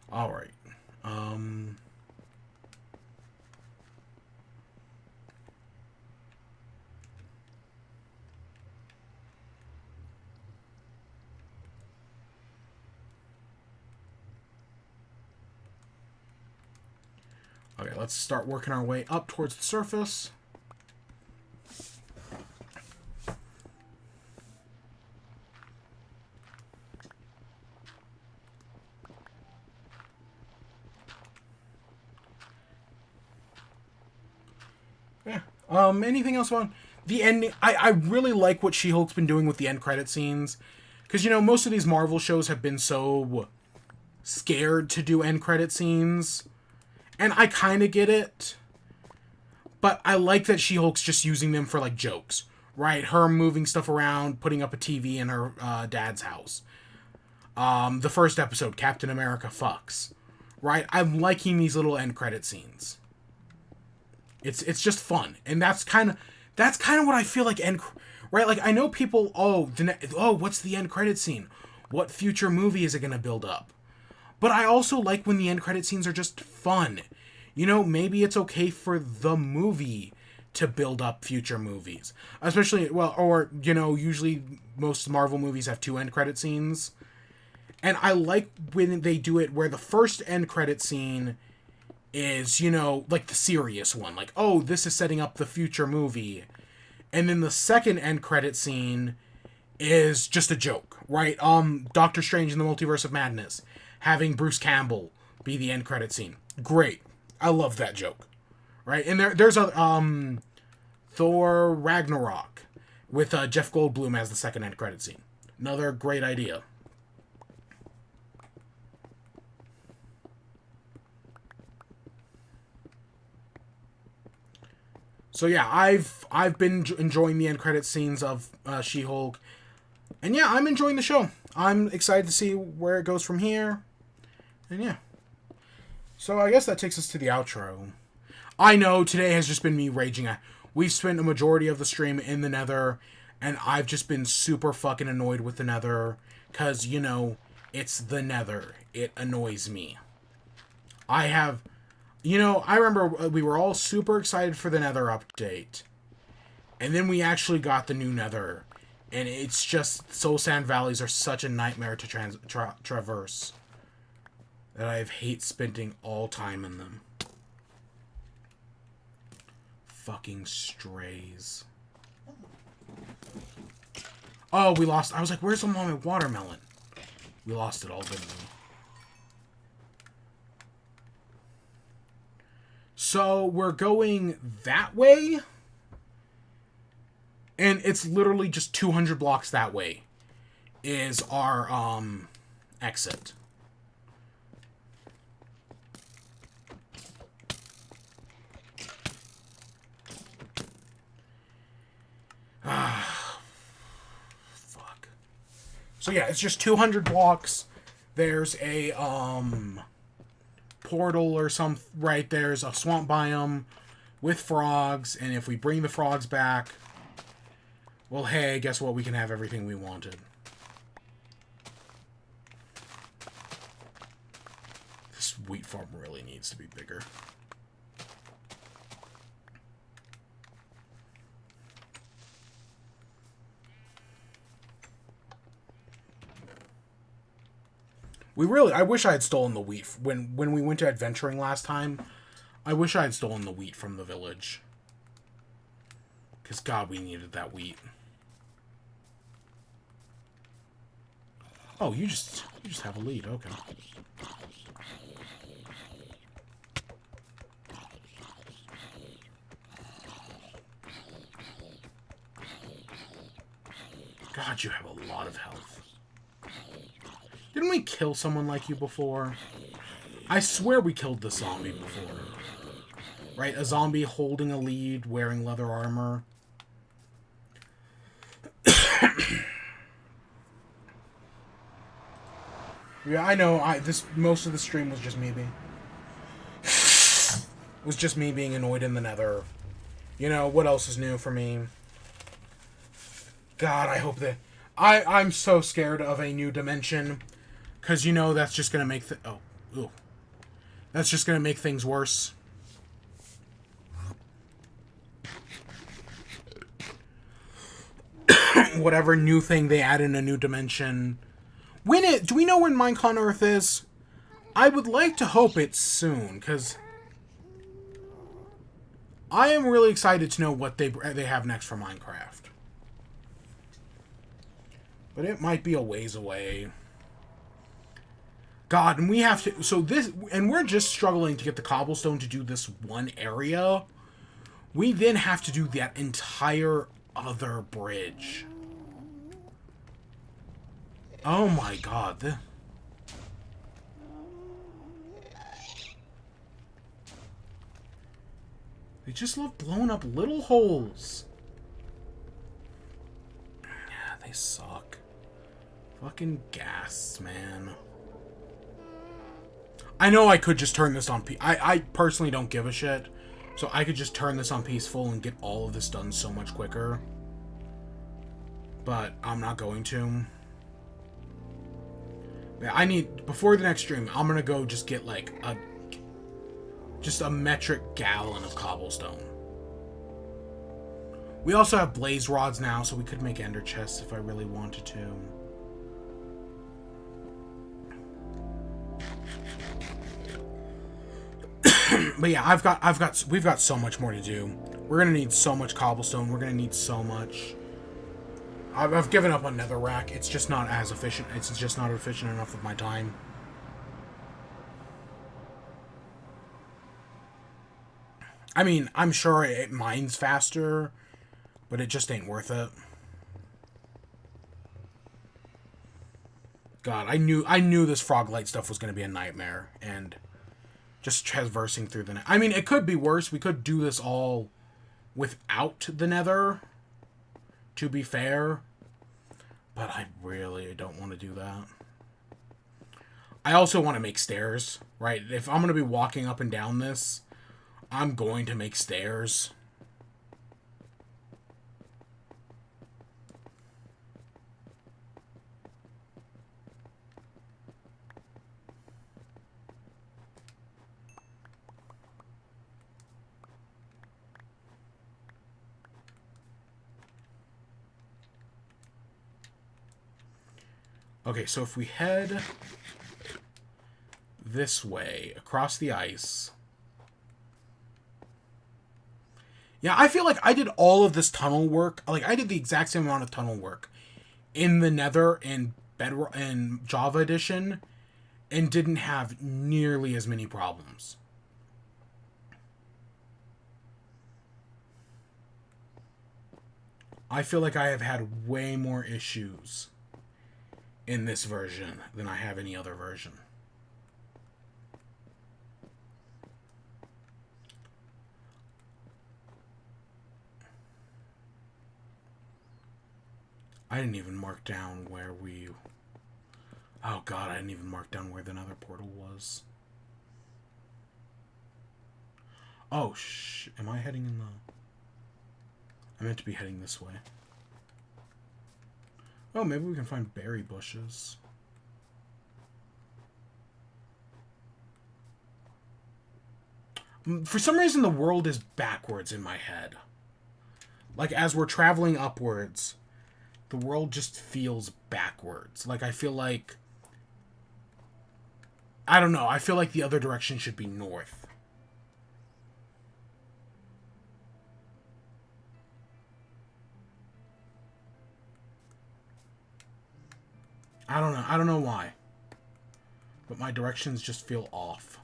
All right. Okay, let's start working our way up towards the surface. Yeah, Anything else on the ending? I really like what She-Hulk's been doing with the end credit scenes. Because, you know, most of these Marvel shows have been so scared to do end credit scenes. And I kind of get it. But I like that She-Hulk's just using them for, like, jokes. Right? Her moving stuff around, putting up a TV in her dad's house. The first episode, Captain America fucks. Right? I'm liking these little end credit scenes. It's just fun. And that's kind of what I feel like right? Like, I know people, what's the end credit scene? What future movie is it going to build up? But I also like when the end credit scenes are just fun. You know, maybe it's okay for the movie to build up future movies. Especially, usually most Marvel movies have 2 end credit scenes. And I like when they do it where the first end credit scene is, you know, like the serious one. Like, oh, this is setting up the future movie. And then the second end credit scene is just a joke, right? Doctor Strange in the Multiverse of Madness, having Bruce Campbell be the end credit scene. Great. I love that joke. Right? And there's a Thor Ragnarok with Jeff Goldblum as the second end credit scene. Another great idea. So yeah, I've been enjoying the end credit scenes of She-Hulk. And yeah, I'm enjoying the show. I'm excited to see where it goes from here. And yeah. So I guess that takes us to the outro. I know today has just been me raging. We've spent a majority of the stream in the Nether, and I've just been super fucking annoyed with the Nether. Because, you know, it's the Nether. It annoys me. I remember we were all super excited for the Nether update. And then we actually got the new Nether. And it's just, Soul Sand Valleys are such a nightmare to traverse. That I hate spending all time in them. Fucking strays. Oh, we lost. I was like, where's all my watermelon? We lost it all, didn't we? So, we're going that way. And it's literally just 200 blocks that way. Is our, exit. Fuck. So yeah, it's just 200 blocks. There's a, portal or some, right, there's a swamp biome with frogs, and if we bring the frogs back, well, hey, guess what? We can have everything we wanted. This wheat farm really needs to be bigger. I wish I had stolen the wheat. When we went to adventuring last time, I wish I had stolen the wheat from the village. Because, God, we needed that wheat. Oh, you just have a lead. Okay. God, you have a lot of health. Didn't we kill someone like you before? I swear we killed the zombie before. Right? A zombie holding a lead, wearing leather armor. Yeah, I know. Most of the stream was just me being annoyed in the Nether. You know, what else is new for me? God, I hope that... I'm so scared of a new dimension. Because, you know, that's just going to make... That's just going to make things worse. Whatever new thing they add in a new dimension. Do we know when Minecon Earth is? I would like to hope it's soon, because... I am really excited to know what they have next for Minecraft. But it might be a ways away. God, and we have to... So this... And we're just struggling to get the cobblestone to do this one area. We then have to do that entire other bridge. Oh my god. They just love blowing up little holes. Yeah, they suck. Fucking gas, man. I know I could just turn this on I personally don't give a shit. So I could just turn this on peaceful and get all of this done so much quicker. But I'm not going to. Yeah, I need, before the next stream, I'm gonna go just get like just a metric gallon of cobblestone. We also have blaze rods now, so we could make ender chests if I really wanted to. But yeah, we've got so much more to do. We're gonna need so much cobblestone. We're gonna need so much. I've given up on netherrack. It's just not as efficient. It's just not efficient enough with my time. I mean, I'm sure it mines faster, but it just ain't worth it. God, I knew this froglight stuff was gonna be a nightmare, and just traversing through the nether. I mean, it could be worse. We could do this all without the nether, to be fair. But I really don't want to do that. I also want to make stairs, right? If I'm going to be walking up and down this, I'm going to make stairs. Okay, so if we head this way, across the ice. Yeah, I feel like I did all of this tunnel work. Like, I did the exact same amount of tunnel work in the Nether and Bedrock and Java Edition, and didn't have nearly as many problems. I feel like I have had way more issues in this version than I have any other version. I didn't even mark down where we... Oh god, I didn't even mark down where the nether portal was. Oh, am I heading in the... I meant to be heading this way. Oh, maybe we can find berry bushes. For some reason, the world is backwards in my head. Like, as we're traveling upwards, the world just feels backwards. Like, I feel like... I don't know. I feel like the other direction should be north. I don't know. I don't know why. But my directions just feel off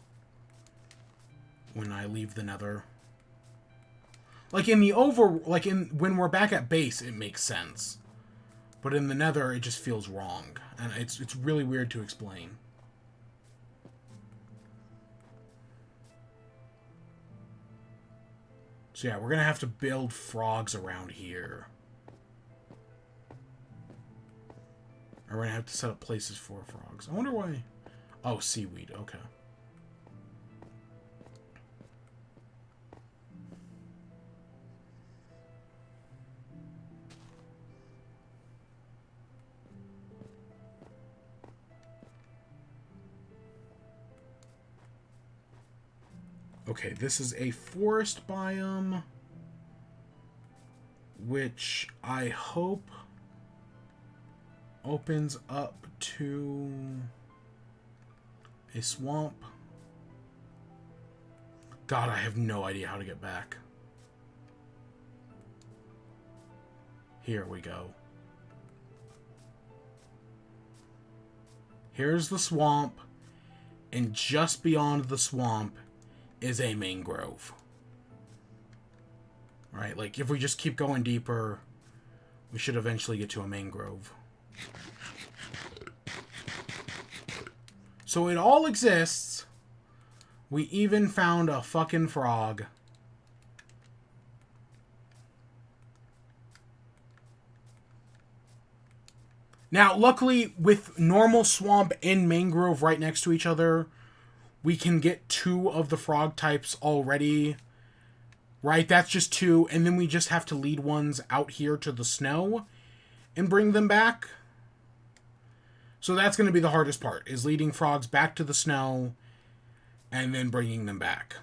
when I leave the nether. Like in the when we're back at base, it makes sense. But in the nether, it just feels wrong. And it's really weird to explain. So yeah, we're gonna have to build frogs around here. Or we're gonna have to set up places for frogs. I wonder why... Oh, seaweed. Okay. Okay, this is a forest biome, which I hope opens up to a swamp. God, I have no idea how to get back. Here we go. Here's the swamp, and just beyond the swamp is a mangrove. Right, like, if we just keep going deeper, we should eventually get to a mangrove. So it all exists. We even found a fucking frog. Now, luckily, with normal swamp and mangrove right next to each other, we can get 2 of the frog types already. Right? That's just 2. And then we just have to lead ones out here to the snow and bring them back. So that's going to be the hardest part, is leading frogs back to the snow and then bringing them back.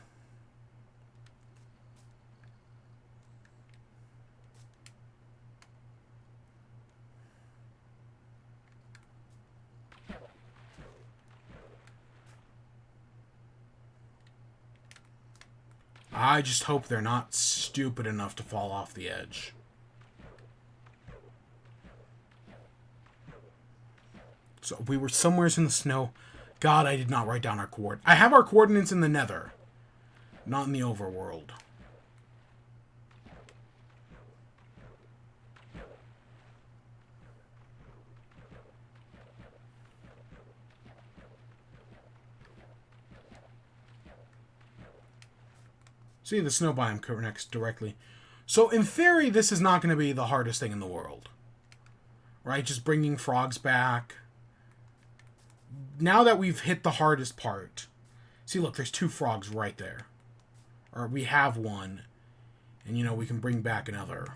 I just hope they're not stupid enough to fall off the edge. So we were somewhere in the snow. God, I did not write down our coordinates. I have our coordinates in the nether, not in the overworld. See, the snow biome connects directly. So in theory, this is not going to be the hardest thing in the world. Right? Just bringing frogs back. Now that we've hit the hardest part. See, look, there's 2 frogs right there. Or we have one. And, you know, we can bring back another.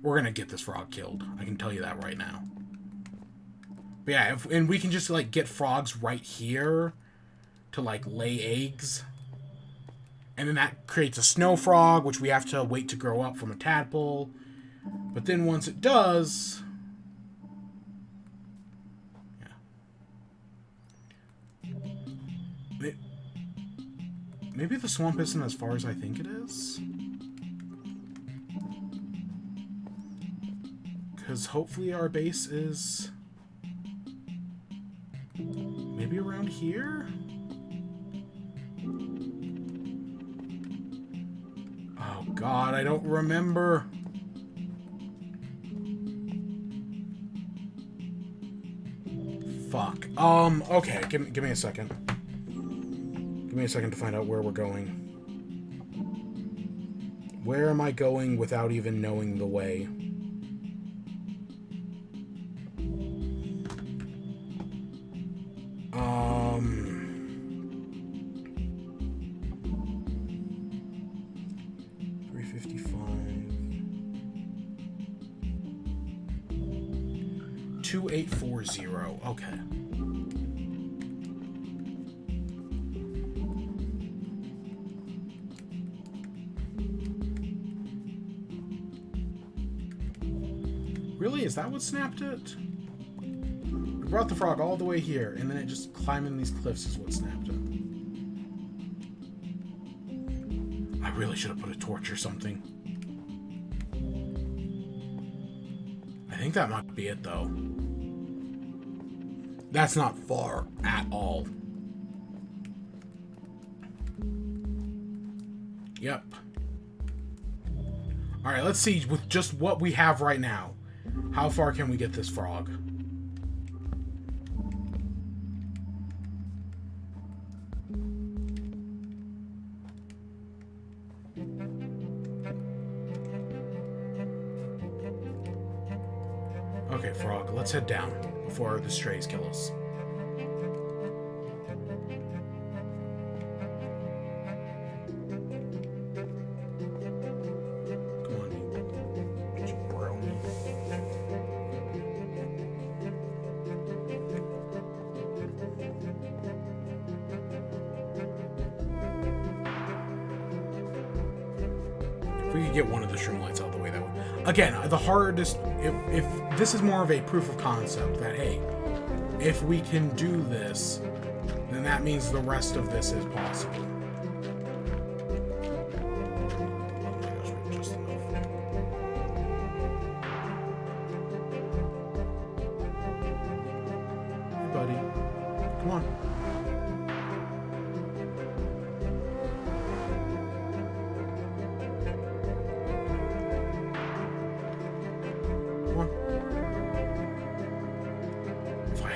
We're going to get this frog killed. I can tell you that right now. But yeah, and we can just, like, get frogs right here to, like, lay eggs. And then that creates a snow frog, which we have to wait to grow up from a tadpole. But then once it does... Yeah. Maybe the swamp isn't as far as I think it is. Because hopefully our base is... maybe around here? Oh God, I don't remember. Fuck. Okay, give me a second. Give me a second to find out where we're going. Where am I going without even knowing the way? Okay. Really? Is that what snapped it? We brought the frog all the way here, and then it just climbing these cliffs is what snapped it. I really should have put a torch or something. I think that might be it, though. That's not far at all. Yep. Alright, let's see with just what we have right now. How far can we get this frog? Okay, frog, let's head down before the strays kill us. Come on, you brony. If we could get one of the shroom lights out of the way, that would... Again, the hardest... If this is more of a proof of concept that, hey, if we can do this, then that means the rest of this is possible. Oh my gosh, we have just enough. Hey, buddy. Come on.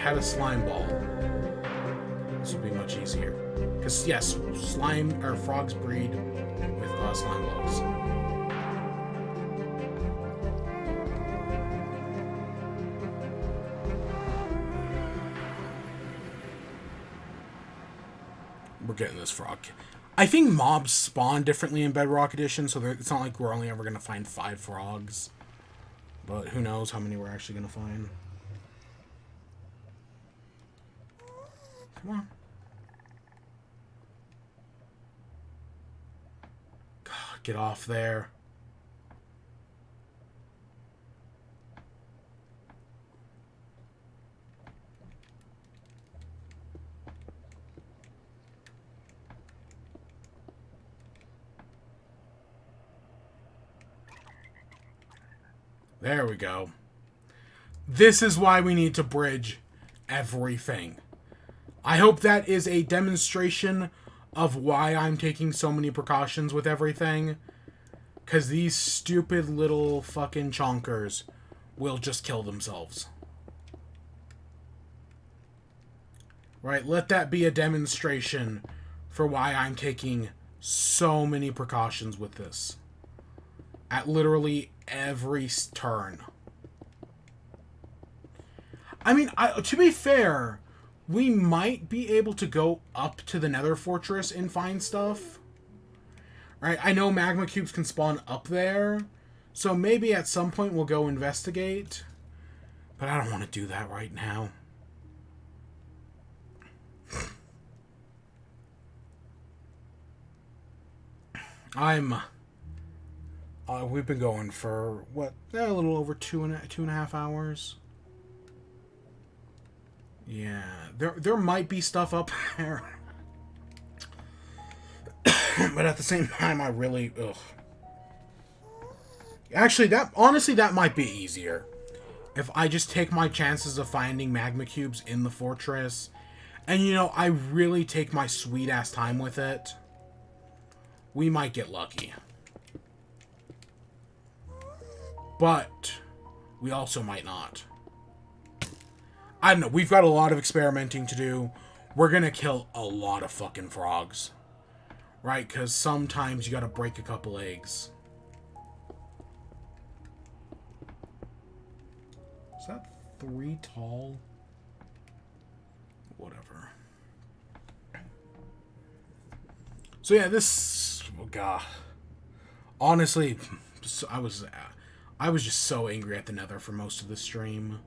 had a slime ball, this would be much easier. Because, yes, frogs breed with slime balls. We're getting this frog. I think mobs spawn differently in Bedrock Edition, so it's not like we're only ever going to find 5 frogs. But who knows how many we're actually going to find. Come on. God, get off there. There we go. This is why we need to bridge everything. I hope that is a demonstration of why I'm taking so many precautions with everything. Because these stupid little fucking chonkers will just kill themselves. Right? Let that be a demonstration for why I'm taking so many precautions with this. At literally every turn. I mean, to be fair, we might be able to go up to the Nether Fortress and find stuff. Right? I know magma cubes can spawn up there, so maybe at some point we'll go investigate. But I don't want to do that right now. We've been going for, what, a little over two and a half hours. Yeah, there might be stuff up there. But at the same time, I really, Actually, honestly, that might be easier. If I just take my chances of finding magma cubes in the fortress. And, I really take my sweet-ass time with it. We might get lucky. But we also might not. I don't know. We've got a lot of experimenting to do. We're going to kill a lot of fucking frogs. Right? Because sometimes you got to break a couple eggs. Is that 3 tall? Whatever. So yeah, this... Oh god. Honestly, I was just so angry at the Nether for most of the stream.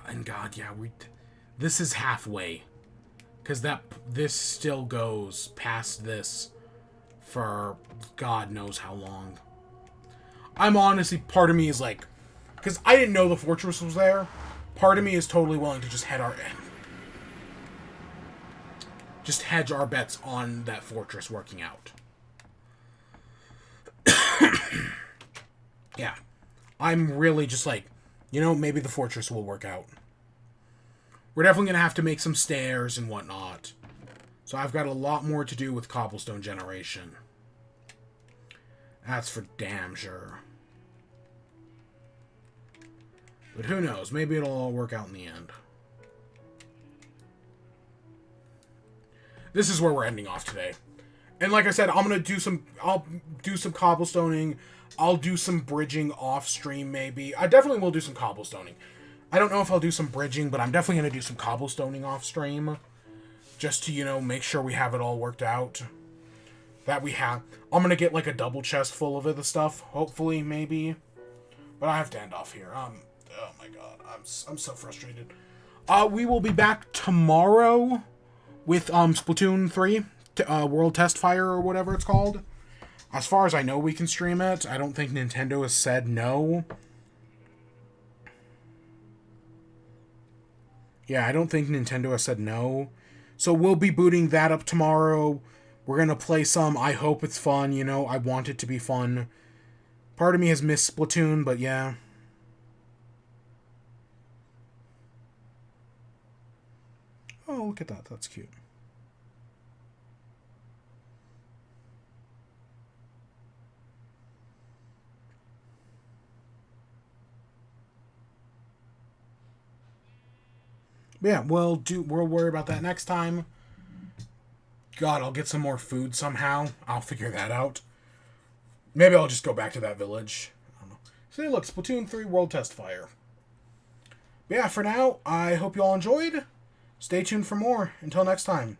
And God, yeah, this is halfway. Because this still goes past this for God knows how long. I'm honestly, part of me is like, because I didn't know the fortress was there, part of me is totally willing to just hedge our bets on that fortress working out. Yeah. I'm really just like, maybe the fortress will work out. We're definitely going to have to make some stairs and whatnot. So I've got a lot more to do with cobblestone generation. That's for damn sure. But who knows? Maybe it'll all work out in the end. This is where we're ending off today. And like I said, I'll do some cobblestoning. I'll do some bridging off stream maybe. I definitely will do some cobblestoning. I don't know if I'll do some bridging, but I'm definitely going to do some cobblestoning off stream. Just to, make sure we have it all worked out. I'm going to get like a double chest full of the stuff. Hopefully, maybe. But I have to end off here. Oh my god. I'm so frustrated. We will be back tomorrow with Splatoon 3. World Test Fire or whatever it's called. As far as I know, we can stream it. I don't think Nintendo has said no. Yeah, I don't think Nintendo has said no. So we'll be booting that up tomorrow. We're going to play some. I hope it's fun, I want it to be fun. Part of me has missed Splatoon, but yeah. Oh, look at that. That's cute. But yeah, we'll worry about that next time. God, I'll get some more food somehow. I'll figure that out. Maybe I'll just go back to that village. I don't know. See, look, Splatoon 3 World Test Fire. But yeah, for now, I hope you all enjoyed. Stay tuned for more. Until next time.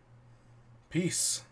Peace.